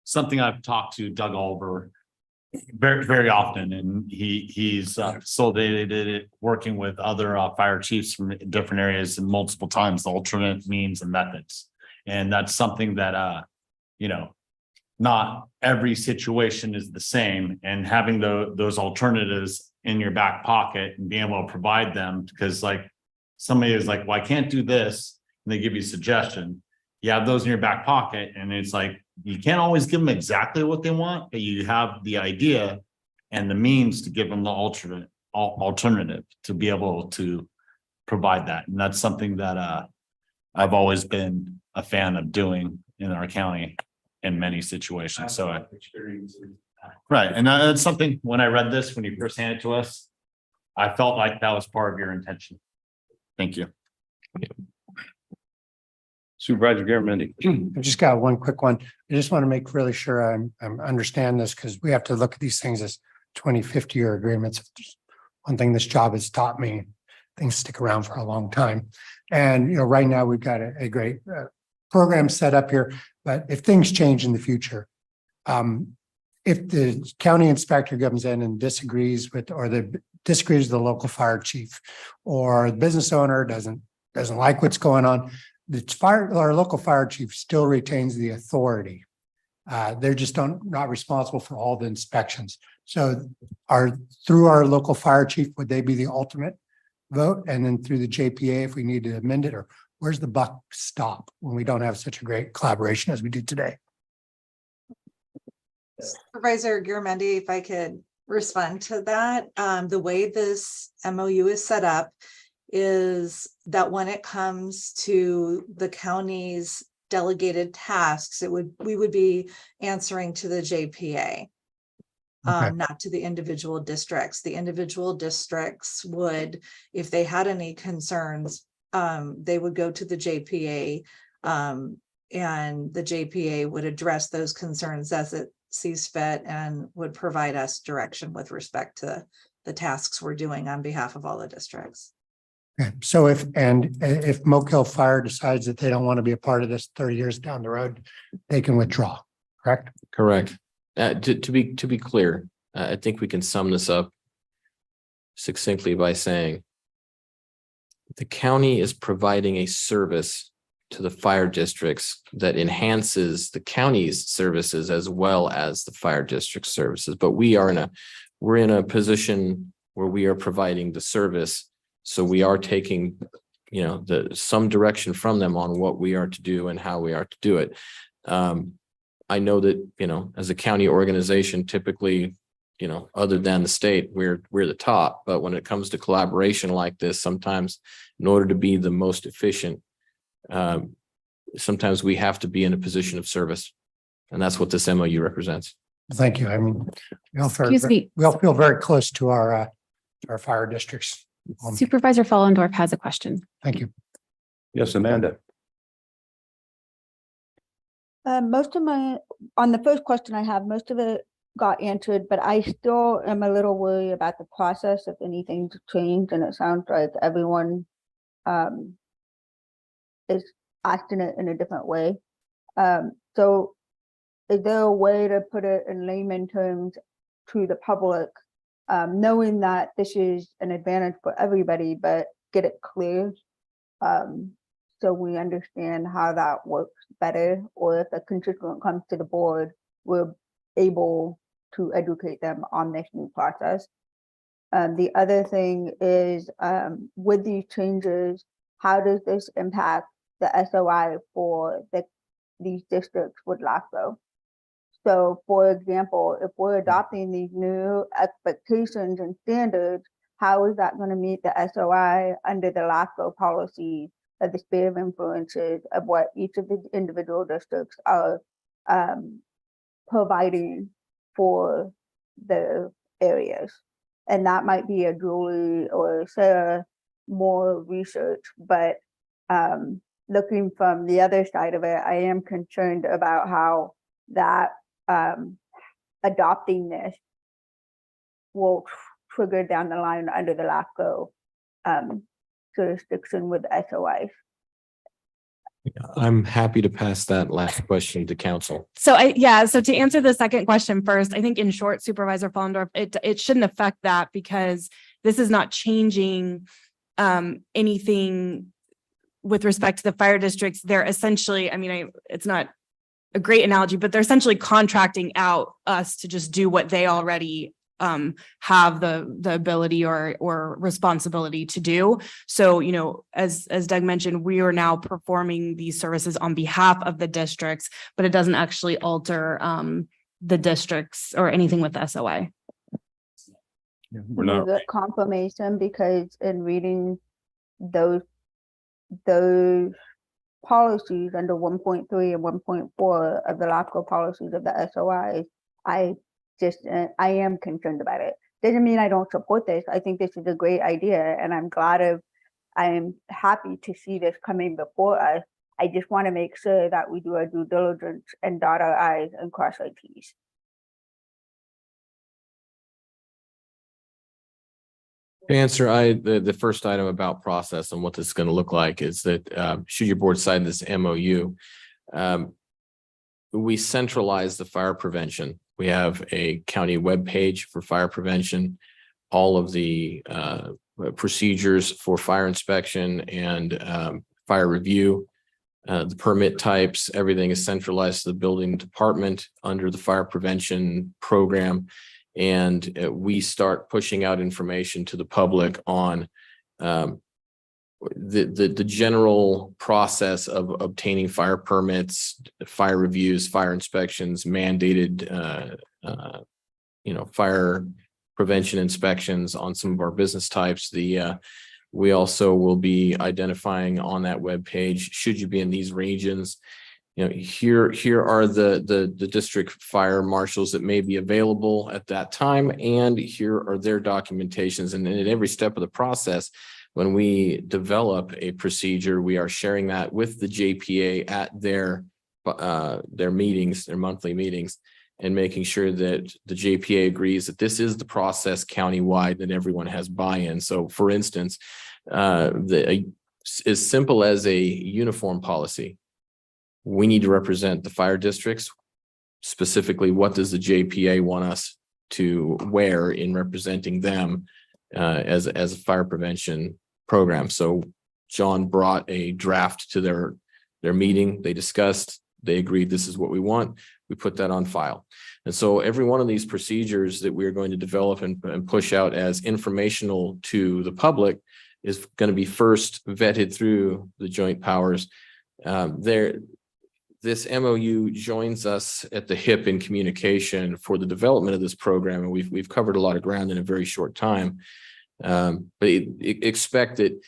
J: something I've talked to Doug Olber very, very often, and he's facilitated it working with other fire chiefs from different areas and multiple times, the alternate means and methods. And that's something that not every situation is the same, and having those alternatives in your back pocket and being able to provide them, because like somebody is like, well, I can't do this, and they give you a suggestion. You have those in your back pocket, and it's like, you can't always give them exactly what they want, but you have the idea and the means to give them the alternative to be able to provide that. And that's something that I've always been a fan of doing in our county in many situations. So right. And that's something, when I read this, when you first handed it to us, I felt like that was part of your intention. Thank you.
B: Supervisor Garamendi.
Q: I just got one quick one. I just want to make really sure I'm understand this, because we have to look at these things as 20, 50-year agreements. One thing this job has taught me, things stick around for a long time. And, right now we've got a great program set up here, but if things change in the future, if the county inspector comes in and disagrees with the local fire chief, or the business owner doesn't like what's going on, our local fire chief still retains the authority. They're just not responsible for all the inspections. So through our local fire chief, would they be the ultimate vote? And then through the JPA, if we need to amend it, or where's the buck stop when we don't have such a great collaboration as we do today?
L: Supervisor Garamendi, if I could respond to that, the way this MOU is set up is that when it comes to the county's delegated tasks, we would be answering to the JPA, not to the individual districts. The individual districts would, if they had any concerns, they would go to the JPA, and the JPA would address those concerns as it sees fit and would provide us direction with respect to the tasks we're doing on behalf of all the districts.
Q: Okay. So if Moke Hill Fire decides that they don't want to be a part of this 30 years down the road, they can withdraw, correct?
R: Correct. To be clear, I think we can sum this up succinctly by saying the county is providing a service to the fire districts that enhances the county's services as well as the fire district services. But we're in a position where we are providing the service. So we are taking, some direction from them on what we are to do and how we are to do it. I know that, as a county organization, typically, other than the state, we're the top. But when it comes to collaboration like this, sometimes in order to be the most efficient, sometimes we have to be in a position of service. And that's what this MOU represents.
Q: Thank you. I mean, we all feel very close to our fire districts.
F: Supervisor Follendorf has a question.
Q: Thank you.
B: Yes, Amanda.
I: On the first question I have, most of it got answered, but I still am a little worried about the process if anything's changed, and it sounds like everyone is asking it in a different way. So is there a way to put it in layman terms to the public, knowing that this is an advantage for everybody, but get it clear? So we understand how that works better, or if a constituent comes to the board, we're able to educate them on this new process. The other thing is, with these changes, how does this impact the SOI for these districts with LAFCO? So for example, if we're adopting these new expectations and standards, how is that going to meet the SOI under the LAFCO policies of the sphere of influences of what each of the individual districts are providing for the areas? And that might be a Julie or Sarah more research, but looking from the other side of it, I am concerned about how that adopting this will trigger down the line under the LAFCO jurisdiction with SOIs.
R: I'm happy to pass that last question to council.
C: So so to answer the second question first, I think in short, Supervisor Fallendorf, it shouldn't affect that because this is not changing anything with respect to the fire districts. They're essentially, I mean, it's not a great analogy, but they're essentially contracting out us to just do what they already have the ability or responsibility to do. So, you know, as Doug mentioned, we are now performing these services on behalf of the districts, but it doesn't actually alter the districts or anything with the SOI.
B: We're not.
I: The confirmation, because in reading those policies under 1.3 and 1.4 of the LAFCO policies of the SOI, I am concerned about it. Doesn't mean I don't support this. I think this is a great idea, and I'm happy to see this coming before us. I just want to make sure that we do our due diligence and dot our I's and cross our T's.
R: To answer the first item about process and what this is going to look like is that should your board sign this MOU, we centralize the fire prevention. We have a county webpage for fire prevention, all of the procedures for fire inspection and fire review, the permit types, everything is centralized to the building department under the fire prevention program. And we start pushing out information to the public on the general process of obtaining fire permits, fire reviews, fire inspections, mandated, fire prevention inspections on some of our business types. We also will be identifying on that webpage, should you be in these regions, here are the district fire marshals that may be available at that time, and here are their documentations. And at every step of the process, when we develop a procedure, we are sharing that with the JPA at their meetings, their monthly meetings, and making sure that the JPA agrees that this is the process countywide, that everyone has buy-in. So for instance, as simple as a uniform policy, we need to represent the fire districts. Specifically, what does the JPA want us to wear in representing them as a fire prevention program? So John brought a draft to their meeting. They discussed, they agreed this is what we want. We put that on file. And so every one of these procedures that we're going to develop and push out as informational to the public is going to be first vetted through the joint powers. This MOU joins us at the hip in communication for the development of this program, and we've covered a lot of ground in a very short time. But expect that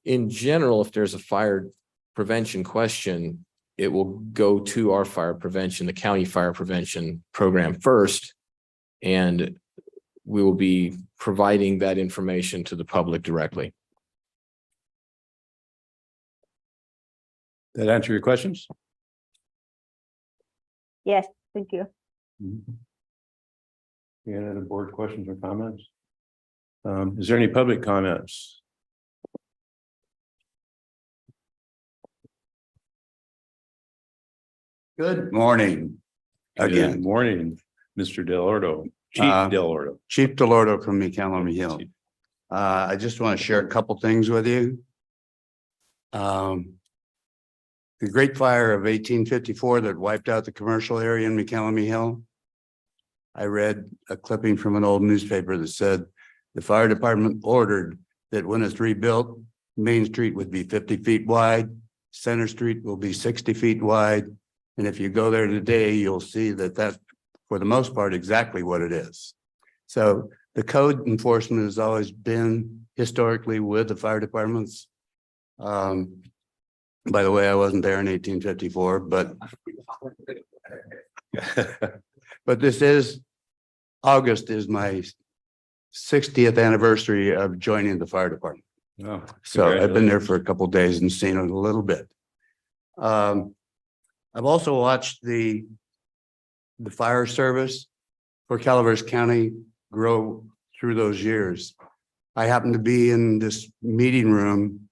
R: in general, if there's a fire prevention question, it will go to our fire prevention, the county fire prevention program first, and we will be providing that information to the public directly.
B: That answer your questions?
I: Yes, thank you.
B: Any other board questions or comments? Is there any public comments?
D: Good morning.
B: Good
D: Again,
B: morning, Mr. Del Ordo, Chief Del Ordo.
D: Chief Delordo from McCallum Hill. I just want to share a couple things with you. The Great Fire of 1854 that wiped out the commercial area in McCallum Hill. I read a clipping from an old newspaper that said the fire department ordered that when it's rebuilt, Main Street would be 50 feet wide, Center Street will be 60 feet wide. And if you go there today, you'll see that that's, for the most part, exactly what it is. So the code enforcement has always been historically with the fire departments. By the way, I wasn't there in 1854, but but this is, August is my 60th anniversary of joining the fire department.
B: Oh,
D: So I've been there for a couple of days and seen it a little bit. I've also watched the fire service for Calaveras County grow through those years. I happened to be in this meeting room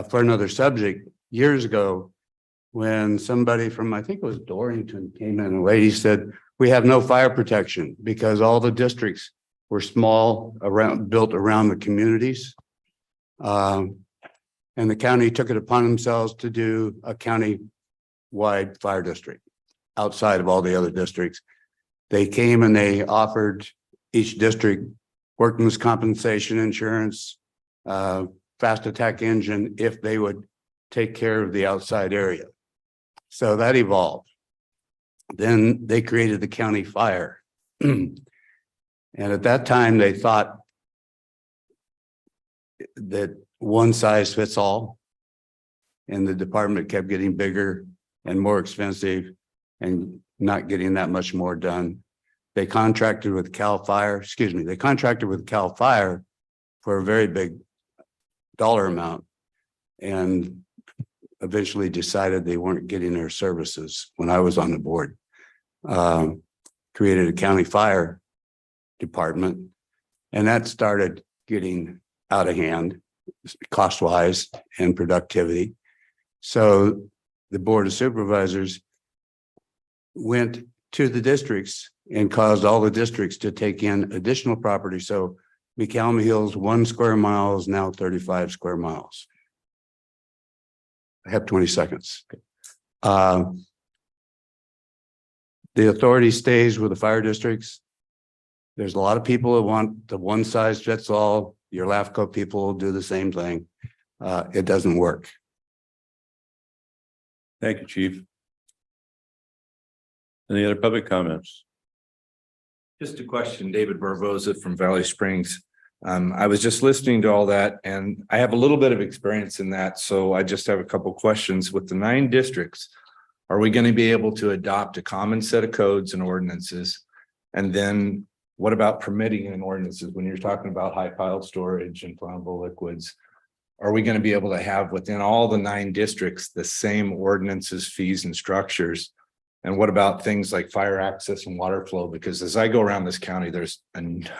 D: for another subject years ago when somebody from, I think it was Dorrington, came in. A lady said, we have no fire protection because all the districts were small, built around the communities. And the county took it upon themselves to do a county-wide fire district outside of all the other districts. They came and they offered each district workman's compensation insurance, fast attack engine, if they would take care of the outside area. So that evolved. Then they created the county fire. And at that time, they thought that one size fits all. And the department kept getting bigger and more expensive and not getting that much more done. They contracted with Cal Fire, they contracted with Cal Fire for a very big dollar amount and eventually decided they weren't getting their services when I was on the board. Created a county fire department and that started getting out of hand cost-wise and productivity. So the Board of Supervisors went to the districts and caused all the districts to take in additional property. So McCallum Hills 1 square mile is now 35 square miles. I have 20 seconds. The authority stays with the fire districts. There's a lot of people that want the one size fits all. Your LAFCO people will do the same thing. It doesn't work.
B: Thank you, Chief. Any other public comments?
V: Just a question, David Barboza from Valley Springs. I was just listening to all that and I have a little bit of experience in that. So I just have a couple of questions. With the 9 districts, are we going to be able to adopt a common set of codes and ordinances? And then what about permitting and ordinances when you're talking about high piled storage and flammable liquids? Are we going to be able to have within all the 9 districts the same ordinances, fees, and structures? And what about things like fire access and water flow? Because as I go around this county, there's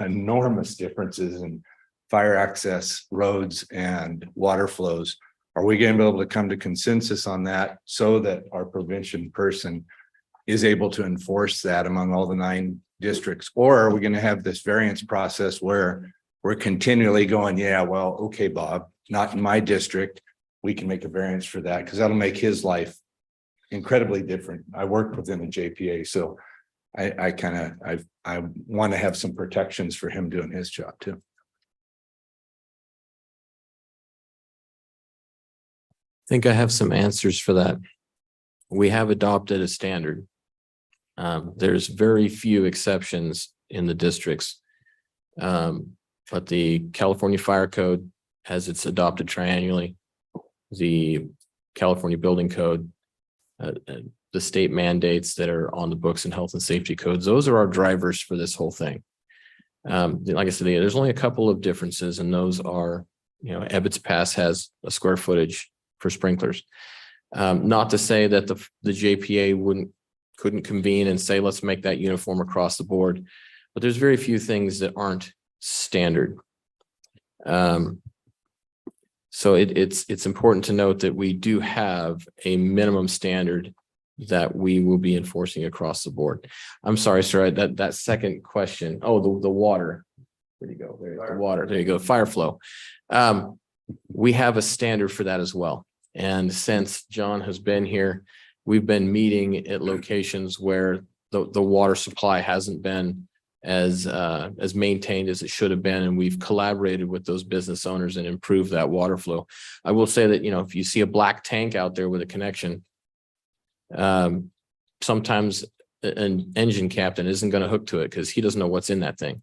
V: enormous differences in fire access, roads, and water flows. Are we going to be able to come to consensus on that so that our prevention person is able to enforce that among all the 9 districts? Or are we going to have this variance process where we're continually going, yeah, well, okay, Bob, not in my district. We can make a variance for that because that'll make his life incredibly different. I worked within the JPA, so I want to have some protections for him doing his job too.
R: I think I have some answers for that. We have adopted a standard. There's very few exceptions in the districts. But the California Fire Code has its adopted triannually. The California Building Code, the state mandates that are on the books and health and safety codes, those are our drivers for this whole thing. Like I said, there's only a couple of differences, and those are, Ebbets Pass has a square footage for sprinklers. Not to say that the JPA couldn't convene and say, let's make that uniform across the board, but there's very few things that aren't standard. So it's important to note that we do have a minimum standard that we will be enforcing across the board. I'm sorry, sir, that second question. Oh, the water. Where'd you go? There's the water. There you go. Fire flow. We have a standard for that as well. And since John has been here, we've been meeting at locations where the water supply hasn't been as maintained as it should have been. And we've collaborated with those business owners and improved that water flow. I will say that, if you see a black tank out there with a connection, sometimes an engine captain isn't going to hook to it because he doesn't know what's in that thing.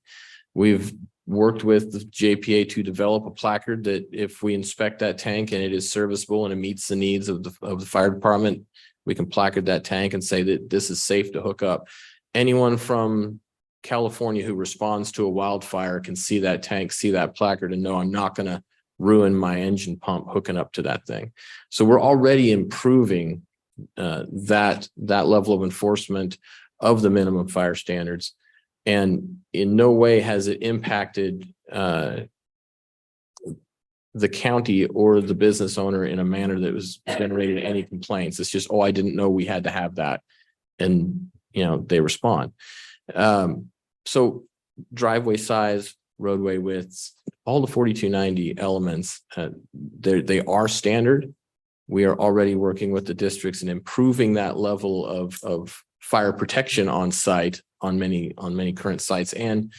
R: We've worked with the JPA to develop a placard that if we inspect that tank and it is serviceable and it meets the needs of the fire department, we can placard that tank and say that this is safe to hook up. Anyone from California who responds to a wildfire can see that tank, see that placard, and know I'm not going to ruin my engine pump hooking up to that thing. So we're already improving that level of enforcement of the minimum fire standards. And in no way has it impacted the county or the business owner in a manner that was generating any complaints. It's just, I didn't know we had to have that. And, they respond. So driveway size, roadway widths, all the 4290 elements, they are standard. We are already working with the districts and improving that level of fire protection on site on many current sites. And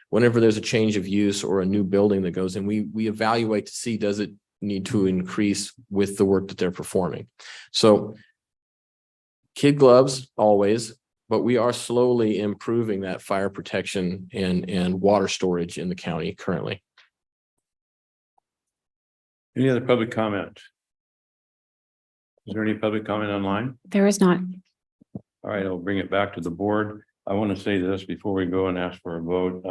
R: whenever there's a change of use or a new building that goes in, we evaluate to see, does it need to increase with the work that they're performing? So kid gloves always, but we are slowly improving that fire protection and water storage in the county currently.
B: Any other public comment? Is there any public comment online?
F: There is not.
B: All right, I'll bring it back to the board. I want to say this before we go and ask for a vote.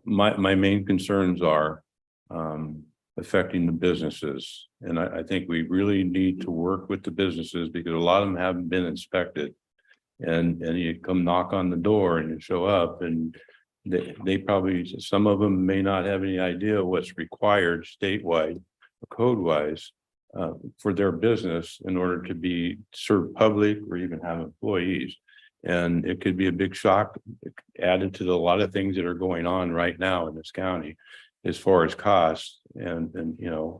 B: My main concerns are affecting the businesses. And I think we really need to work with the businesses because a lot of them haven't been inspected. And you come knock on the door and you show up and they probably, some of them may not have any idea what's required statewide, code wise, for their business in order to be served public or even have employees. And it could be a big shock added to a lot of things that are going on right now in this county as far as costs and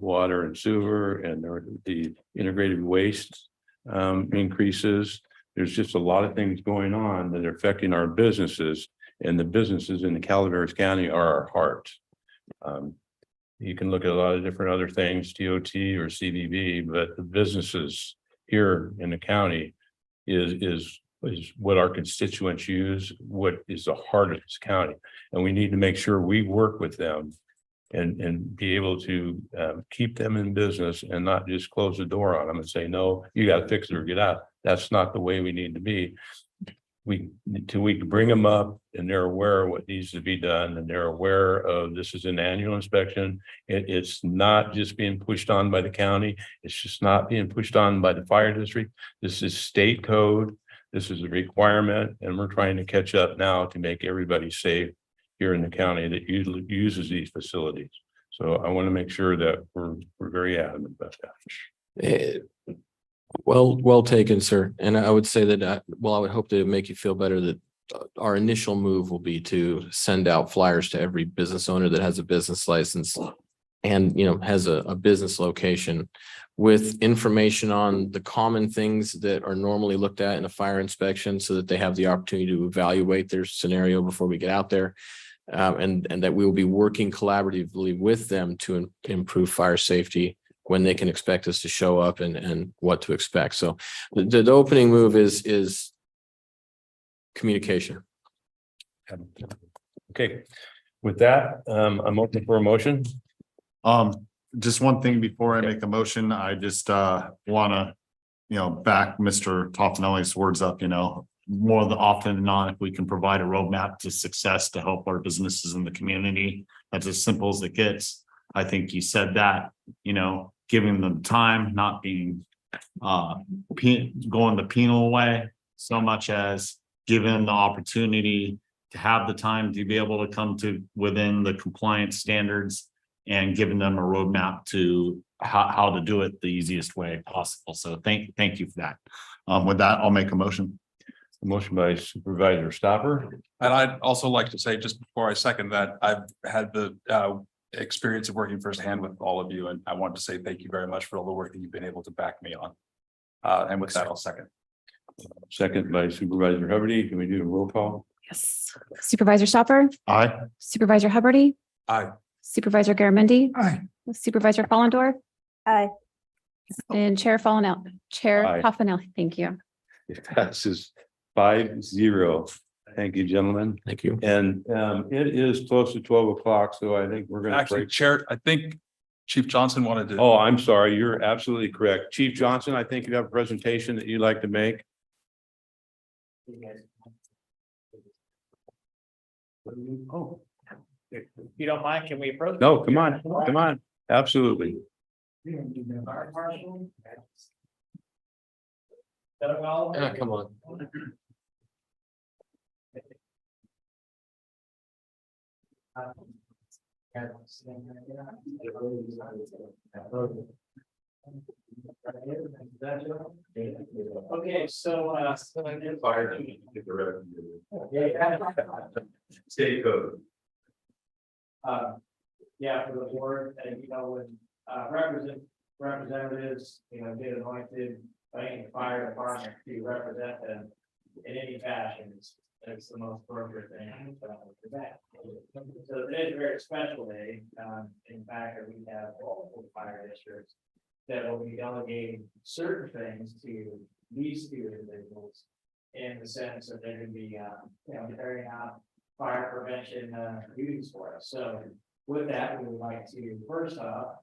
B: water and sewer and the integrated waste increases. There's just a lot of things going on that are affecting our businesses, and the businesses in the Calaveras County are our heart. You can look at a lot of different other things, TOT or CVB, but the businesses here in the county is what our constituents use, what is the heart of this county. And we need to make sure we work with them and be able to keep them in business and not just close the door on them and say, no, you got to fix it or get out. That's not the way we need to be. We bring them up and they're aware of what needs to be done and they're aware of this is an annual inspection. It's not just being pushed on by the county. It's just not being pushed on by the fire district. This is state code. This is a requirement, and we're trying to catch up now to make everybody safe here in the county that uses these facilities. So I want to make sure that we're very adamant about that.
R: Well taken, sir. And I would say that, I would hope that it make you feel better that our initial move will be to send out flyers to every business owner that has a business license and, has a business location with information on the common things that are normally looked at in a fire inspection so that they have the opportunity to evaluate their scenario before we get out there. And that we will be working collaboratively with them to improve fire safety when they can expect us to show up and what to expect. So the opening move is communication.
B: Okay, with that, I'm open for a motion.
J: Just one thing before I make a motion, I just wanna, back Mr. Toffenelli's words up, more often than not, if we can provide a roadmap to success to help our businesses in the community, that's as simple as it gets. I think you said that, giving them time, not being going the penal way, so much as giving the opportunity to have the time to be able to come to within the compliance standards and giving them a roadmap to how to do it the easiest way possible. So thank you for that. With that, I'll make a motion.
B: Motion by Supervisor Stopper.
G: And I'd also like to say, just before I second that, I've had the experience of working firsthand with all of you, and I want to say thank you very much for all the work that you've been able to back me on. And with that, I'll second.
B: Second by Supervisor Hubbard. Can we do a roll call?
F: Yes. Supervisor Stopper,
J: Aye.
F: Supervisor Hubbard,
G: Aye.
F: Supervisor Garamendi,
H: Aye.
F: Supervisor Fallendorf,
I: Aye.
F: and Chair Chair
B: Aye.
F: Puffinelli. Thank you.
B: It passes 5-0. Thank you, gentlemen.
R: Thank you.
B: And it is close to 12 o'clock, so I think we're gonna
G: Actually,
B: break.
G: Chair, I think Chief Johnson wanted to.
B: Oh, I'm sorry. You're absolutely correct. Chief Johnson, I think you have a presentation that you'd like to make.
T: Oh. If you don't mind, can we approach?
B: No, come on, come on. Absolutely.
R: Yeah, come on.
T: Okay, so
B: State code.
T: yeah, for the board, and you know, when representatives, you know, get anointed by any fire department to represent them in any fashion, it's the most appropriate thing for that. So today is a very special day. In fact, we have multiple fire districts that will be delegating certain things to these two individuals in the sense that they're going to be, you know, carrying out fire prevention duties for us. So with that, we would like to first off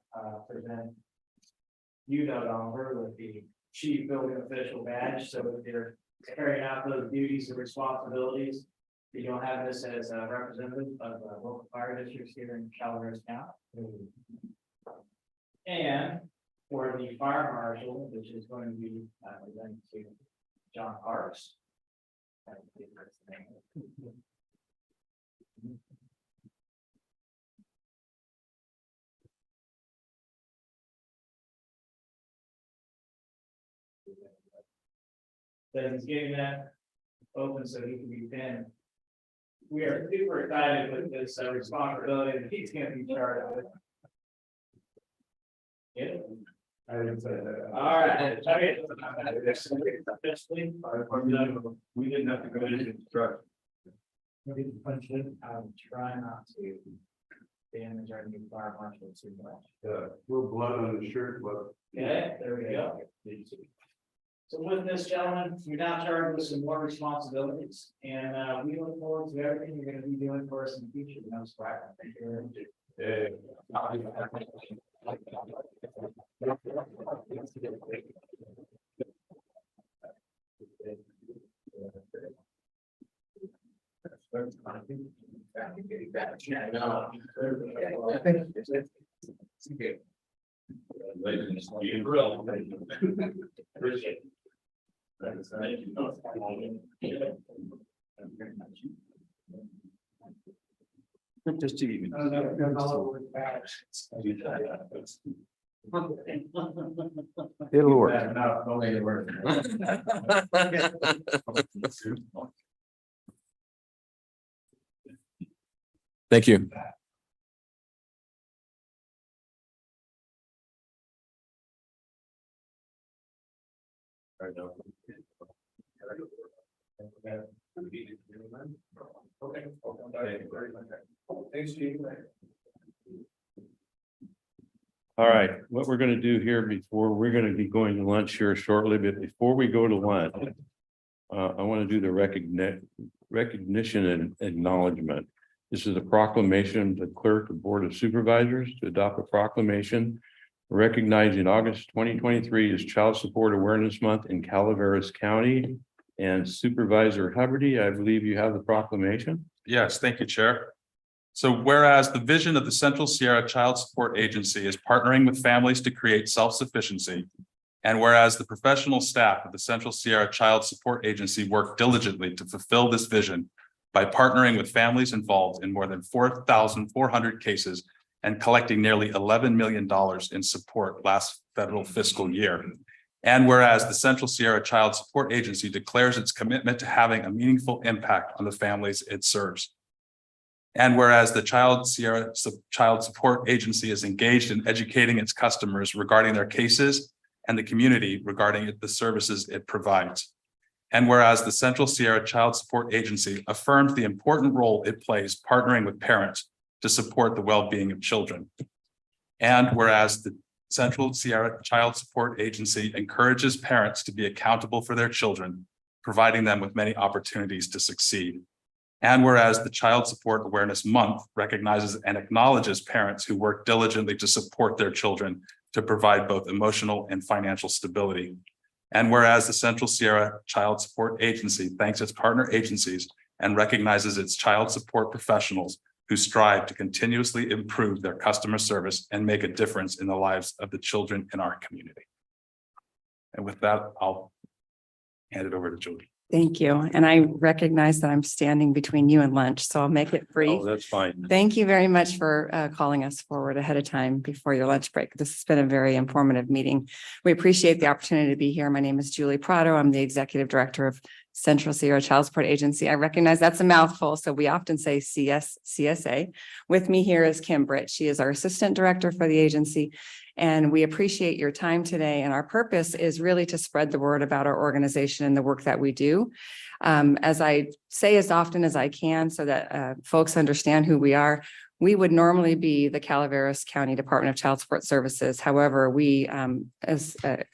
T: present you, Doug Oliver, with the Chief Building Official badge. So if you're carrying out those duties and responsibilities, you don't have this as a representative of local fire districts here in Calaveras County. And for the fire marshal, which is going to be presented to John Parks. That he's getting that open so he can be pinned. We are super excited with this responsibility that he's going to be charged with. Yeah. I didn't say that. All right.
B: We didn't have to go into construction.
T: We didn't punch it. I'm trying not to damage our new fire marshal too much.
B: Little blood on the shirt, but.
T: Okay, there we go. So with this, gentlemen, you're now charged with some more responsibilities, and we look forward to everything you're going to be doing for us in the future. No surprise. Thank you very much.
B: Just to even. It'll work.
R: Thank you.
B: All right, what we're gonna do here before, we're gonna be going to lunch here shortly, but before we go to lunch, I want to do the recognition and acknowledgement. This is a proclamation of the clerk of Board of Supervisors to adopt a proclamation recognizing August 2023 as Child Support Awareness Month in Calaveras County. And Supervisor Hubbard, I believe you have the proclamation.
G: Yes, thank you, Chair. So whereas the vision of the Central Sierra Child Support Agency is partnering with families to create self-sufficiency, and whereas the professional staff of the Central Sierra Child Support Agency work diligently to fulfill this vision by partnering with families involved in more than 4,400 cases and collecting nearly $11 million in support last federal fiscal year. And whereas the Central Sierra Child Support Agency declares its commitment to having a meaningful impact on the families it serves. And whereas the Child Support Agency is engaged in educating its customers regarding their cases and the community regarding the services it provides. And whereas the Central Sierra Child Support Agency affirms the important role it plays partnering with parents to support the well-being of children. And whereas the Central Sierra Child Support Agency encourages parents to be accountable for their children, providing them with many opportunities to succeed. And whereas the Child Support Awareness Month recognizes and acknowledges parents who work diligently to support their children to provide both emotional and financial stability. And whereas the Central Sierra Child Support Agency thanks its partner agencies and recognizes its child support professionals who strive to continuously improve their customer service and make a difference in the lives of the children in our community. And with that, I'll hand it over to Julie.
K: Thank you. And I recognize that I'm standing between you and lunch, so I'll make it brief.
B: Oh, that's fine.
K: Thank you very much for calling us forward ahead of time before your lunch break. This has been a very informative meeting. We appreciate the opportunity to be here. My name is Julie Prado. I'm the Executive Director of Central Sierra Child Support Agency. I recognize that's a mouthful, so we often say CSA. With me here is Kim Britt. She is our Assistant Director for the agency. And we appreciate your time today. And our purpose is really to spread the word about our organization and the work that we do. As I say as often as I can so that folks understand who we are, we would normally be the Calaveras County Department of Child Support Services. However, we,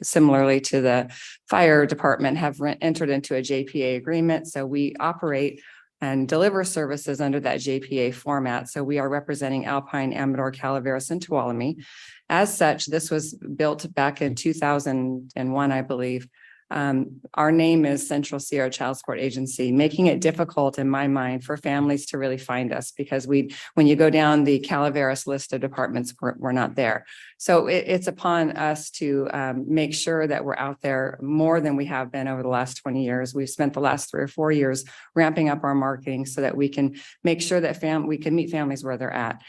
K: similarly to the fire department, have entered into a JPA agreement. So we operate and deliver services under that JPA format. So we are representing Alpine, Amador, Calaveras, and Tuolumne. As such, this was built back in 2001, I believe. Our name is Central Sierra Child Support Agency, making it difficult in my mind for families to really find us because when you go down the Calaveras list of departments, we're not there. So it's upon us to make sure that we're out there more than we have been over the last 20 years. We've spent the last 3 or 4 years ramping up our marketing so that we can make sure that we can meet families where they're at.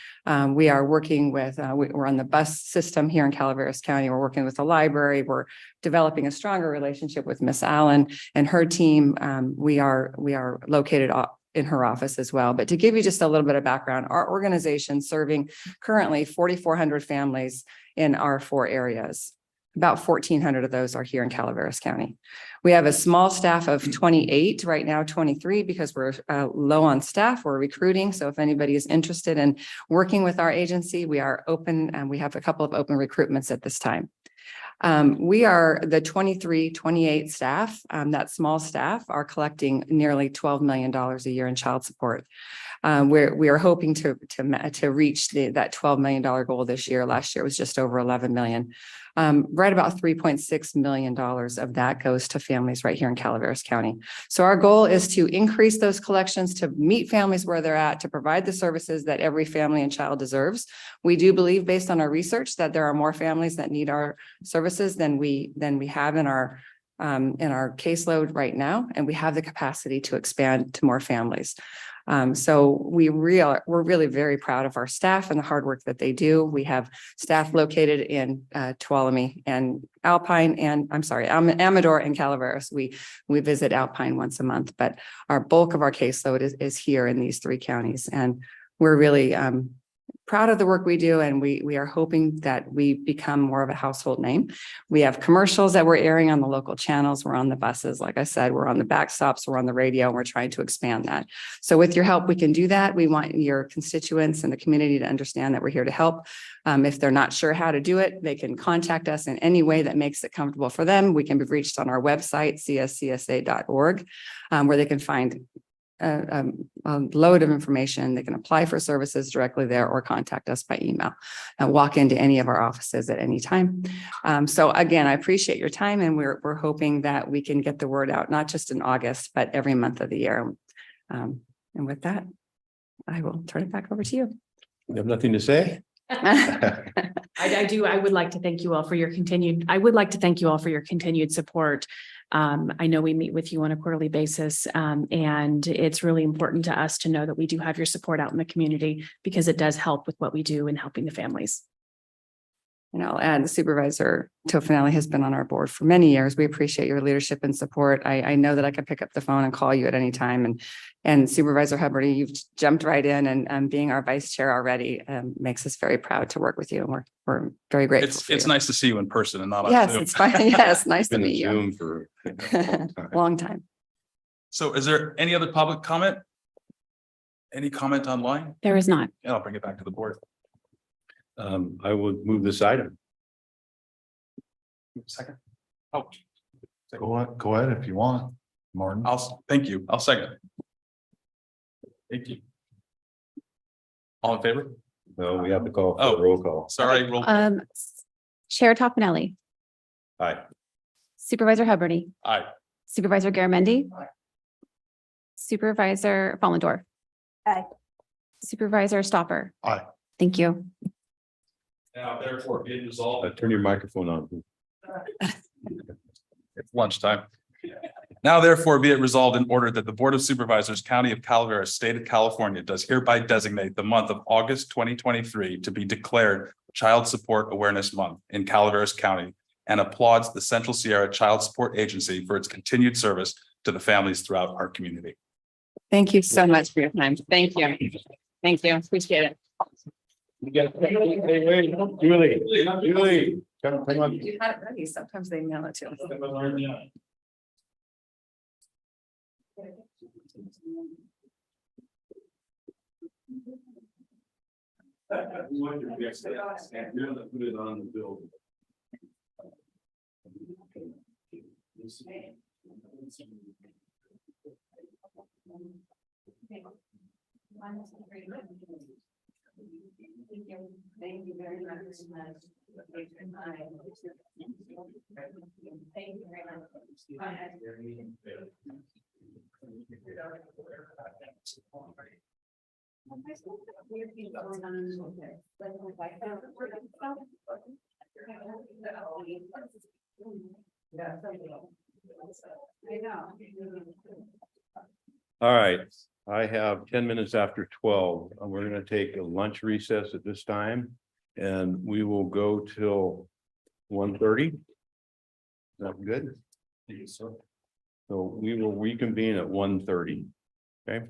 K: We are working with, we're on the bus system here in Calaveras County. We're working with the library. We're developing a stronger relationship with Miss Allen and her team. We are located in her office as well. But to give you just a little bit of background, our organization serving currently 4,400 families in our 4 areas. About 1,400 of those are here in Calaveras County. We have a small staff of 28, right now 23, because we're low on staff, we're recruiting. So if anybody is interested in working with our agency, we are open and we have a couple of open recruitments at this time. We are the 28 staff, that small staff are collecting nearly $12 million a year in child support. We are hoping to reach that $12 million goal this year. Last year was just over 11 million. Right about $3.6 million of that goes to families right here in Calaveras County. So our goal is to increase those collections, to meet families where they're at, to provide the services that every family and child deserves. We do believe, based on our research, that there are more families that need our services than we have in our caseload right now, and we have the capacity to expand to more families. So we're really very proud of our staff and the hard work that they do. We have staff located in Tuolumne and Alpine, and Amador and Calaveras. We visit Alpine once a month, but our bulk of our caseload is here in these 3 counties, and we're really proud of the work we do, and we are hoping that we become more of a household name. We have commercials that we're airing on the local channels. We're on the buses. Like I said, we're on the backstops, we're on the radio, and we're trying to expand that. So with your help, we can do that. We want your constituents and the community to understand that we're here to help. If they're not sure how to do it, they can contact us in any way that makes it comfortable for them. We can be reached on our website, cscsa.org, where they can find a load of information. They can apply for services directly there or contact us by email and walk into any of our offices at any time. So again, I appreciate your time, and we're hoping that we can get the word out, not just in August, but every month of the year. And with that, I will turn it back over to you.
B: You have nothing to say?
C: I would like to thank you all for your continued support. I know we meet with you on a quarterly basis, and it's really important to us to know that we do have your support out in the community because it does help with what we do in helping the families.
K: And I'll add, Supervisor Tofinelli has been on our board for many years. We appreciate your leadership and support. I know that I can pick up the phone and call you at any time. And Supervisor Hubbard, you've jumped right in and being our vice chair already makes us very proud to work with you. And we're very grateful.
G: It's nice to see you in person and not on
K: Yes,
G: Zoom.
K: it's fine. Yes, nice to
B: Been in
K: meet you.
B: Zoom for
K: Long time.
G: So is there any other public comment? Any comment online?
F: There is not.
G: Yeah, I'll bring it back to the board.
B: I would move this item.
G: Second. Oh.
J: Go ahead if you want, Martin.
G: Thank you. I'll second. Thank you. All in favor?
B: No, we have to call for
G: Oh.
B: a roll call.
G: Sorry, roll.
F: Chair Toffenelli,
B: Aye.
F: Supervisor Hubbard,
G: Aye.
F: Supervisor Garamendi. Supervisor Follendorf.
I: Aye.
F: Supervisor Stopper.
J: Aye.
F: Thank you.
G: Now therefore be it resolved.
B: Turn your microphone on. please.
G: It's lunchtime. Now therefore be it resolved and ordered that the Board of Supervisors, County of Calaveras, State of California does hereby designate the month of August 2023 to be declared Child Support Awareness Month in Calaveras County and applauds the Central Sierra Child Support Agency for its continued service to the families throughout our community.
K: Thank you so much for your time. Thank you. Thank you. Appreciate it.
B: Julie. Come on.
K: You had it ready. Sometimes they mail it to us.
B: Put it on the bill.
K: Thank you very much.
B: All right, I have 10 minutes after 12. We're gonna take a lunch recess at this time. And we will go till 1:30. Is that good? So we will reconvene at 1:30. Okay.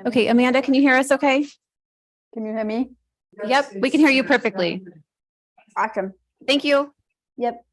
F: Okay, Amanda, can you hear us okay?
I: Can you hear me?
F: Yep, we can hear you perfectly.
I: Awesome.
F: Thank you.
I: Yep.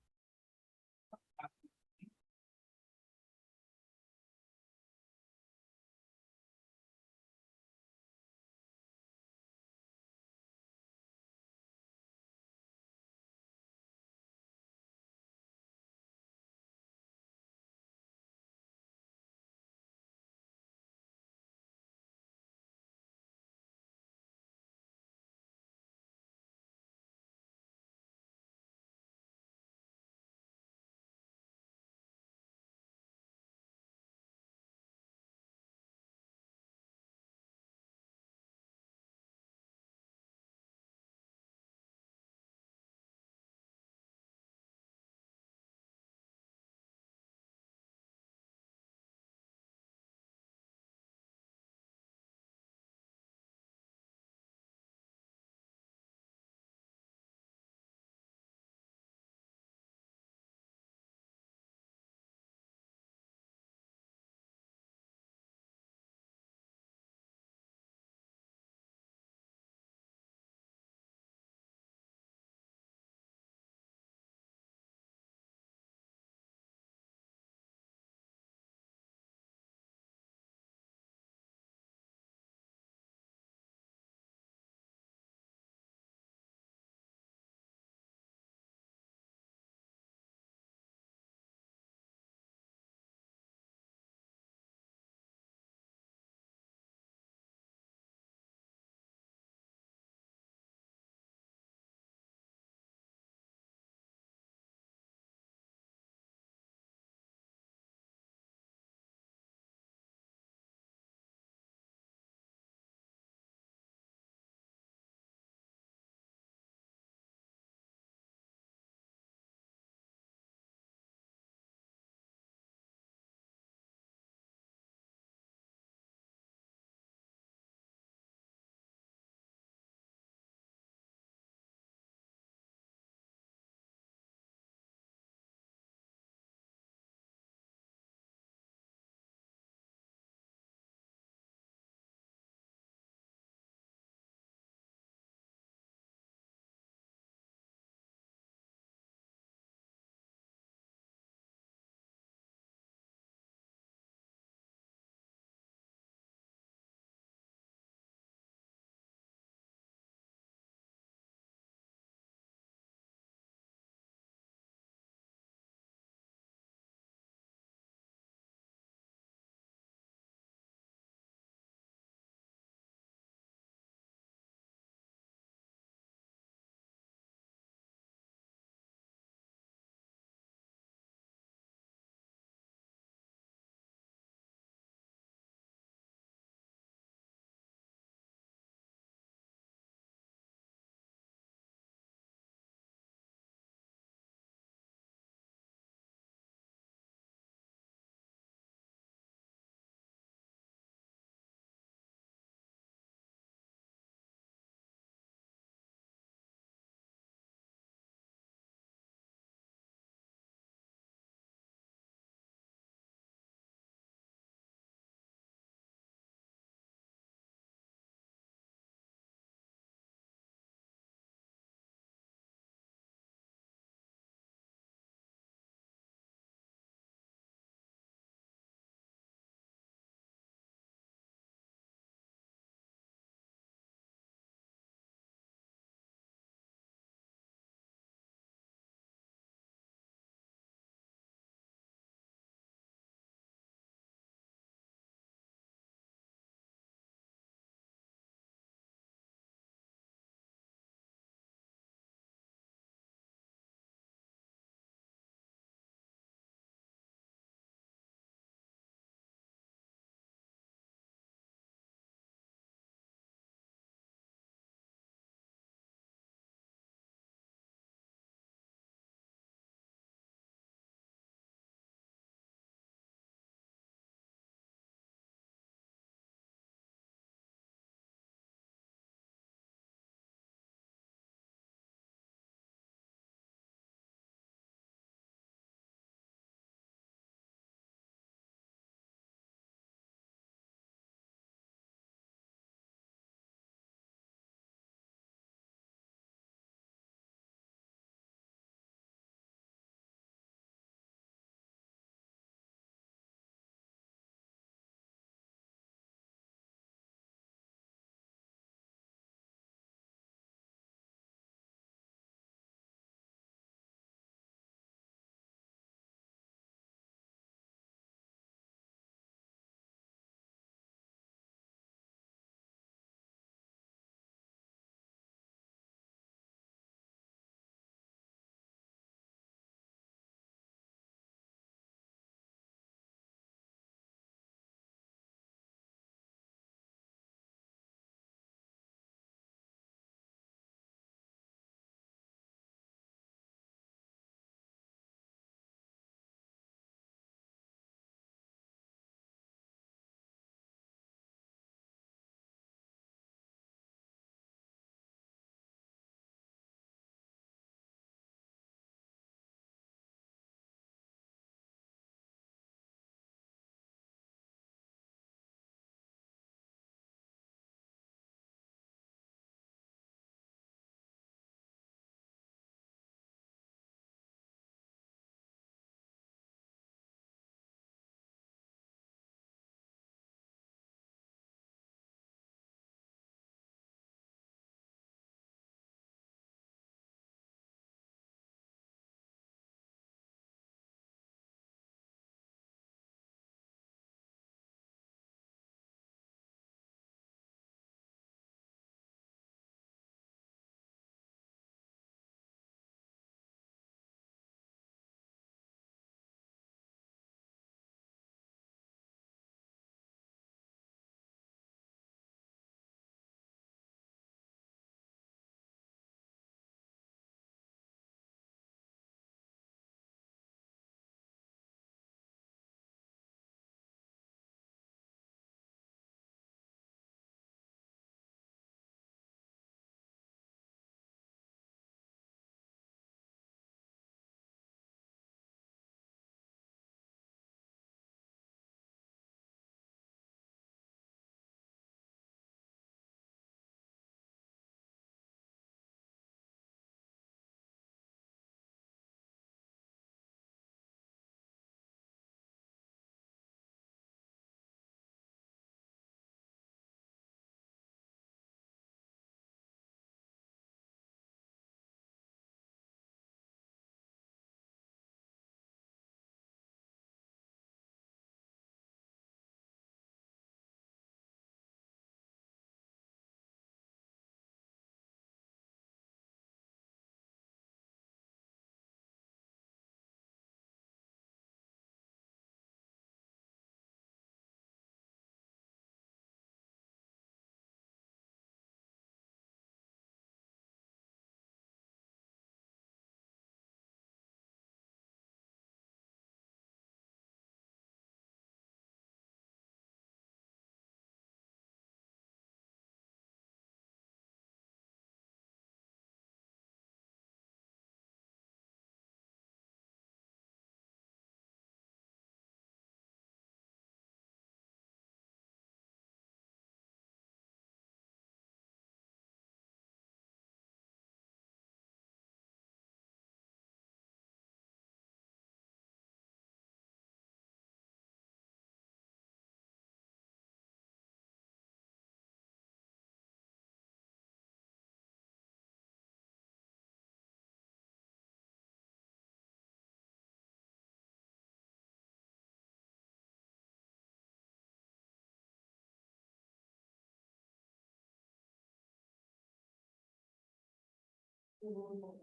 B: All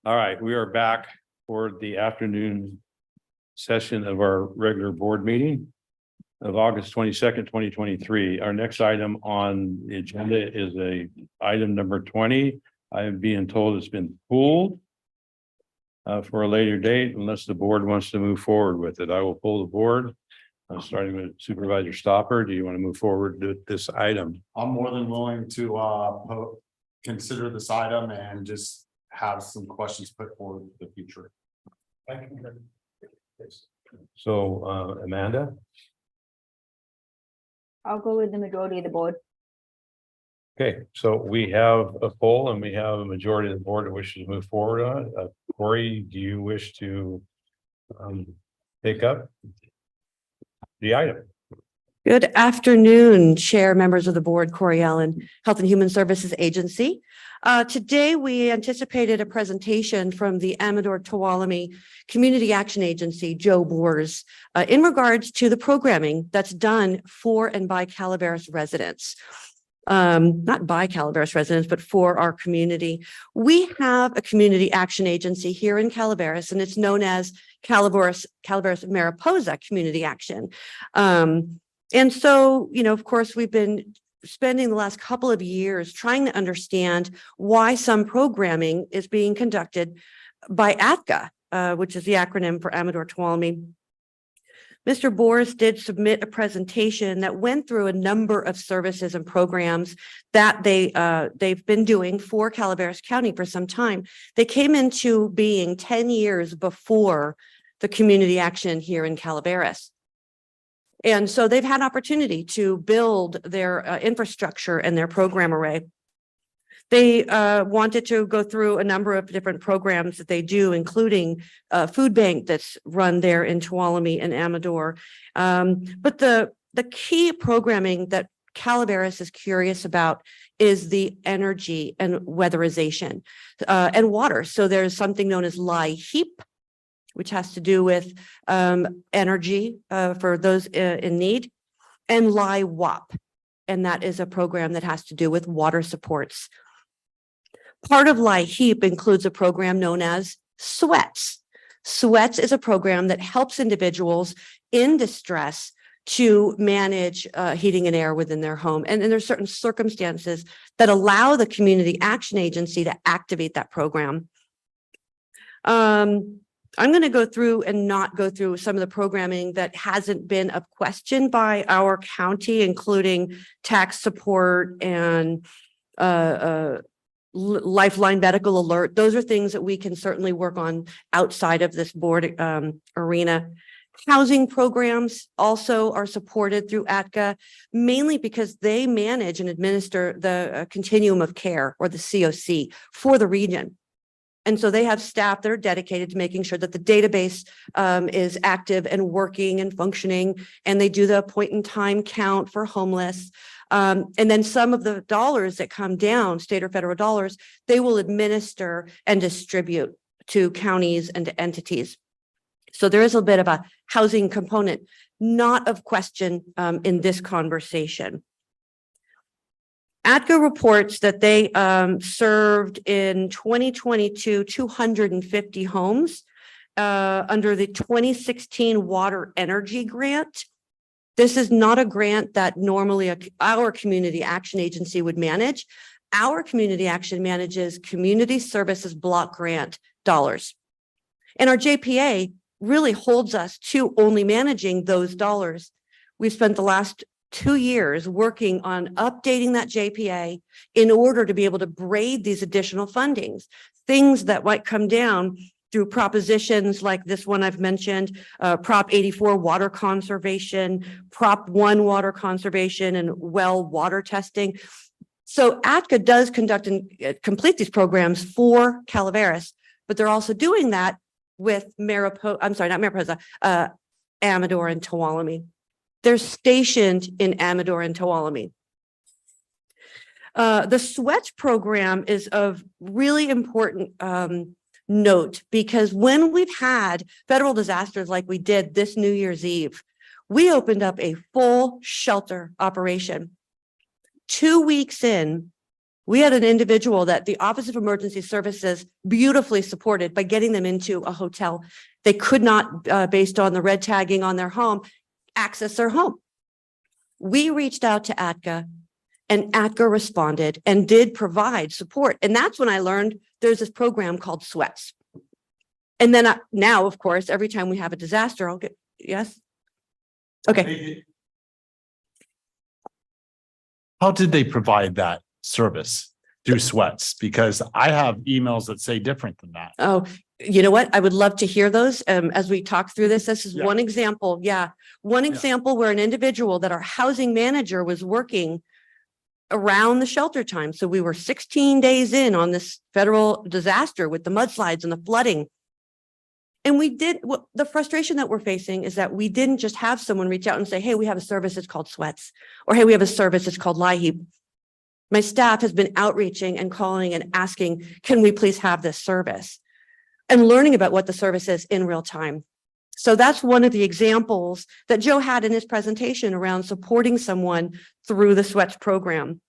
B: right, we are back for the afternoon session of our regular board meeting of August 22nd, 2023. Our next item on the agenda is item number 20. I am being told it's been pulled for a later date unless the board wants to move forward with it. I will pull the board. Starting with Supervisor Stopper. Do you want to move forward to this item?
J: I'm more than willing to consider this item and just have some questions put forward in the future.
B: So Amanda?
I: I'll go with the majority of the board.
B: Okay, so we have a poll and we have a majority of the board that wishes to move forward on it. Corey, do you wish to take up the item?
A: Good afternoon, Chair, members of the board, Corey Allen, Health and Human Services Agency. Today, we anticipated a presentation from the Amador Tuolumne Community Action Agency, Joe Boers, in regards to the programming that's done for and by Calaveras residents. Not by Calaveras residents, but for our community. We have a community action agency here in Calaveras, and it's known as Calaveras Mariposa Community Action. And so, you know, of course, we've been spending the last couple of years trying to understand why some programming is being conducted by ATCA, which is the acronym for Amador Tuolumne. Mr. Boers did submit a presentation that went through a number of services and programs that they've been doing for Calaveras County for some time. They came into being 10 years before the community action here in Calaveras. And so they've had opportunity to build their infrastructure and their program array. They wanted to go through a number of different programs that they do, including a food bank that's run there in Tuolumne and Amador. But the key programming that Calaveras is curious about is the energy and weatherization and water. So there's something known as LIHEAP, which has to do with energy for those in need, and LIWAP, and that is a program that has to do with water supports. Part of LIHEAP includes a program known as SWEATS. SWEATS is a program that helps individuals in distress to manage heating and air within their home. And there's certain circumstances that allow the Community Action Agency to activate that program. I'm going to go through and not go through some of the programming that hasn't been of question by our county, including tax support and Lifeline Medical Alert. Those are things that we can certainly work on outside of this board arena. Housing programs also are supported through ATCA, mainly because they manage and administer the continuum of care, or the COC, for the region. And so they have staff that are dedicated to making sure that the database is active and working and functioning, and they do the point in time count for homeless. And then some of the dollars that come down, state or federal dollars, they will administer and distribute to counties and to entities. So there is a bit of a housing component, not of question in this conversation. ATCA reports that they served in 2022 250 homes under the 2016 Water Energy Grant. This is not a grant that normally our Community Action Agency would manage. Our Community Action manages Community Services Block Grant dollars. And our JPA really holds us to only managing those dollars. We've spent the last 2 years working on updating that JPA in order to be able to braid these additional fundings, things that might come down through propositions like this one I've mentioned, Prop 84 water conservation, Prop 1 water conservation, and well water testing. So ATCA does conduct and complete these programs for Calaveras, but they're also doing that with Amador and Tuolumne. They're stationed in Amador and Tuolumne. The SWEATS program is of really important note, because when we've had federal disasters like we did this New Year's Eve, we opened up a full shelter operation. 2 weeks in, We had an individual that the Office of Emergency Services beautifully supported by getting them into a hotel. They could not, based on the red tagging on their home, access their home. We reached out to ATCA and ATCA responded and did provide support. And that's when I learned there's this program called Sweats. And then now, of course, every time we have a disaster, I'll get, yes? Okay.
J: How did they provide that service? Through Sweats? Because I have emails that say different than that.
A: Oh, you know what? I would love to hear those as we talk through this. This is
J: Yeah.
A: one example. Yeah. One example where an individual that our housing manager was working around the shelter time. So we were 16 days in on this federal disaster with the mudslides and the flooding. And we did, the frustration that we're facing is that we didn't just have someone reach out and say, hey, we have a service, it's called Sweats, or hey, we have a service, it's called LIHEAP. My staff has been outreaching and calling and asking, can we please have this service? And learning about what the service is in real time. So that's one of the examples that Joe had in his presentation around supporting someone through the Sweats program.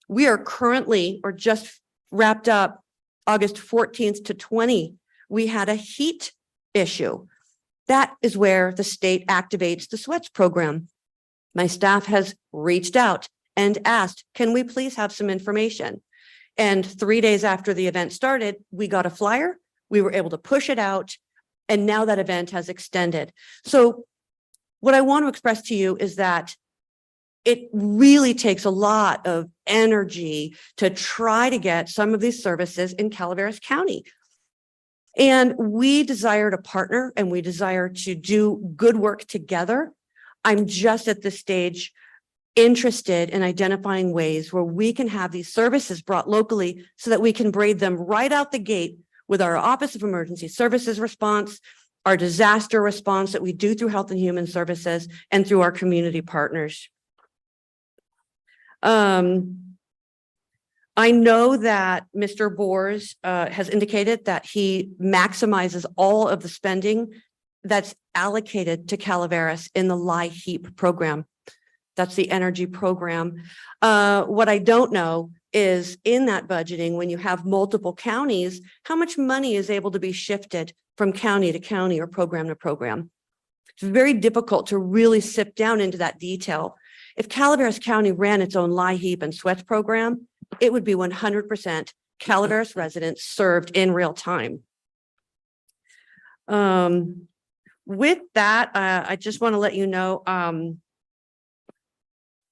A: We are currently, or just wrapped up August 14th to 20, we had a heat issue. That is where the state activates the Sweats program. My staff has reached out and asked, can we please have some information? And 3 days after the event started, we got a flyer, we were able to push it out, and now that event has extended. So what I want to express to you is that it really takes a lot of energy to try to get some of these services in Calaveras County. And we desire to partner and we desire to do good work together. I'm just at this stage interested in identifying ways where we can have these services brought locally so that we can braid them right out the gate with our Office of Emergency Services response, our disaster response that we do through Health and Human Services, and through our community partners. I know that Mr. Boers has indicated that he maximizes all of the spending that's allocated to Calaveras in the LIHEAP program. That's the energy program. What I don't know is in that budgeting, when you have multiple counties, how much money is able to be shifted from county to county or program to program. It's very difficult to really sip down into that detail. If Calaveras County ran its own LIHEAP and Sweats program, it would be 100% Calaveras residents served in real time. With that, I just want to let you know,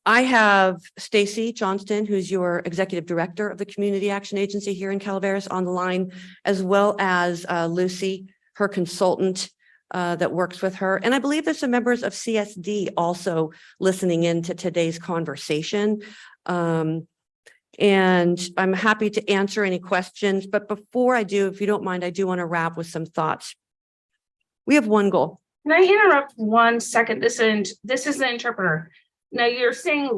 A: I have Stacy Johnston, who's your executive director of the Community Action Agency here in Calaveras, on the line, as well as Lucy, her consultant that works with her. And I believe there's some members of CSD also listening in to today's conversation. And I'm happy to answer any questions. But before I do, if you don't mind, I do want to wrap with some thoughts. We have one goal.
M: Can I interrupt 1 second? This is the interpreter. Now you're saying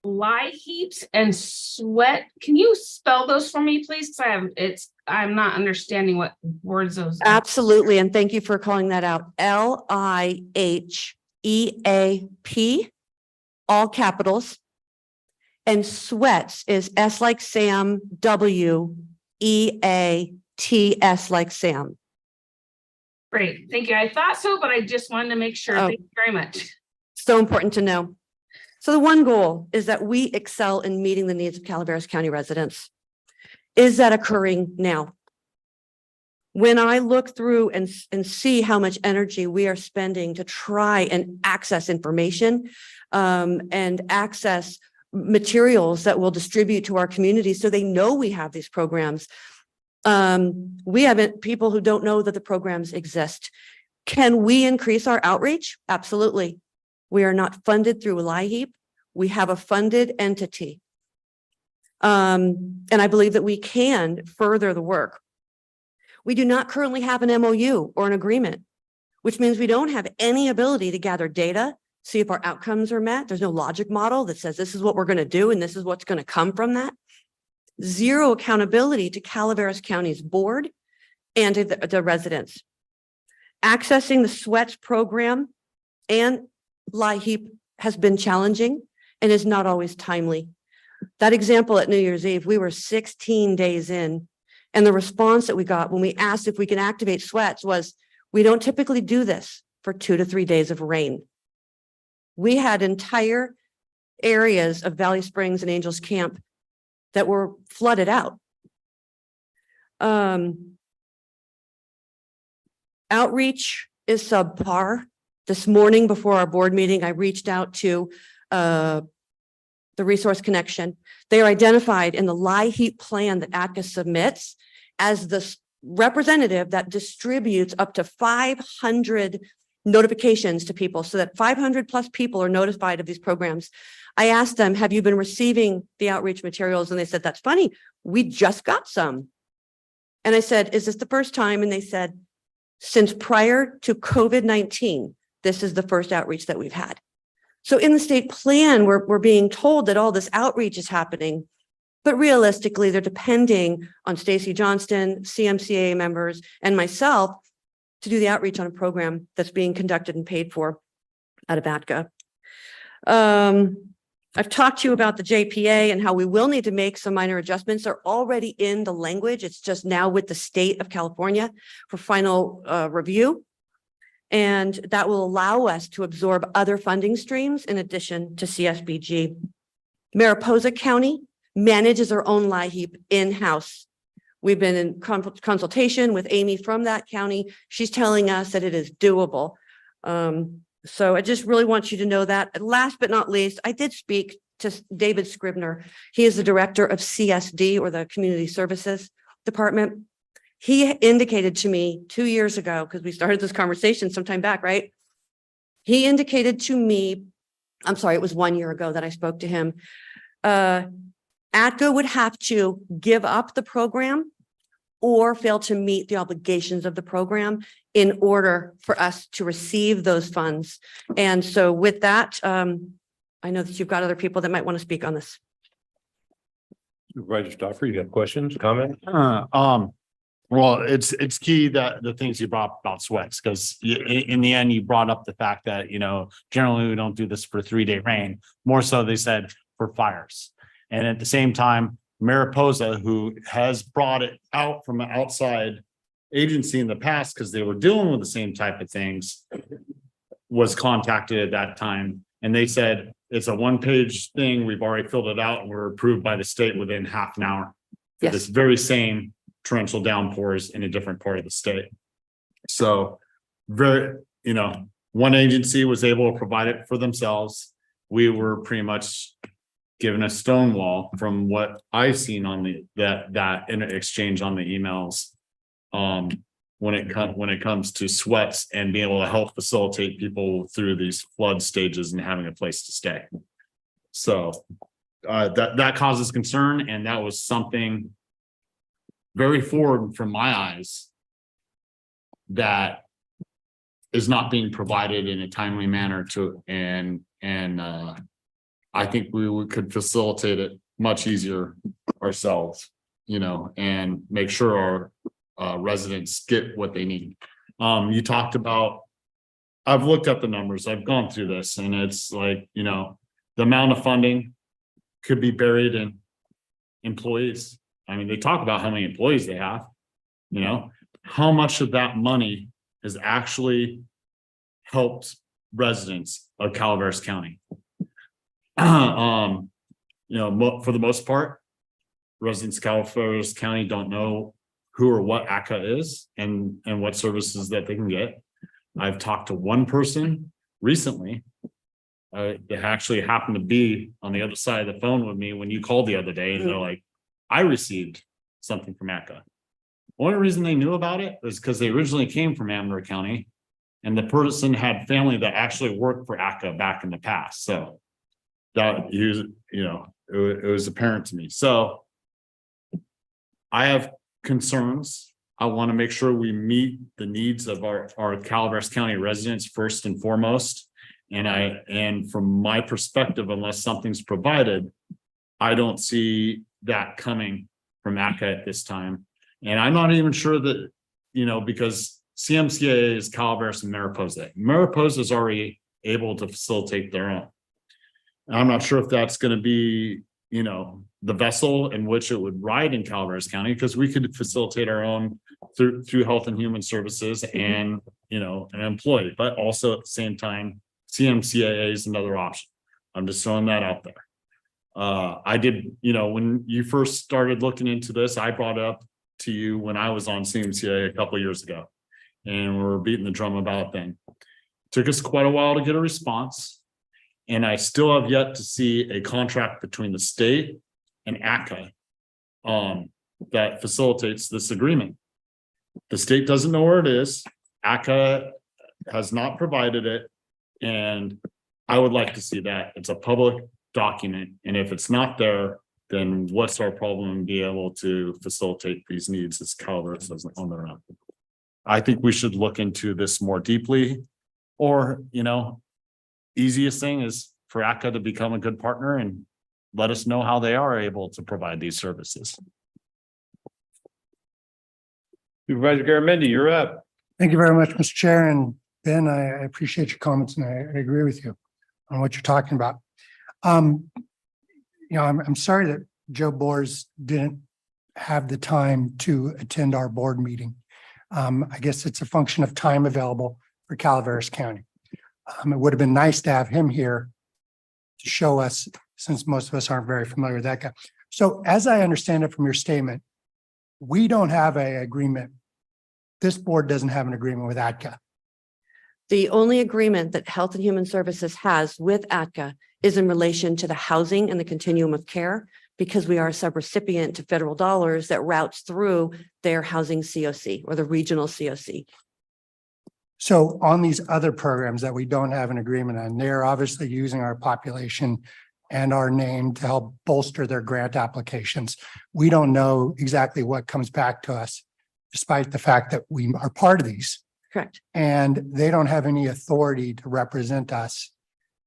M: LIHEAPs and Sweat. Can you spell those for me, please? Because I'm not understanding what words those are.
A: Absolutely. And thank you for calling that out. LIHEAP, all capitals. And Sweats is S like Sam, WEATS like Sam.
M: Great. Thank you. I thought so, but I just wanted to make sure.
A: Oh.
M: Thank you very much.
A: So important to know. So the one goal is that we excel in meeting the needs of Calaveras County residents. Is that occurring now? When I look through and see how much energy we are spending to try and access information and access materials that will distribute to our community so they know we have these programs. We have people who don't know that the programs exist. Can we increase our outreach? Absolutely. We are not funded through LIHEAP. We have a funded entity. And I believe that we can further the work. We do not currently have an MOU or an agreement, which means we don't have any ability to gather data, see if our outcomes are met. There's no logic model that says this is what we're going to do and this is what's going to come from that. Zero accountability to Calaveras County's board and to the residents. Accessing the Sweats program and LIHEAP has been challenging and is not always timely. That example at New Year's Eve, we were 16 days in. And the response that we got when we asked if we can activate sweats was, we don't typically do this for 2 to 3 days of rain. We had entire areas of Valley Springs and Angels Camp that were flooded out. Outreach is subpar. This morning before our board meeting, I reached out to the Resource Connection. They are identified in the LIHEAP plan that ATCA submits as the representative that distributes up to 500 notifications to people so that 500 plus people are notified of these programs. I asked them, have you been receiving the outreach materials? And they said, that's funny. We just got some. And I said, is this the first time? And they said, since prior to COVID-19, this is the first outreach that we've had. So in the state plan, we're being told that all this outreach is happening, but realistically, they're depending on Stacey Johnston, CMCA members, and myself to do the outreach on a program that's being conducted and paid for out of ATCA. I've talked to you about the JPA and how we will need to make some minor adjustments. They're already in the language. It's just now with the state of California for final review. And that will allow us to absorb other funding streams in addition to CSBG. Mariposa County manages their own LIHEAP in-house. We've been in consultation with Amy from that county. She's telling us that it is doable. So I just really want you to know that. And last but not least, I did speak to David Scribner. He is the director of CSD, or the Community Services Department. He indicated to me 2 years ago, because we started this conversation sometime back, right? He indicated to me, I'm sorry, it was 1 year ago that I spoke to him. ATCA would have to give up the program or fail to meet the obligations of the program in order for us to receive those funds. And so with that, I know that you've got other people that might want to speak on this.
B: Supervisor Stoffer, you have questions, comments?
J: Well, it's key that the things you brought up about sweats, because in the end, you brought up the fact that, generally we don't do this for 3-day rain. More so, they said for fires. And at the same time, Mariposa, who has brought it out from an outside agency in the past because they were dealing with the same type of things, was contacted at that time. And they said, it's a 1-page thing. We've already filled it out and we're approved by the state within half an hour.
A: Yes.
J: This very same torrential downpours in a different part of the state. So one agency was able to provide it for themselves. We were pretty much given a stonewall from what I've seen on that exchange on the emails. When it comes to sweats and being able to help facilitate people through these flood stages and having a place to stay. So that causes concern, and that was something very forward from my eyes that is not being provided in a timely manner and I think we could facilitate it much easier ourselves, and make sure our residents get what they need. You talked about, I've looked up the numbers, I've gone through this, and it's like, the amount of funding could be buried in employees. I mean, they talk about how many employees they have, how much of that money has actually helped residents of Calaveras County. For the most part, residents of Calaveras County don't know who or what ACCA is and what services that they can get. I've talked to one person recently that actually happened to be on the other side of the phone with me when you called the other day, and they're like, I received something from ACCA. The only reason they knew about it was because they originally came from Amador County, and the person had family that actually worked for ACCA back in the past. So that it was apparent to me. So I have concerns. I want to make sure we meet the needs of our Calaveras County residents first and foremost. And from my perspective, unless something's provided, I don't see that coming from ACCA at this time. And I'm not even sure that, because CMCA is Calaveras and Mariposa. Mariposa is already able to facilitate their own. I'm not sure if that's going to be the vessel in which it would ride in Calaveras County, because we could facilitate our own through Health and Human Services and, an employee, but also at the same time, CMCAA is another option. I'm just throwing that out there. I did, when you first started looking into this, I brought it up to you when I was on CMCAA a couple of years ago. And we were beating the drum about it then. Took us quite a while to get a response. And I still have yet to see a contract between the state and ACA that facilitates this agreement. The state doesn't know where it is. ACA has not provided it. And I would like to see that. It's a public document. And if it's not there, then what's our problem in being able to facilitate these needs as Calaveras on their own? I think we should look into this more deeply. Or, easiest thing is for ACA to become a good partner and let us know how they are able to provide these services.
B: Supervisor Garamendi, you're up.
Q: Thank you very much, Mr. Chair. And Ben, I appreciate your comments and I agree with you on what you're talking about. I'm sorry that Joe Bors didn't have the time to attend our board meeting. I guess it's a function of time available for Calaveras County. It would have been nice to have him here to show us, since most of us aren't very familiar with that guy. So as I understand it from your statement, we don't have an agreement. This board doesn't have an agreement with ATCA.
A: The only agreement that Health and Human Services has with ATCA is in relation to the housing and the continuum of care, because we are a subrecipient to federal dollars that routes through their housing COC or the regional COC.
Q: So on these other programs that we don't have an agreement on, they're obviously using our population and our name to help bolster their grant applications. We don't know exactly what comes back to us, despite the fact that we are part of these.
A: Correct.
Q: And they don't have any authority to represent us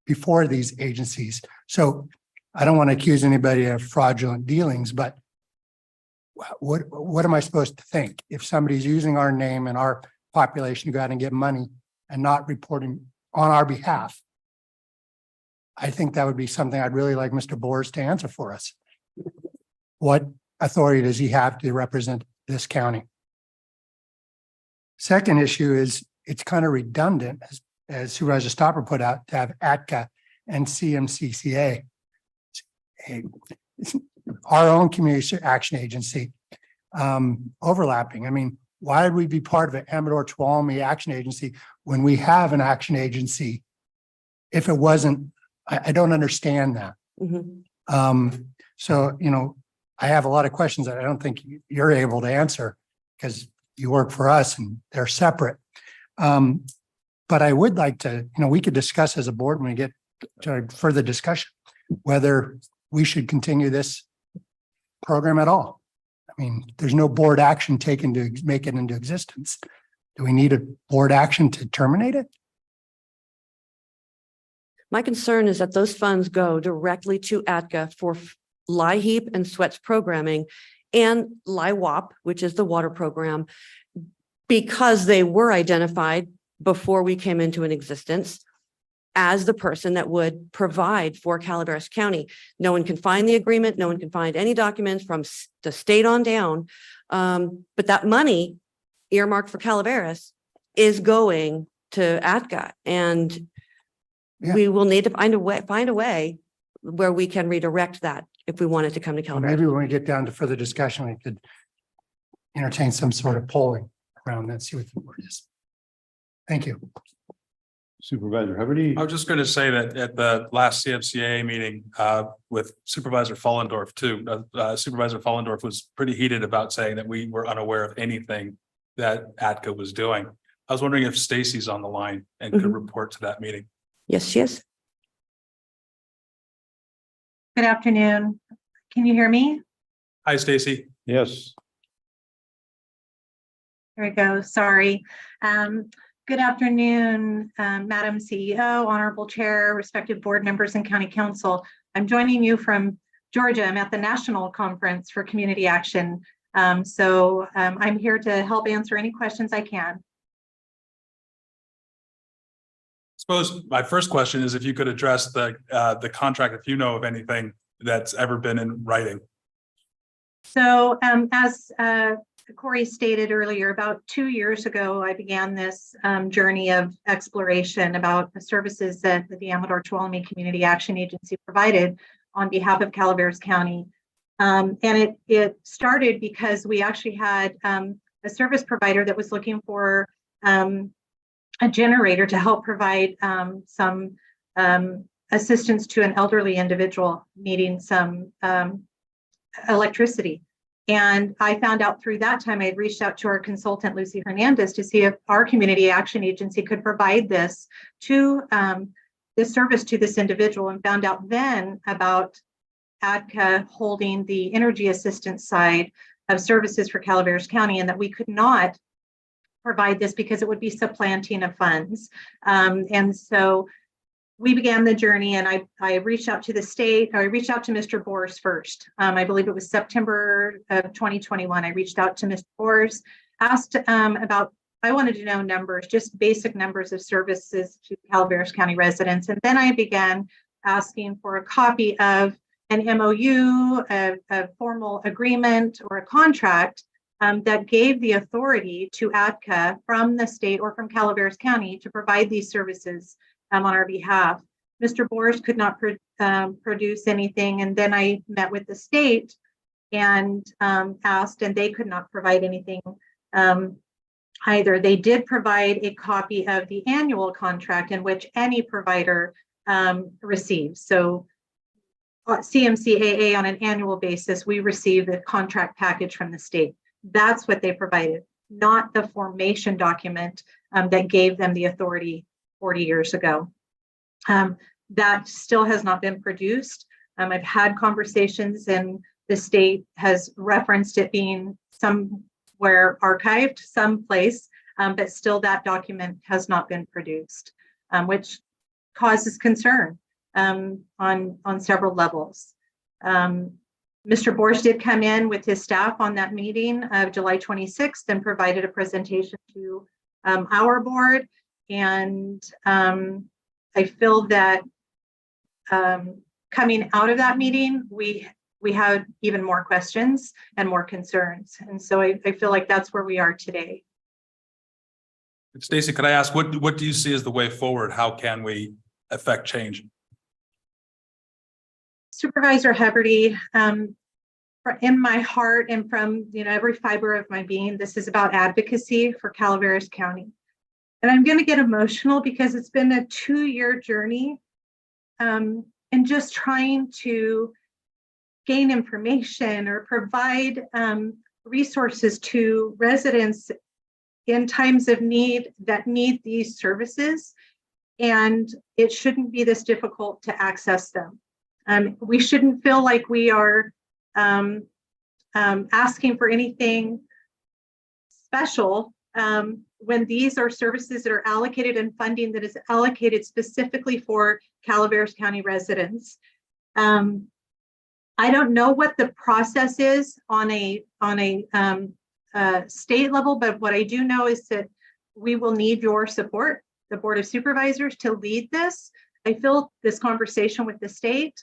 Q: before these agencies. So I don't want to accuse anybody of fraudulent dealings, but what am I supposed to think if somebody's using our name and our population to go out and get money and not reporting on our behalf? I think that would be something I'd really like Mr. Bors to answer for us. What authority does he have to represent this county? Second issue is it's kind of redundant, as Supervisor Stopper put out, to have ATCA and CMCCA. Our own community action agency overlapping. I mean, why would we be part of an Amador-Tuolumne action agency when we have an action agency? If it wasn't, I don't understand that. So, I have a lot of questions that I don't think you're able to answer because you work for us and they're separate. But I would like to, we could discuss as a board when we get to further discussion, whether we should continue this program at all. I mean, there's no board action taken to make it into existence. Do we need a board action to terminate it?
A: My concern is that those funds go directly to ATCA for LIHEAP and SWETS programming and LIWAP, which is the water program, because they were identified before we came into an existence as the person that would provide for Calaveras County. No one can find the agreement. No one can find any documents from the state on down. But that money earmarked for Calaveras is going to ATCA, and we will need to find a way where we can redirect that if we want it to come to Calaveras.
Q: Maybe when we get down to further discussion, we could entertain some sort of polling around that, see what the word is. Thank you.
B: Supervisor Hubbard.
G: I was just going to say that at the last CFCA meeting with Supervisor Follendorf too, Supervisor Follendorf was pretty heated about saying that we were unaware of anything that ATCA was doing. I was wondering if Stacy's on the line and could report to that meeting.
A: Yes, she is.
N: Good afternoon. Can you hear me?
G: Hi, Stacy.
B: Yes.
N: There we go. Sorry. Good afternoon, Madam CEO, Honorable Chair, respected board members and County Council. I'm joining you from Georgia. I'm at the National Conference for Community Action. So I'm here to help answer any questions I can.
G: Suppose my first question is if you could address the contract, if you know of anything that's ever been in writing?
N: So as Corey stated earlier, about 2 years ago, I began this journey of exploration about the services that the Amador-Tuolumne Community Action Agency provided on behalf of Calaveras County. And it started because we actually had a service provider that was looking for a generator to help provide some assistance to an elderly individual needing some electricity. And I found out through that time, I had reached out to our consultant, Lucy Hernandez, to see if our community action agency could provide this to this service to this individual, and found out then about ADCA holding the energy assistance side of services for Calaveras County, and that we could not provide this because it would be supplanting of funds. And so we began the journey, and I reached out to the state. I reached out to Mr. Boers first. I believe it was September of 2021. I reached out to Mr. Boers, asked about, I wanted to know numbers, just basic numbers of services to Calaveras County residents. And then I began asking for a copy of an MOU, a formal agreement or a contract that gave the authority to ADCA from the state or from Calaveras County to provide these services on our behalf. Mr. Boers could not produce anything, and then I met with the state and asked, and they could not provide anything either. They did provide a copy of the annual contract in which any provider receives. So CMCAA on an annual basis, we receive the contract package from the state. That's what they provided, not the formation document that gave them the authority 40 years ago. That still has not been produced. I've had conversations, and the state has referenced it being somewhere archived someplace, but still that document has not been produced, which causes concern on several levels. Mr. Boers did come in with his staff on that meeting of July 26th and provided a presentation to our board. And I feel that coming out of that meeting, we had even more questions and more concerns. And so I feel like that's where we are today.
G: Stacy, could I ask, what do you see as the way forward? How can we affect change?
N: Supervisor Heberty, in my heart and from every fiber of my being, this is about advocacy for Calaveras County. And I'm going to get emotional because it's been a 2-year journey and just trying to gain information or provide resources to residents in times of need that need these services. And it shouldn't be this difficult to access them. We shouldn't feel like we are asking for anything special when these are services that are allocated and funding that is allocated specifically for Calaveras County residents. I don't know what the process is on a state level, but what I do know is that we will need your support, the Board of Supervisors, to lead this. I feel this conversation with the state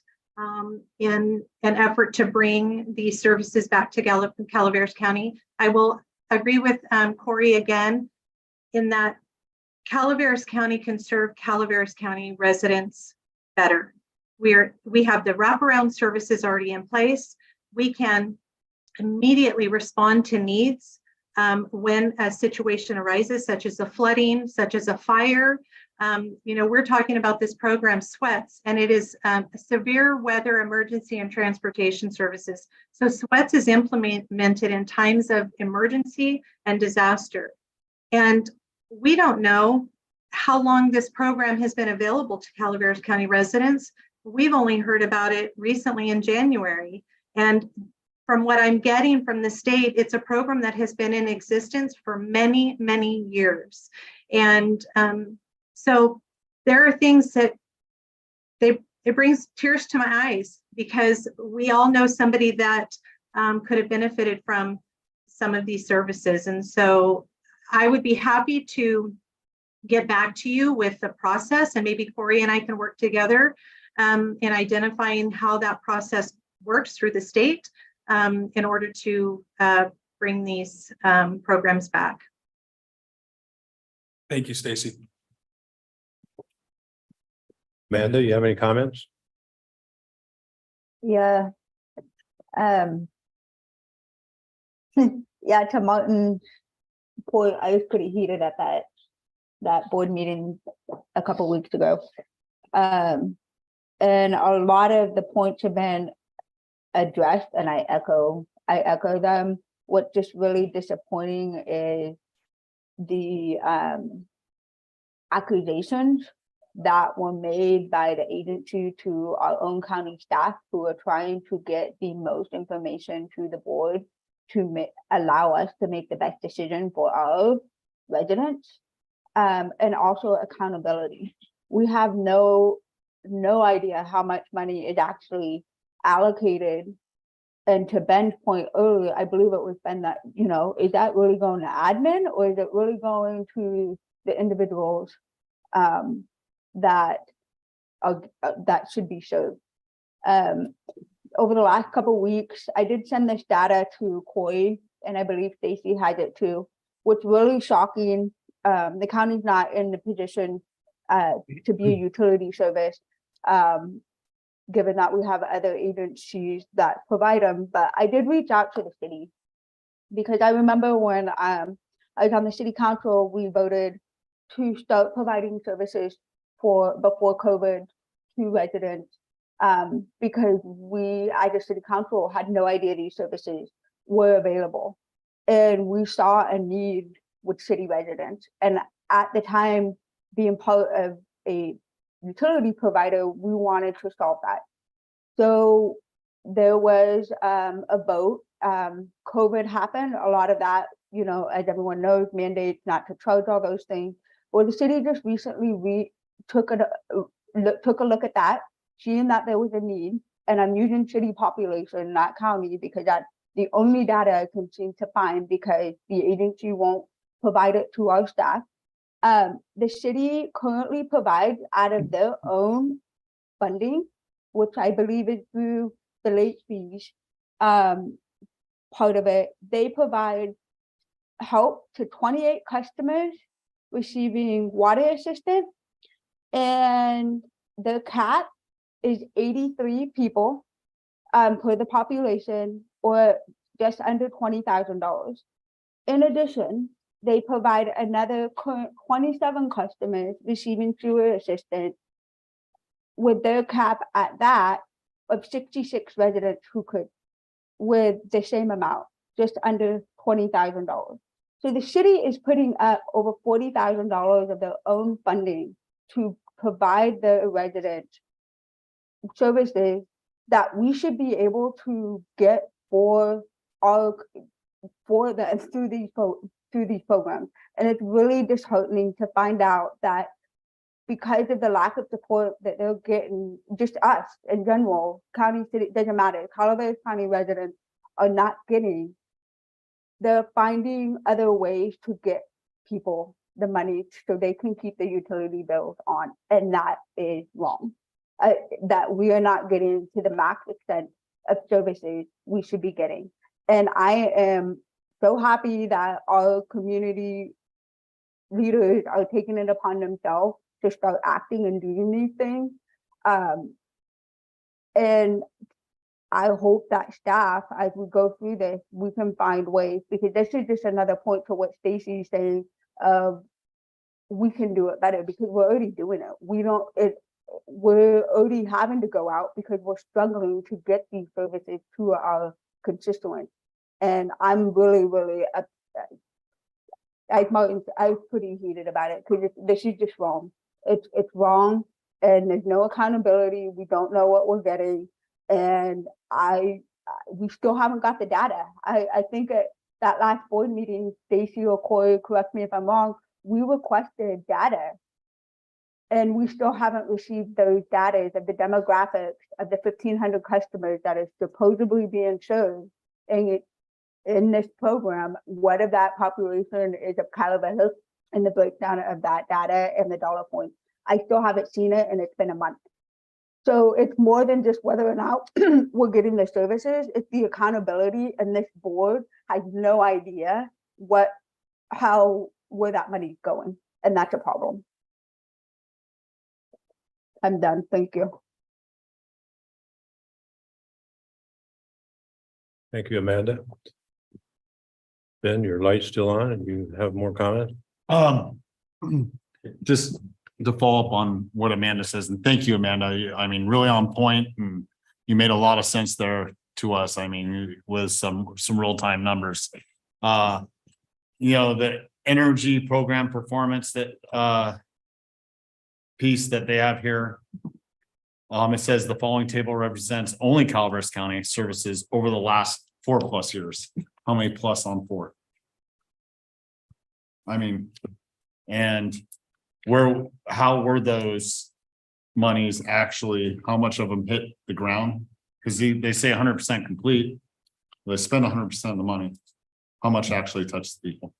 N: in an effort to bring these services back to Calaveras County. I will agree with Corey again in that Calaveras County can serve Calaveras County residents better. We have the wraparound services already in place. We can immediately respond to needs when a situation arises, such as a flooding, such as a fire. We're talking about this program, SWETS, and it is severe weather emergency and transportation services. So SWETS is implemented in times of emergency and disaster. And we don't know how long this program has been available to Calaveras County residents. We've only heard about it recently in January. And from what I'm getting from the state, it's a program that has been in existence for many, many years. And so there are things that it brings tears to my eyes, because we all know somebody that could have benefited from some of these services. And so I would be happy to get back to you with the process, and maybe Corey and I can work together in identifying how that process works through the state in order to bring these programs back.
G: Thank you, Stacy.
B: Amanda, you have any comments?
I: Yeah. Yeah, to Martin's point, I was pretty heated at that board meeting a couple weeks ago. And a lot of the points have been addressed, and I echo them. What's just really disappointing is the accusations that were made by the agency to our own county staff who are trying to get the most information to the board to allow us to make the best decision for our residents, and also accountability. We have no idea how much money is actually allocated. And to Ben's point earlier, I believe it was Ben that, is that really going to admin, or is it really going to the individuals that should be served? Over the last couple of weeks, I did send this data to Coy, and I believe Stacy has it too. What's really shocking, the county's not in the position to be a utility service, given that we have other agencies that provide them. But I did reach out to the city, because I remember when I was on the city council, we voted to start providing services before COVID to residents, because we as a city council had no idea these services were available, and we saw a need with city residents. And at the time, being part of a utility provider, we wanted to solve that. So there was a vote. COVID happened. A lot of that, as everyone knows, mandates not to charge all those things. Well, the city just recently took a look at that, seeing that there was a need, and I'm using city population, not county, because that's the only data I can seem to find, because the agency won't provide it to our staff. The city currently provides out of their own funding, which I believe is through the late fees, part of it. They provide help to 28 customers receiving water assistance, and the cap is 83 people per the population, or just under $20,000. In addition, they provide another current 27 customers receiving sewer assistance, with their cap at that of 66 residents who could, with the same amount, just under $20,000. So the city is putting up over $40,000 of their own funding to provide the residents services that we should be able to get through these programs. And it's really disheartening to find out that because of the lack of support that they're getting, just us in general, county, city, doesn't matter, Calaveras County residents are not getting, they're finding other ways to get people the money so they can keep the utility bills on, and that is wrong. That we are not getting to the max extent of services we should be getting. And I am so happy that our community leaders are taking it upon themselves to start acting and doing these things. And I hope that staff, as we go through this, we can find ways, because this is just another point to what Stacy is saying, we can do it better, because we're already doing it. We're already having to go out because we're struggling to get these services to our constituents. And I'm really, really upset. I was pretty heated about it, because this is just wrong. It's wrong, and there's no accountability. We don't know what we're getting, and we still haven't got the data. I think at that last board meeting, Stacy or Corey, correct me if I'm wrong, we requested data, and we still haven't received those data of the demographics of the 1,500 customers that are supposedly being served in this program. What of that population is of Calaveras, and the breakdown of that data and the dollar points. I still haven't seen it, and it's been a month. So it's more than just whether or not we're getting the services, it's the accountability, and this board has no idea where that money's going, and that's a problem. I'm done, thank you.
B: Thank you, Amanda. Ben, your light's still on and you have more comments?
J: Just to follow up on what Amanda says, and thank you, Amanda. I mean, really on point, and you made a lot of sense there to us. I mean, with some real-time numbers. You know, the energy program performance that piece that they have here. It says the following table represents only Calaveras County services over the last 4+ years. How many plus on 4? I mean, and how were those monies actually, how much of them hit the ground? Because they say 100% complete. They spend 100% of the money. How much actually touched the people?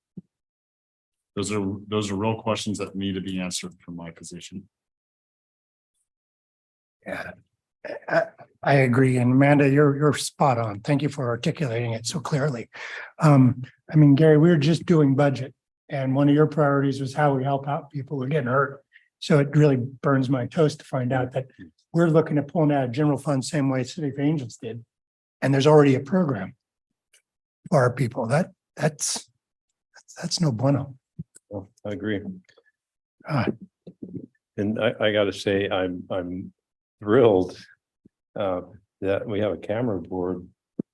J: Those are real questions that need to be answered from my position.
Q: Yeah, I agree. And Amanda, you're spot on. Thank you for articulating it so clearly. I mean, Gary, we were just doing budget, and one of your priorities was how we help out people who are getting hurt. So it really burns my toast to find out that we're looking at pulling out of general fund same way City of Angels did. And there's already a program for our people. That's no bueno.
B: Well, I agree. And I gotta say, I'm thrilled that we have a camera board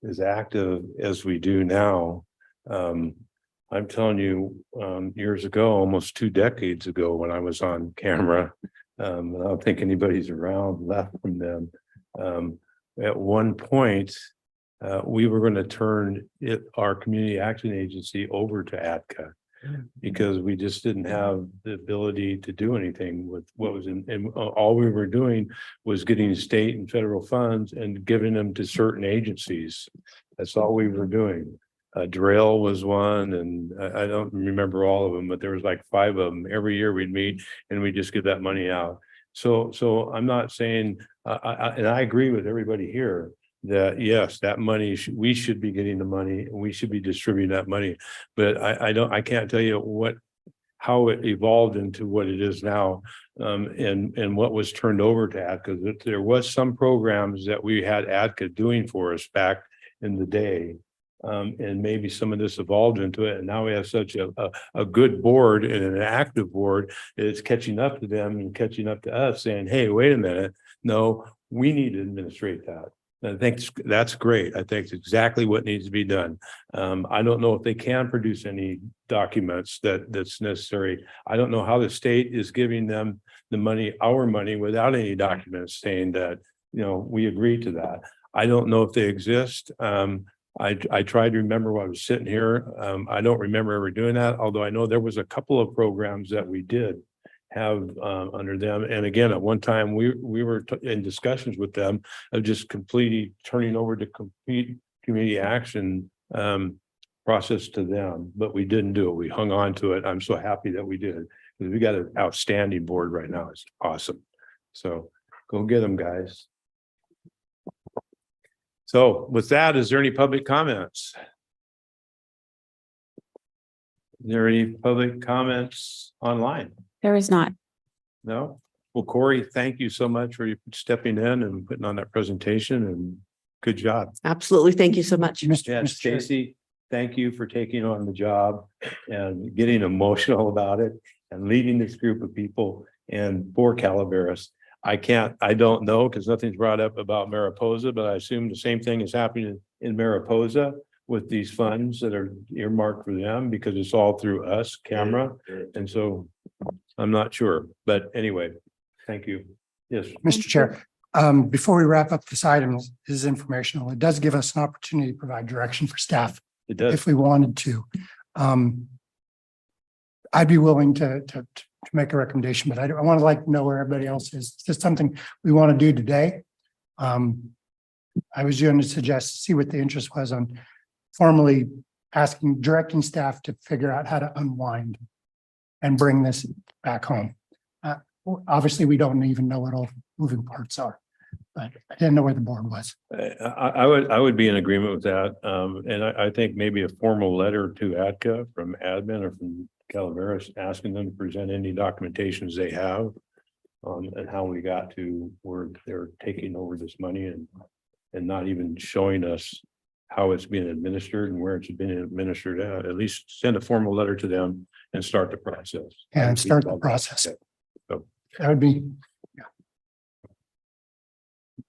B: as active as we do now. I'm telling you, years ago, almost 2 decades ago, when I was on camera, I don't think anybody's around left from them. At one point, we were going to turn our community action agency over to ADCA, because we just didn't have the ability to do anything with what was in, and all we were doing was getting state and federal funds and giving them to certain agencies. That's all we were doing. Drill was one, and I don't remember all of them, but there was like 5 of them. Every year we'd meet and we just give that money out. So I'm not saying, and I agree with everybody here that yes, that money, we should be getting the money and we should be distributing that money. But I can't tell you how it evolved into what it is now, and what was turned over to ADCA. There was some programs that we had ADCA doing for us back in the day. And maybe some of this evolved into it. And now we have such a good board and an active board. It's catching up to them and catching up to us saying, hey, wait a minute. No, we need to administrate that. And I think that's great. I think it's exactly what needs to be done. I don't know if they can produce any documents that's necessary. I don't know how the state is giving them the money, our money, without any documents saying that, you know, we agree to that. I don't know if they exist. I tried to remember while I was sitting here. I don't remember ever doing that, although I know there was a couple of programs that we did have under them. And again, at one time we were in discussions with them of just completely turning over to complete community action process to them, but we didn't do it. We hung on to it. I'm so happy that we did, because we got an outstanding board right now. It's awesome. So go get them, guys. So with that, is there any public comments? Is there any public comments online?
F: There is not.
B: No? Well, Corey, thank you so much for stepping in and putting on that presentation, and good job.
A: Absolutely. Thank you so much.
B: Yeah, Stacy, thank you for taking on the job and getting emotional about it and leading this group of people and for Calaveras. I don't know, because nothing's brought up about Mariposa, but I assume the same thing is happening in Mariposa with these funds that are earmarked for them, because it's all through us, camera. And so I'm not sure, but anyway, thank you. Yes.
Q: Mr. Chair, before we wrap up this item, this is informational. It does give us an opportunity to provide direction for staff.
B: It does.
Q: If we wanted to. I'd be willing to make a recommendation, but I want to know where everybody else is. It's just something we want to do today. I was going to suggest, see what the interest was on formally directing staff to figure out how to unwind and bring this back home. Obviously, we don't even know what all moving parts are. but I didn't know where the board was.
B: I would be in agreement with that. And I think maybe a formal letter to ADCA from admin or from Calaveras asking them to present any documentations they have and how we got to where they're taking over this money and not even showing us how it's being administered and where it's being administered at least send a formal letter to them and start the process.
Q: And start the process.
B: So,
Q: That would be,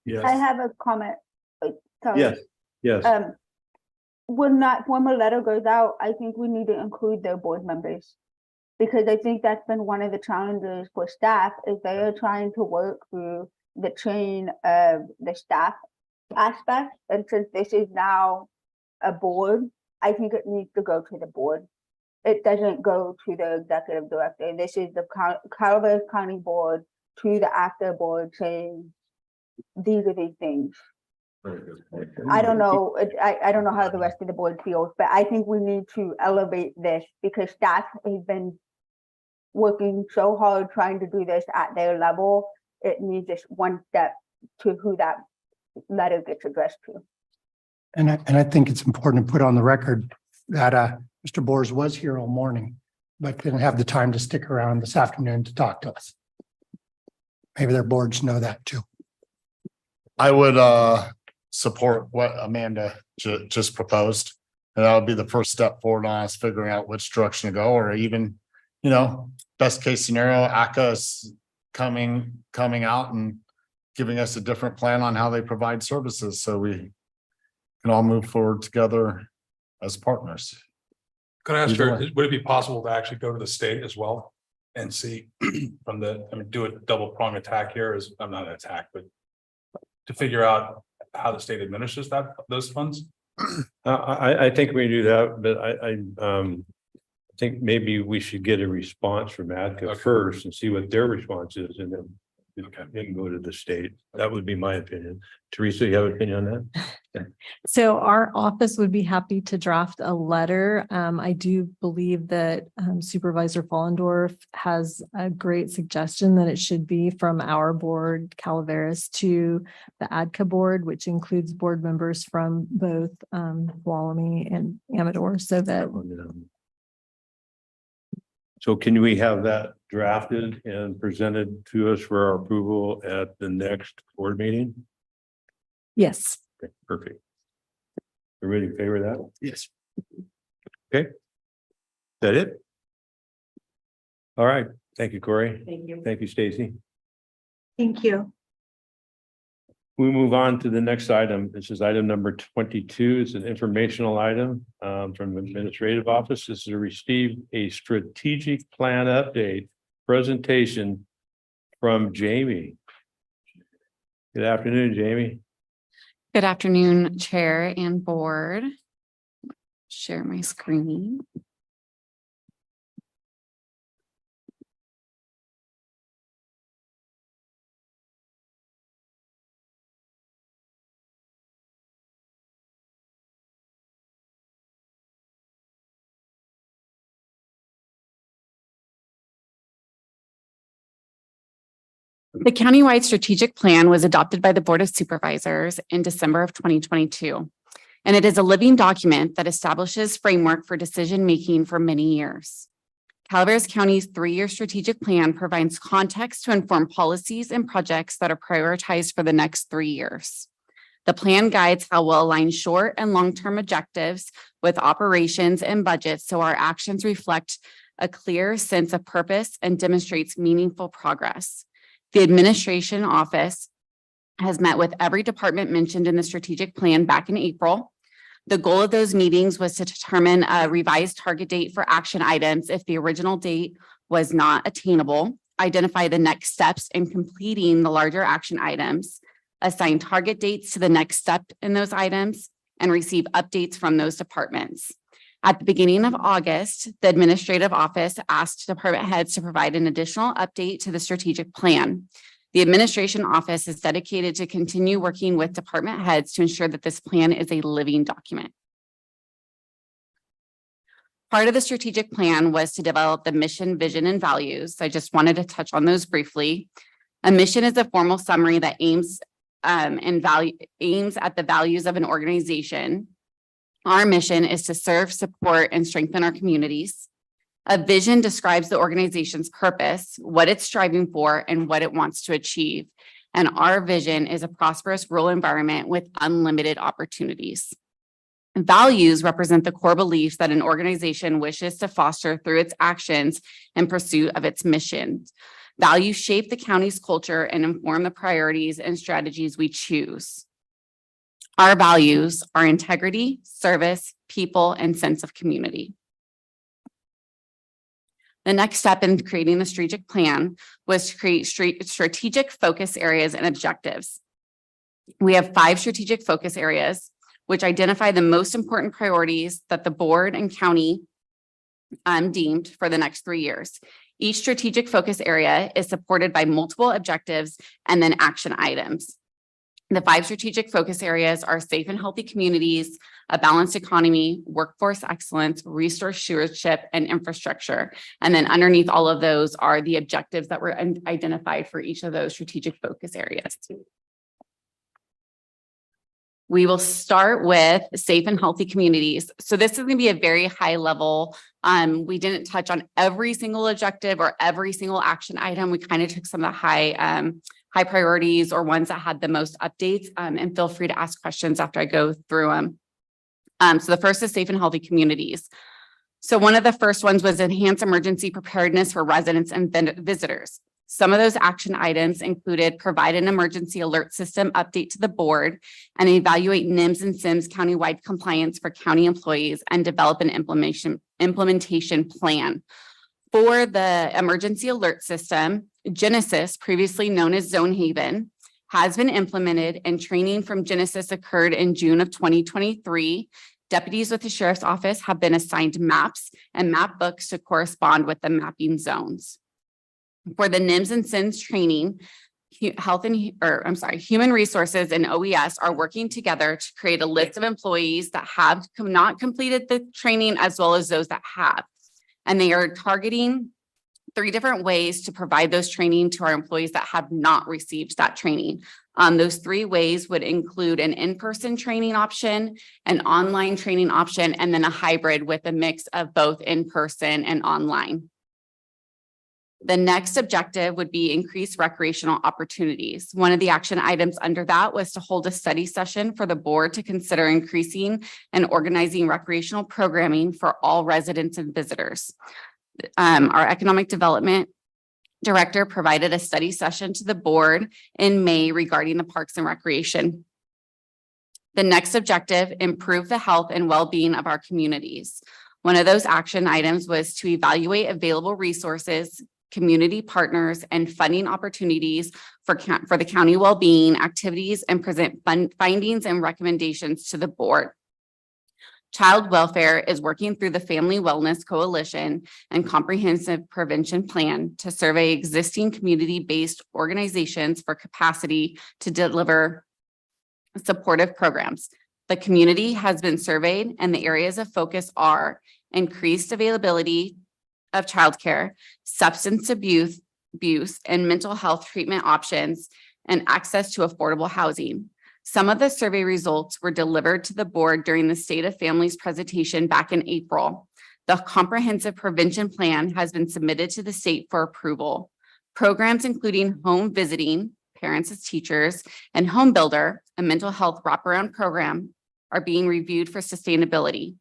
B: yes.
I: I have a comment. Sorry.
B: Yes. Yes.
I: When that formal letter goes out, I think we need to include their board members. Because I think that's been one of the challenges for staff is they are trying to work through the chain of the staff aspect. And since this is now a board, I think it needs to go to the board. It doesn't go to the executive director. This is the Calaveras County Board to the ACTA board saying, these are these things. I don't know. I don't know how the rest of the board feels, but I think we need to elevate this because staff has been working so hard trying to do this at their level. It needs just one step to who that letter gets addressed to.
Q: and I think it's important to put on the record that Mr. Bors was here all morning, but didn't have the time to stick around this afternoon to talk to us. Maybe their boards know that too.
J: I would support what Amanda just proposed. And that would be the first step forward on us figuring out which direction to go, or even, best case scenario, ACA is coming out and giving us a different plan on how they provide services. So we can all move forward together as partners.
G: Could I ask
J: Either
G: her,
J: way.
G: would it be possible to actually go to the state as well and see from do a double prong attack here is, I'm not an attack, but to figure out how the state administers those funds?
B: I think we do that, but I think maybe we should get a response from ADCA first and see what their response is and then go to the state. That would be my opinion. Teresa, you have an opinion on that?
O: So our office would be happy to draft a letter. I do believe that Supervisor Follendorf has a great suggestion that it should be from our board, Calaveras, to the ADCA board, which includes board members from both Tuolumne and Amador, so that
B: So can we have that drafted and presented to us for our approval at the next board meeting?
O: yes.
B: Okay, perfect. Everybody in favor of that?
Q: Yes.
B: Okay. Is that it? All right. Thank you, Corey.
O: Thank you.
B: Thank you, Stacy.
N: Thank you.
B: We move on to the next item. This is item number 22. It's an informational item from the administrative office. This is to receive a strategic plan update presentation from Jamie. Good afternoon, Jamie.
P: Good afternoon, Chair and Board. Share my screen. The countywide strategic plan was adopted by the Board of Supervisors in December of 2022, and it is a living document that establishes framework for decision-making for many years. Calaveras County's 3-year strategic plan provides context to inform policies and projects that are prioritized for the next 3 years. The plan guides how we'll align short and long-term objectives with operations and budgets so our actions reflect a clear sense of purpose and demonstrates meaningful progress. The administration office has met with every department mentioned in the strategic plan back in April. The goal of those meetings was to determine a revised target date for action items if the original date was not attainable, identify the next steps in completing the larger action items, assign target dates to the next step in those items, and receive updates from those departments. At the beginning of August, the administrative office asked department heads to provide an additional update to the strategic plan. The administration office is dedicated to continue working with department heads to ensure that this plan is a living document. Part of the strategic plan was to develop the mission, vision, and values. I just wanted to touch on those briefly. A mission is a formal summary that aims and aims at the values of an organization. Our mission is to serve, support, and strengthen our communities. A vision describes the organization's purpose, what it's striving for, and what it wants to achieve. And our vision is a prosperous rural environment with unlimited opportunities. Values represent the core beliefs that an organization wishes to foster through its actions in pursuit of its mission. Values shape the county's culture and inform the priorities and strategies we choose. Our values are integrity, service, people, and sense of community. The next step in creating the strategic plan was to create strategic focus areas and objectives. We have 5 strategic focus areas, which identify the most important priorities that the board and county deemed for the next 3 years. Each strategic focus area is supported by multiple objectives and then action items. The 5 strategic focus areas are safe and healthy communities, a balanced economy, workforce excellence, resource stewardship, and infrastructure. And then underneath all of those are the objectives that were identified for each of those strategic focus areas. We will start with safe and healthy communities. So this is going to be a very high level. We didn't touch on every single objective or every single action item. We kind of took some of the high priorities or ones that had the most updates, and feel free to ask questions after I go through them. So the first is safe and healthy communities. So one of the first ones was enhance emergency preparedness for residents and visitors. Some of those action items included provide an emergency alert system update to the board and evaluate NIMS and SIMS countywide compliance for county employees and develop an implementation plan. For the emergency alert system, Genesis, previously known as Zone Haven, has been implemented, and training from Genesis occurred in June of 2023. Deputies with the sheriff's office have been assigned maps and map books to correspond with the mapping zones. For the NIMS and SIMS training, Human Resources and OES are working together to create a list of employees that have not completed the training as well as those that have. And they are targeting 3 different ways to provide those training to our employees that have not received that training. Those 3 ways would include an in-person training option, an online training option, and then a hybrid with a mix of both in-person and online. The next objective would be increase recreational opportunities. One of the action items under that was to hold a study session for the board to consider increasing and organizing recreational programming for all residents and visitors. Our economic development director provided a study session to the board in May regarding the parks and recreation. The next objective, improve the health and well-being of our communities. One of those action items was to evaluate available resources, community partners, and funding opportunities for the county well-being activities and present findings and recommendations to the board. Child Welfare is working through the Family Wellness Coalition and Comprehensive Prevention Plan to survey existing community-based organizations for capacity to deliver supportive programs. The community has been surveyed, and the areas of focus are increased availability of childcare, substance abuse, and mental health treatment options, and access to affordable housing. Some of the survey results were delivered to the board during the State of Families presentation back in April. The comprehensive prevention plan has been submitted to the state for approval. Programs including home visiting, parents as teachers, and Home Builder, a mental health wraparound program, are being reviewed for sustainability.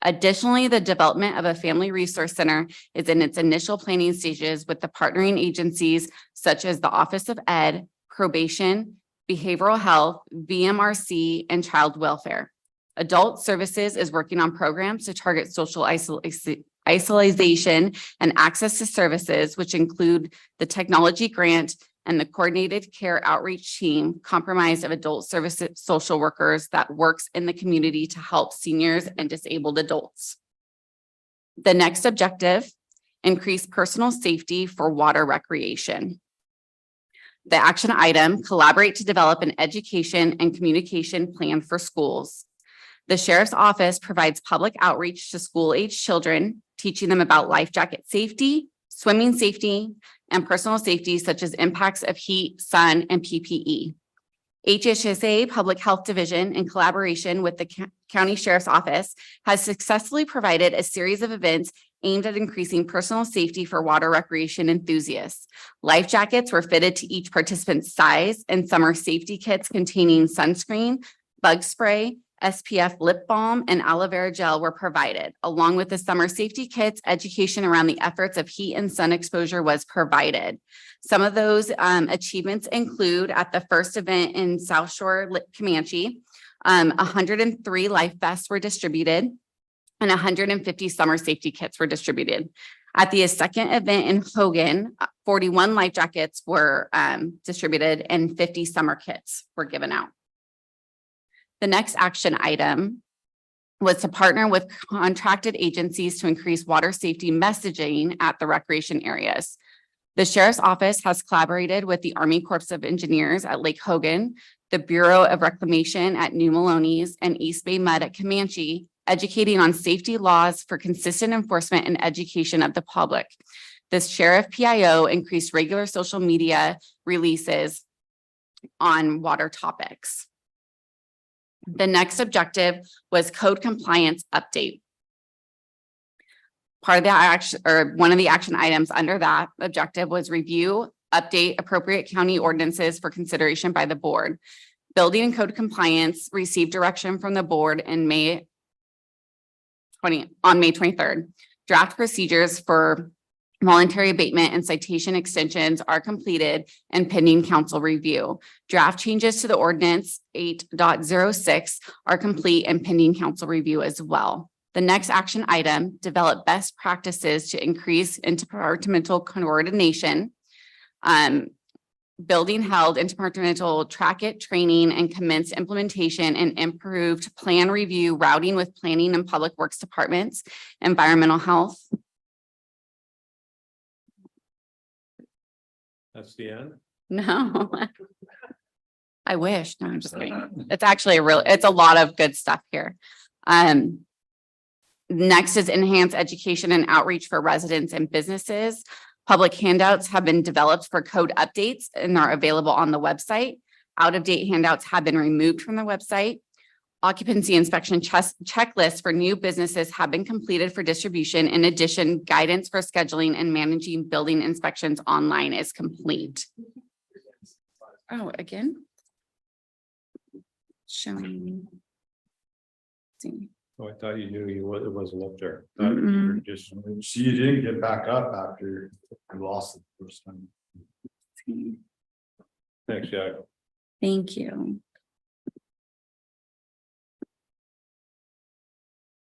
P: Additionally, the development of a family resource center is in its initial planning stages with the partnering agencies such as the Office of Ed, Probation, Behavioral Health, VMRC, and Child Welfare. Adult Services is working on programs to target social isolation and access to services, which include the technology grant and the coordinated care outreach team comprised of adult services social workers that works in the community to help seniors and disabled adults. The next objective, increase personal safety for water recreation. The action item, collaborate to develop an education and communication plan for schools. The Sheriff's Office provides public outreach to school-age children, teaching them about life jacket safety, swimming safety, and personal safety, such as impacts of heat, sun, and PPE. HHSA Public Health Division, in collaboration with the County Sheriff's Office, has successfully provided a series of events aimed at increasing personal safety for water recreation enthusiasts. Life jackets were fitted to each participant's size, and summer safety kits containing sunscreen, bug spray, SPF lip balm, and aloe vera gel were provided. Along with the summer safety kits, education around the efforts of heat and sun exposure was provided. Some of those achievements include, at the first event in South Shore, Comanche, 103 life vests were distributed and 150 summer safety kits were distributed. At the second event in Hogan, 41 life jackets were distributed and 50 summer kits were given out. The next action item was to partner with contracted agencies to increase water safety messaging at the recreation areas. The Sheriff's Office has collaborated with the Army Corps of Engineers at Lake Hogan, the Bureau of Reclamation at New Maloney's, and East Bay Mud at Comanche, educating on safety laws for consistent enforcement and education of the public. This Sheriff PIO increased regular social media releases on water topics. The next objective was code compliance update. Part of the action, or one of the action items under that objective, was review, update appropriate county ordinances for consideration by the board. Building and code compliance received direction from the board in May 23rd. Draft procedures for voluntary abatement and citation extensions are completed and pending council review. Draft changes to the ordinance 8.06 are complete and pending council review as well. The next action item, develop best practices to increase interdepartmental coordination. Building held interdepartmental track it training and commenced implementation and improved plan review routing with planning and public works departments, environmental health.
B: That's the end.
P: No, I wish. No, I'm just kidding. It's actually it's a lot of good stuff here. Next is enhance education and outreach for residents and businesses. Public handouts have been developed for code updates and are available on the website. Out-of-date handouts have been removed from the website. Occupancy inspection checklists for new businesses have been completed for distribution. In addition, guidance for scheduling and managing building inspections online is complete. Oh, again? Showing. See.
B: Oh, I thought you knew it wasn't up there.
P: Mm-mm.
B: Just.
J: So you didn't get back up after you lost it the first time.
B: Thanks, Jack.
P: Thank you.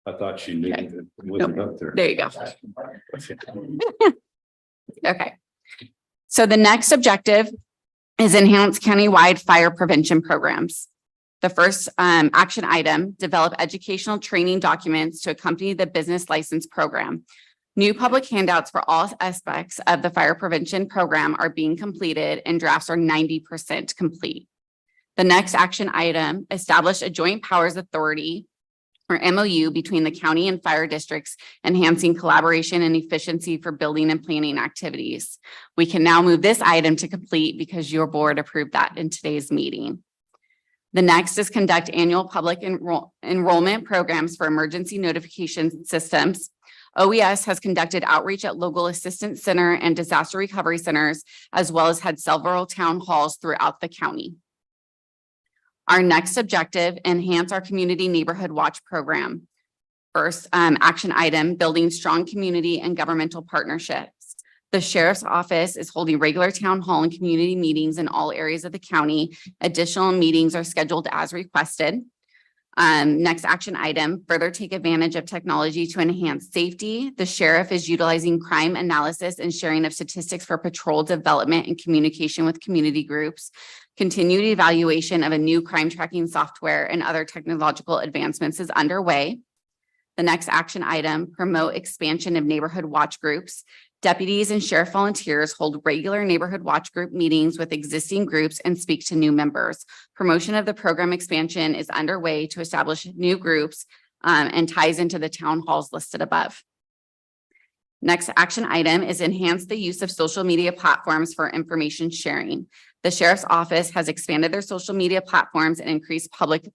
B: I thought she knew
P: Okay.
B: it wasn't up there.
P: There you go. Okay. So the next objective is enhance countywide fire prevention programs. The first action item, develop educational training documents to accompany the business license program. New public handouts for all aspects of the fire prevention program are being completed and drafts are 90% complete. The next action item, establish a joint powers authority or MOU between the county and fire districts, enhancing collaboration and efficiency for building and planning activities. We can now move this item to complete because your board approved that in today's meeting. The next is conduct annual public enrollment programs for emergency notification systems. OES has conducted outreach at local assistance center and disaster recovery centers, as well as had several town halls throughout the county. Our next objective, enhance our community neighborhood watch program. First action item, building strong community and governmental partnerships. The Sheriff's Office is holding regular town hall and community meetings in all areas of the county. Additional meetings are scheduled as requested. Next action item, further take advantage of technology to enhance safety. The sheriff is utilizing crime analysis and sharing of statistics for patrol development and communication with community groups. Continued evaluation of a new crime tracking software and other technological advancements is underway. The next action item, promote expansion of neighborhood watch groups. Deputies and sheriff volunteers hold regular neighborhood watch group meetings with existing groups and speak to new members. Promotion of the program expansion is underway to establish new groups and ties into the town halls listed above. Next action item is enhance the use of social media platforms for information sharing. The sheriff's office has expanded their social media platforms and increased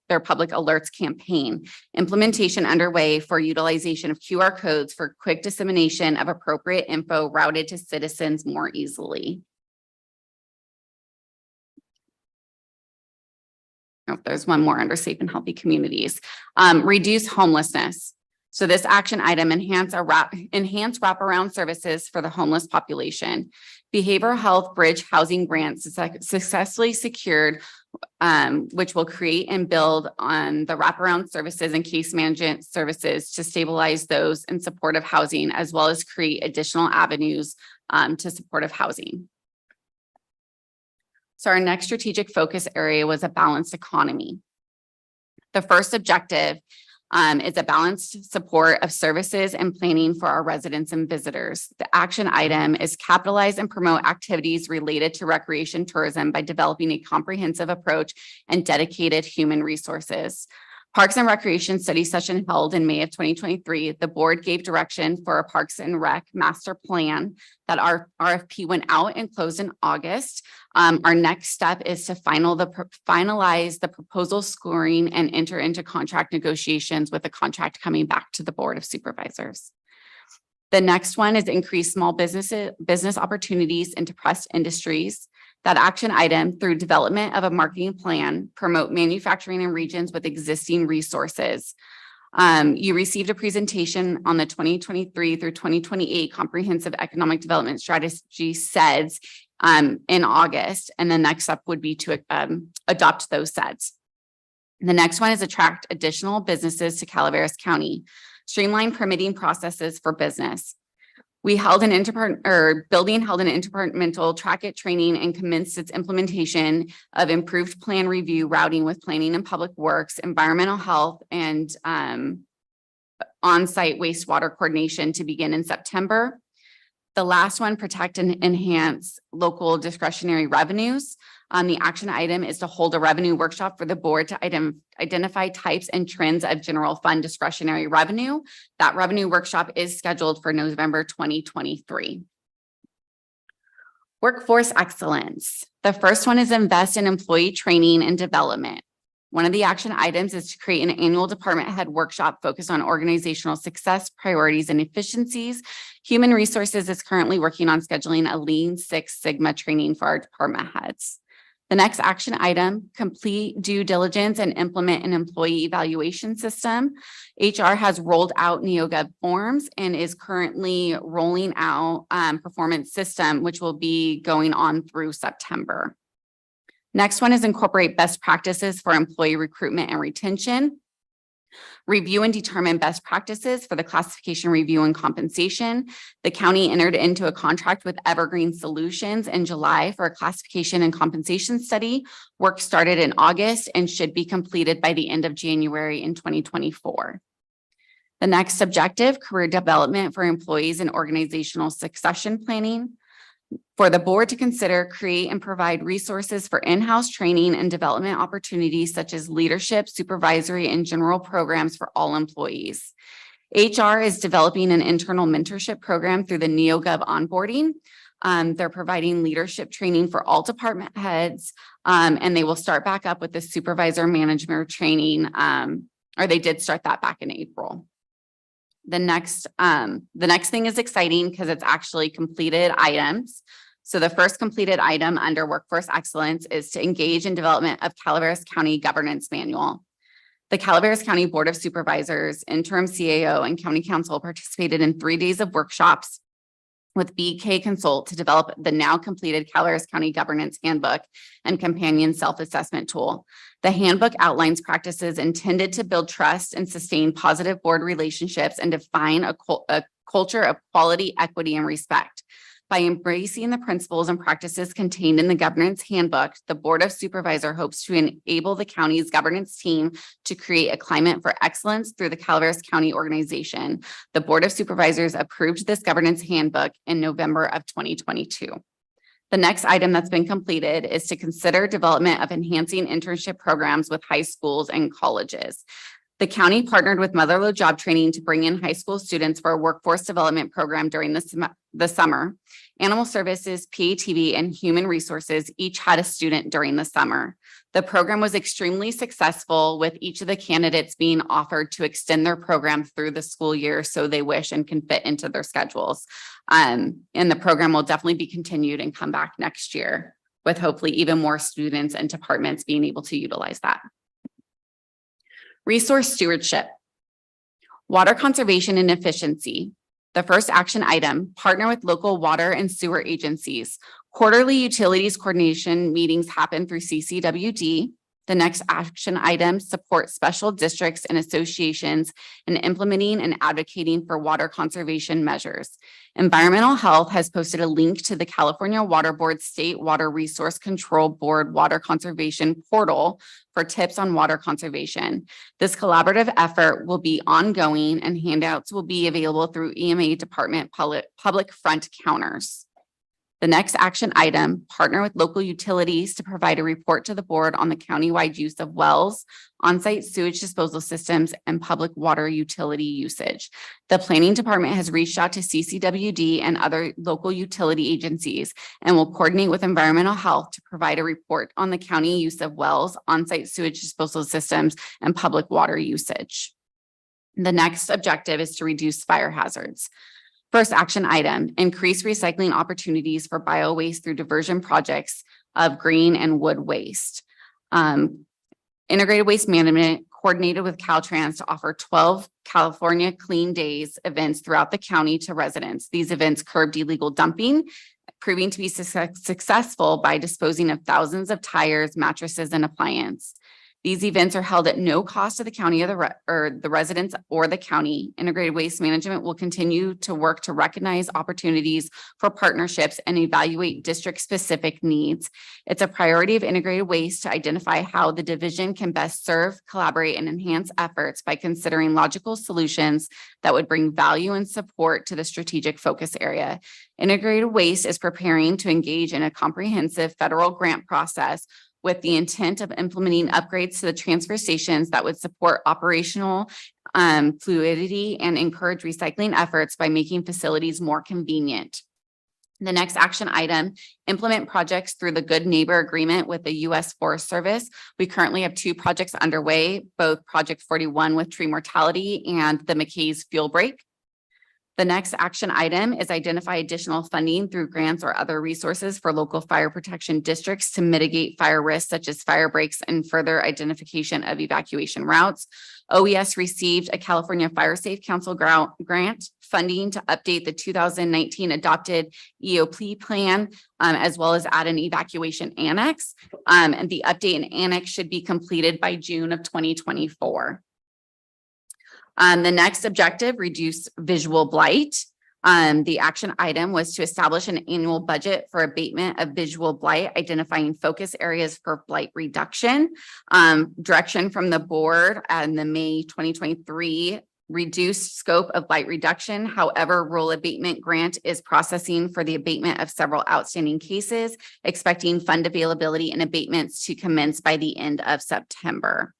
P: their public alerts campaign. Implementation underway for utilization of QR codes for quick dissemination of appropriate info routed to citizens more easily. Oh, there's one more under safe and healthy communities. Reduce homelessness. So this action item enhance wraparound services for the homeless population. Behavioral health bridge housing grants successfully secured, which will create and build on the wraparound services and case management services to stabilize those in supportive housing, as well as create additional avenues to supportive housing. So our next strategic focus area was a balanced economy. The first objective is a balanced support of services and planning for our residents and visitors. The action item is capitalize and promote activities related to recreation tourism by developing a comprehensive approach and dedicated human resources. Parks and Recreation study session held in May of 2023, the board gave direction for a Parks and Rec master plan. That our RFP went out and closed in August. Our next step is to finalize the proposal scoring and enter into contract negotiations, with the contract coming back to the Board of Supervisors. The next one is increase small business opportunities in depressed industries. That action item, through development of a marketing plan, promote manufacturing in regions with existing resources. You received a presentation on the 2023 through 2028 Comprehensive Economic Development Strategy SEDS in August, and the next step would be to adopt those SEDS. The next one is attract additional businesses to Calaveras County, streamline permitting processes for business. Building held an interdepartmental track it training and commenced its implementation of improved plan review routing with planning and public works, environmental health, and on-site wastewater coordination to begin in September. The last one, protect and enhance local discretionary revenues. The action item is to hold a revenue workshop for the board to identify types and trends of general fund discretionary revenue. That revenue workshop is scheduled for November 2023. Workforce excellence. The first one is invest in employee training and development. One of the action items is to create an annual department head workshop focused on organizational success, priorities, and efficiencies. Human Resources is currently working on scheduling a Lean Six Sigma training for our department heads. The next action item, complete due diligence and implement an employee evaluation system. HR has rolled out NeoGov forms and is currently rolling out performance system, which will be going on through September. Next one is incorporate best practices for employee recruitment and retention. Review and determine best practices for the classification, review, and compensation. The county entered into a contract with Evergreen Solutions in July for a classification and compensation study. Work started in August and should be completed by the end of January in 2024. The next objective, career development for employees and organizational succession planning. For the board to consider, create, and provide resources for in-house training and development opportunities such as leadership, supervisory, and general programs for all employees. HR is developing an internal mentorship program through the NeoGov onboarding. They're providing leadership training for all department heads, and they will start back up with the supervisor management training, or they did start that back in April. The next thing is exciting because it's actually completed items. So the first completed item under workforce excellence is to engage in development of Calaveras County Governance Manual. The Calaveras County Board of Supervisors, interim CAO, and County Council participated in 3 days of workshops with BK Consult to develop the now completed Calaveras County Governance Handbook and companion self-assessment tool. The handbook outlines practices intended to build trust and sustain positive board relationships and define a culture of quality, equity, and respect. By embracing the principles and practices contained in the governance handbook, the Board of Supervisors hopes to enable the county's governance team to create a climate for excellence through the Calaveras County organization. The Board of Supervisors approved this governance handbook in November of 2022. The next item that's been completed is to consider development of enhancing internship programs with high schools and colleges. The county partnered with Motherlode Job Training to bring in high school students for a workforce development program during the summer. Animal Services, PATV, and Human Resources each had a student during the summer. The program was extremely successful, with each of the candidates being offered to extend their program through the school year so they wish and can fit into their schedules. And the program will definitely be continued and come back next year, with hopefully even more students and departments being able to utilize that. Resource stewardship, water conservation and efficiency. The first action item, partner with local water and sewer agencies. Quarterly utilities coordination meetings happen through CCWD. The next action item, support special districts and associations in implementing and advocating for water conservation measures. Environmental Health has posted a link to the California Water Board State Water Resource Control Board Water Conservation Portal for tips on water conservation. This collaborative effort will be ongoing, and handouts will be available through EMA Department public front counters. The next action item, partner with local utilities to provide a report to the board on the countywide use of wells, on-site sewage disposal systems, and public water utility usage. The planning department has reached out to CCWD and other local utility agencies and will coordinate with environmental health to provide a report on the county use of wells, on-site sewage disposal systems, and public water usage. The next objective is to reduce fire hazards. First action item, increase recycling opportunities for bio-waste through diversion projects of green and wood waste. Integrated Waste Management coordinated with Caltrans to offer 12 California Clean Days events throughout the county to residents. These events curbed illegal dumping, proving to be successful by disposing of thousands of tires, mattresses, and appliances. These events are held at no cost to the county or the residents or the county. Integrated Waste Management will continue to work to recognize opportunities for partnerships and evaluate district-specific needs. It's a priority of Integrated Waste to identify how the division can best serve, collaborate, and enhance efforts by considering logical solutions that would bring value and support to the strategic focus area. Integrated Waste is preparing to engage in a comprehensive federal grant process with the intent of implementing upgrades to the transfer stations that would support operational fluidity and encourage recycling efforts by making facilities more convenient. The next action item, implement projects through the Good Neighbor Agreement with the U.S. Forest Service. We currently have 2 projects underway, both Project 41 with tree mortality and the McKay's fuel break. The next action item is identify additional funding through grants or other resources for local fire protection districts to mitigate fire risks such as fire breaks and further identification of evacuation routes. OES received a California Fire Safe Council grant funding to update the 2019 adopted EOP plan, as well as add an evacuation annex. And the update and annex should be completed by June of 2024. The next objective, reduce visual blight. The action item was to establish an annual budget for abatement of visual blight, identifying focus areas for blight reduction. Direction from the board and the May 2023 reduced scope of blight reduction. However, rural abatement grant is processing for the abatement of several outstanding cases, expecting fund availability and abatements to commence by the end of September.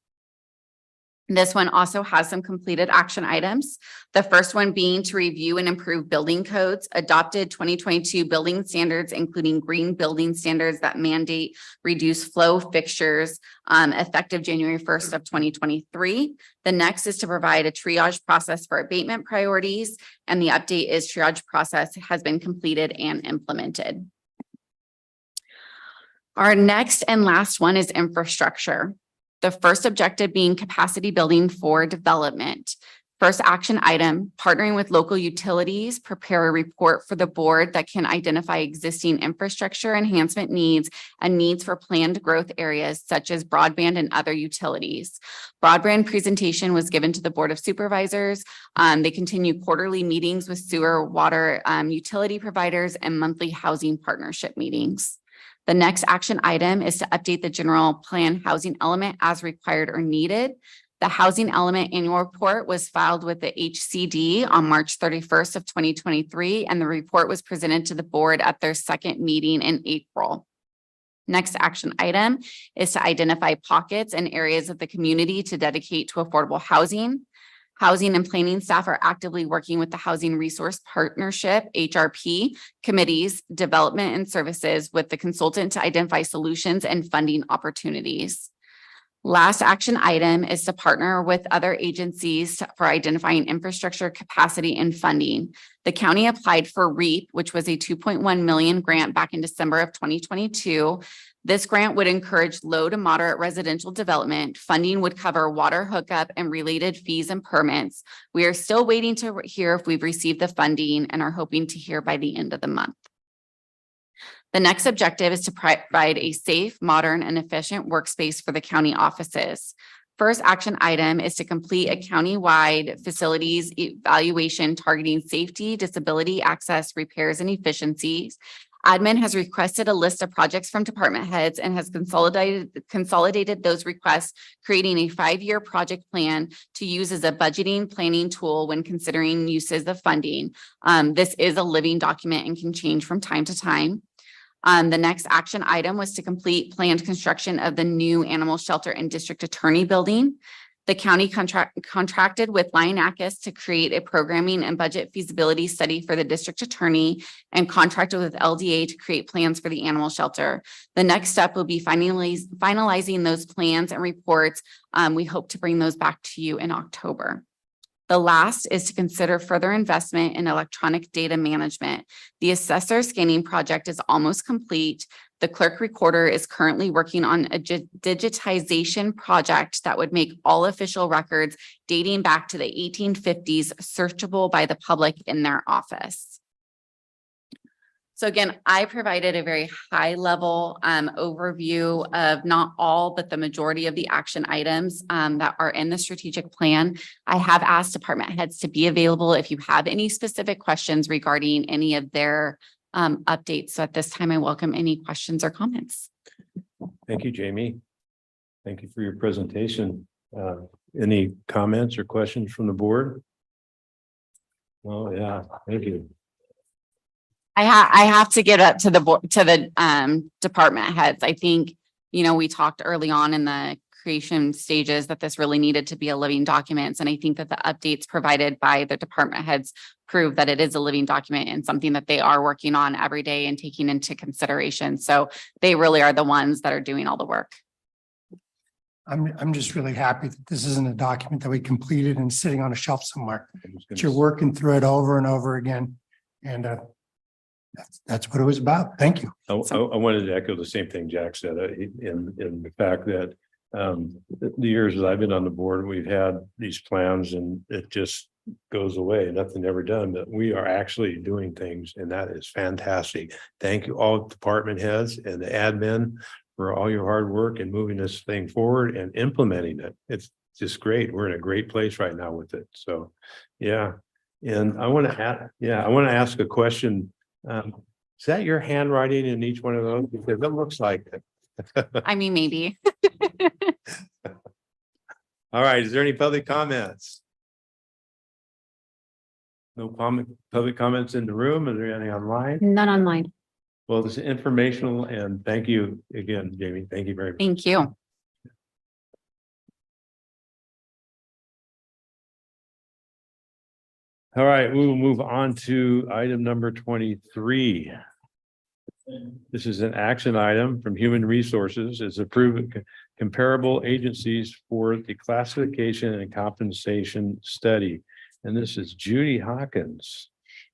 P: This one also has some completed action items. The first one being to review and improve building codes, adopted 2022 building standards, including green building standards that mandate reduced flow fixtures effective January 1st of 2023. The next is to provide a triage process for abatement priorities, and the update is triage process has been completed and implemented. Our next and last one is infrastructure. The first objective being capacity building for development. First action item, partnering with local utilities, prepare a report for the board that can identify existing infrastructure enhancement needs and needs for planned growth areas such as broadband and other utilities. Broadband presentation was given to the Board of Supervisors. They continue quarterly meetings with sewer, water, utility providers, and monthly housing partnership meetings. The next action item is to update the general plan housing element as required or needed. The housing element annual report was filed with the HCD on March 31st of 2023, and the report was presented to the board at their second meeting in April. Next action item is to identify pockets and areas of the community to dedicate to affordable housing. Housing and planning staff are actively working with the Housing Resource Partnership, HRP, committees, development and services with the consultant to identify solutions and funding opportunities. Last action item is to partner with other agencies for identifying infrastructure capacity and funding. The county applied for REAP, which was a 2.1 million grant back in December of 2022. This grant would encourage low to moderate residential development. Funding would cover water hookup and related fees and permits. We are still waiting to hear if we've received the funding and are hoping to hear by the end of the month. The next objective is to provide a safe, modern, and efficient workspace for the county offices. First action item is to complete a countywide facilities evaluation targeting safety, disability, access, repairs, and efficiencies. Admin has requested a list of projects from department heads and has consolidated those requests, creating a 5-year project plan to use as a budgeting planning tool when considering uses of funding. This is a living document and can change from time to time. The next action item was to complete planned construction of the new animal shelter and district attorney building. The county contracted with Lionakis to create a programming and budget feasibility study for the district attorney and contracted with LDA to create plans for the animal shelter. The next step will be finalizing those plans and reports. We hope to bring those back to you in October. The last is to consider further investment in electronic data management. The assessor scanning project is almost complete. The clerk recorder is currently working on a digitization project that would make all official records dating back to the 1850s searchable by the public in their office. So again, I provided a very high level overview of not all, but the majority of the action items that are in the strategic plan. I have asked department heads to be available if you have any specific questions regarding any of their updates. So at this time, I welcome any questions or comments.
B: Thank you, Jamie. Thank you for your presentation. Any comments or questions from the board? Oh, yeah, thank you.
P: I have to get up to the board, to the department heads. I think, you know, we talked early on in the creation stages that this really needed to be a living document. And I think that the updates provided by the department heads prove that it is a living document and something that they are working on every day and taking into consideration. So they really are the ones that are doing all the work.
Q: I'm just really happy that this isn't a document that we completed and sitting on a shelf somewhere. That you're working through it over and over again. And that's what it was about. Thank you.
B: I wanted to echo the same thing Jack said in the fact that the years that I've been on the board, we've had these plans and it just goes away, nothing ever done, but we are actually doing things and that is fantastic. Thank you all department heads and the admin for all your hard work and moving this thing forward and implementing it. It's just great. We're in a great place right now with it. So yeah. And I want to ask a question. Is that your handwriting in each one of those? Because it looks like it.
P: I mean, maybe.
B: All right. Is there any public comments? No public comments in the room. Are there any online?
F: None online.
B: Well, this is informational and thank you again, Jamie. Thank you very much.
P: Thank you.
B: All right, we will move on to item number 23. This is an action item from Human Resources. It's approved comparable agencies for the classification and compensation study. And this is Judy Hawkins.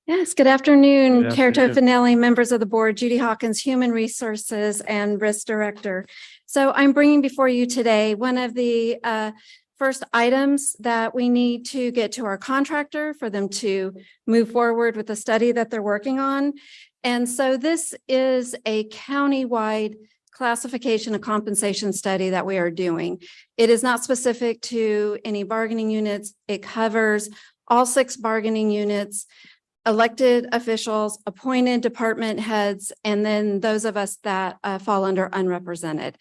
E: Yes, good afternoon,
B: Good
E: Chair
B: afternoon.
E: Tofinelli, members of the board, Judy Hawkins, Human Resources and Risk Director. So I'm bringing before you today one of the first items that we need to get to our contractor for them to move forward with the study that they're working on. And so this is a countywide classification and compensation study that we are doing. It is not specific to any bargaining units. It covers all 6 bargaining units, elected officials, appointed department heads, and then those of us that fall under unrepresented.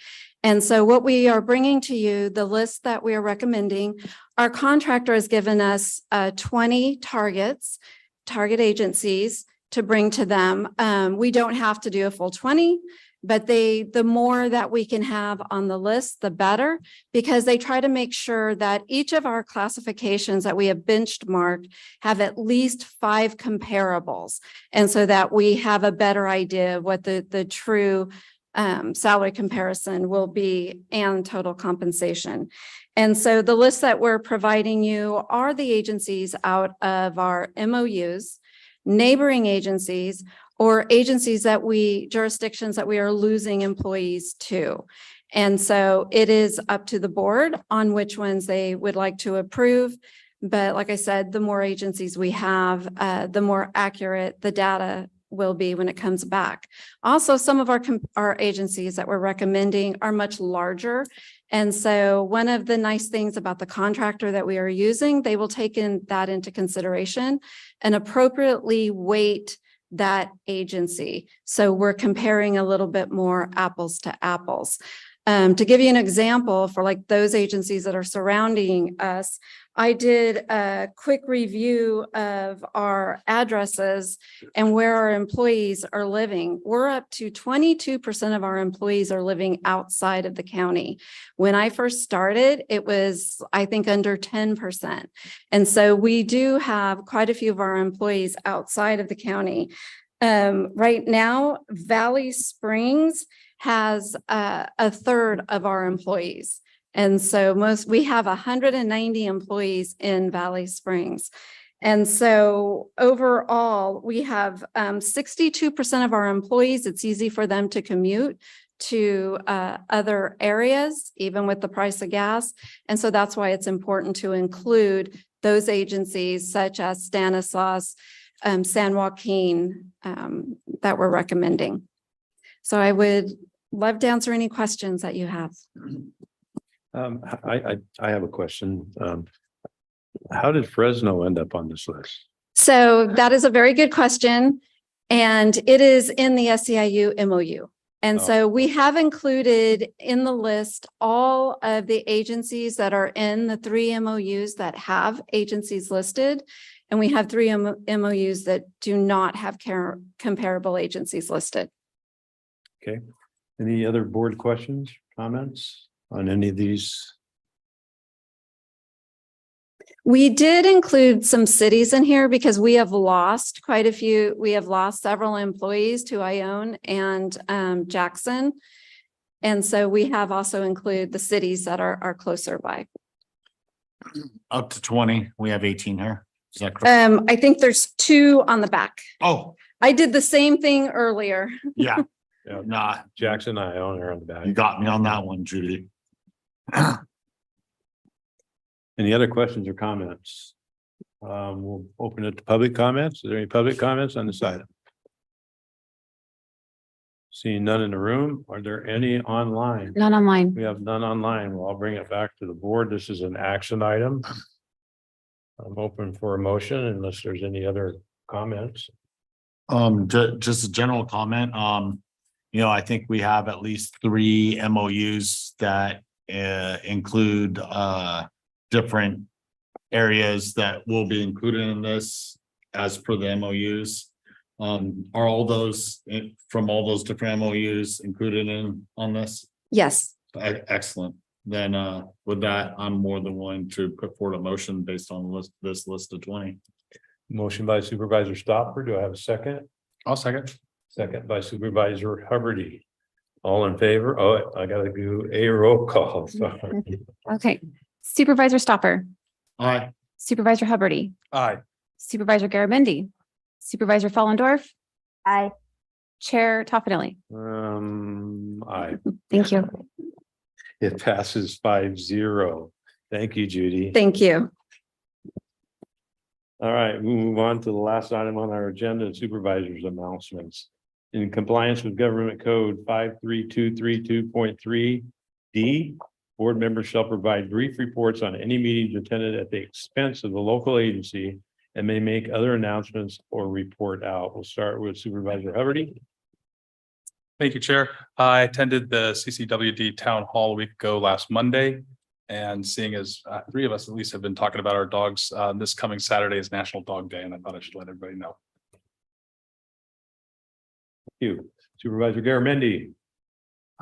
E: And so what we are bringing to you, the list that we are recommending, our contractor has given us 20 target agencies to bring to them. We don't have to do a full 20. but the more that we can have on the list, the better, because they try to make sure that each of our classifications that we have benchmarked have at least 5 comparables. And so that we have a better idea of what the true salary comparison will be and total compensation. And so the list that we're providing you are the agencies out of our MOUs, neighboring agencies, or agencies jurisdictions that we are losing employees to. And so it is up to the board on which ones they would like to approve. But like I said, the more agencies we have, the more accurate the data will be when it comes back. Also, some of our agencies that we're recommending are much larger. And so one of the nice things about the contractor that we are using, they will take that into consideration and appropriately weight that agency. So we're comparing a little bit more apples to apples. To give you an example for like those agencies that are surrounding us, I did a quick review of our addresses and where our employees are living. We're up to 22% of our employees are living outside of the county. When I first started, it was, I think, under 10%. And so we do have quite a few of our employees outside of the county. Right now, Valley Springs has a third of our employees. And so we have 190 employees in Valley Springs. And so overall, we have 62% of our employees, it's easy for them to commute to other areas, even with the price of gas. And so that's why it's important to include those agencies such as Stanislaus, San Joaquin, that we're recommending. So I would love to answer any questions that you have.
B: I have a question. How did Fresno end up on this list?
E: So that is a very good question. And it is in the SEIU MOU. And so we have included in the list all of the agencies that are in the 3 MOUs that have agencies listed. And we have 3 MOUs that do not have comparable agencies listed.
B: Okay. Any other board questions, comments on any of these?
E: We did include some cities in here because we have lost quite a few. We have lost several employees to Ione and Jackson. And so we have also included the cities that are closer by.
J: Up to 20, we have 18 here. Is that correct?
E: I think there's 2 on the back.
J: Oh,
E: I did the same thing earlier.
J: yeah.
B: Yeah.
J: Nah,
B: Jackson, I own her on the back.
J: you got me on that one, Judy.
B: Any other questions or comments? We'll open it to public comments. Is there any public comments on this item? Seeing none in the room. Are there any online?
P: None online.
B: We have none online. Well, I'll bring it back to the board. This is an action item. I'm open for a motion unless there's any other comments.
J: Just a general comment. I think we have at least 3 MOUs that include different areas that will be included in this as per the MOUs. Are all those from all those different MOUs included on this?
E: Yes.
J: Excellent. Then with that, I'm more than willing to put forward a motion based on this list of 20.
B: Motion by Supervisor Stopper. Do I have a second?
G: I'll second.
B: Second by Supervisor Hubbard. All in favor? Oh, I gotta do a roll call. Sorry.
P: Okay. Supervisor Stopper,
J: Aye.
P: Supervisor Hubbard,
G: Aye.
P: Supervisor Garamendi, Supervisor Fallendorf,
I: Aye.
P: Chair Toffenelli.
B: Aye.
P: Thank you.
B: It passes 5-0. Thank you, Judy.
E: Thank you.
B: All right, we move on to the last item on our agenda, supervisors announcements. In compliance with Government Code 53232.3 D, board members shall provide brief reports on any meetings attended at the expense of the local agency and may make other announcements or report out. We'll start with Supervisor Hubbard.
G: Thank you, Chair. I attended the CCWD Town Hall a week ago last Monday. And seeing as 3 of us at least have been talking about our dogs, this coming Saturday is National Dog Day, and I thought I should let everybody know.
B: Thank you. Supervisor Garamendi.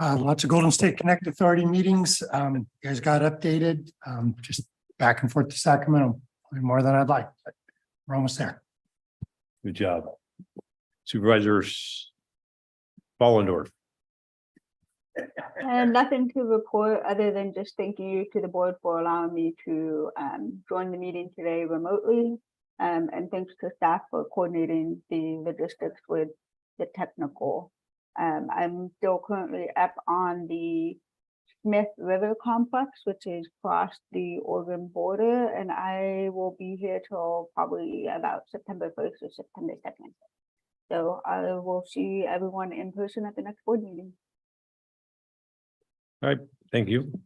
Q: Lots of Golden State Connect Authority meetings. You guys got updated, just back and forth to Sacramento, more than I'd like, but we're almost there.
B: Good job. Supervisors Follendorf.
I: And nothing to report other than just thank you to the board for allowing me to join the meeting today remotely. And thanks to staff for coordinating the logistics with the technical. I'm still currently up on the Smith River Complex, which is across the Oregon border, and I will be here till probably about September 1st or September 2nd. So I will see everyone in person at the next board meeting.
B: All right, thank you.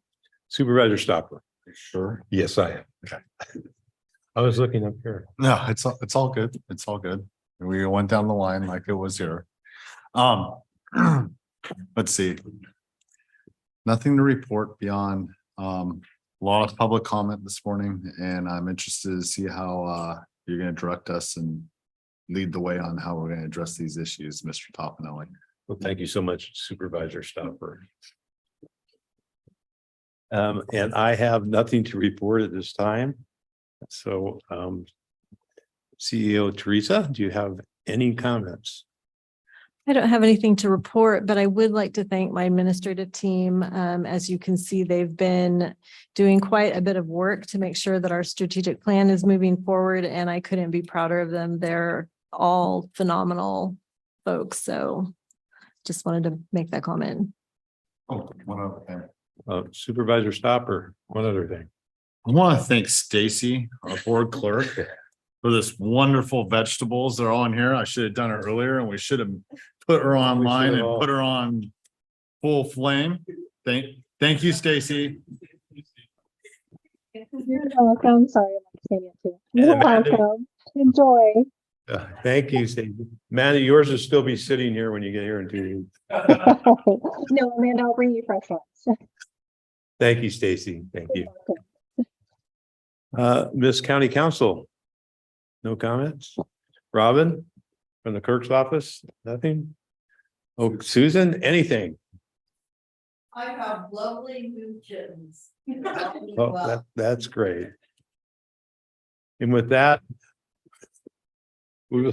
B: Supervisor Stopper.
J: Sure.
B: Yes, I am. Okay. I was looking up here.
J: No, it's all good. It's all good. We went down the line like it was here. Let's see. Nothing to report beyond a lot of public comment this morning, and I'm interested to see how you're going to direct us and lead the way on how we're going to address these issues, Mr. Topanelli.
B: Well, thank you so much, Supervisor Stopper. And I have nothing to report at this time. So CEO Teresa, do you have any comments?
O: I don't have anything to report, but I would like to thank my administrative team. As you can see, they've been doing quite a bit of work to make sure that our strategic plan is moving forward, and I couldn't be prouder of them. They're all phenomenal folks. So just wanted to make that comment.
J: Oh, one other thing.
B: Supervisor Stopper, one other thing.
J: I want to thank Stacy, our board clerk, for this wonderful vegetables. They're all in here. I should have done it earlier, and we should have put her online and put her on full flame. Thank you, Stacy.
N: You're welcome. Sorry, I'm saying it too.
B: You're
N: You're welcome. Enjoy.
B: Thank you, Stacy. Amanda, yours will still be sitting here when you get here in 2 weeks.
N: No, Amanda, I'll bring you fresh ones.
B: Thank you, Stacy. Thank you. Miss County Council. No comments? Robin from the clerk's office? Nothing? Oh, Susan, anything?
S: I have lovely new kittens.
B: Oh, that's great. And with that, we will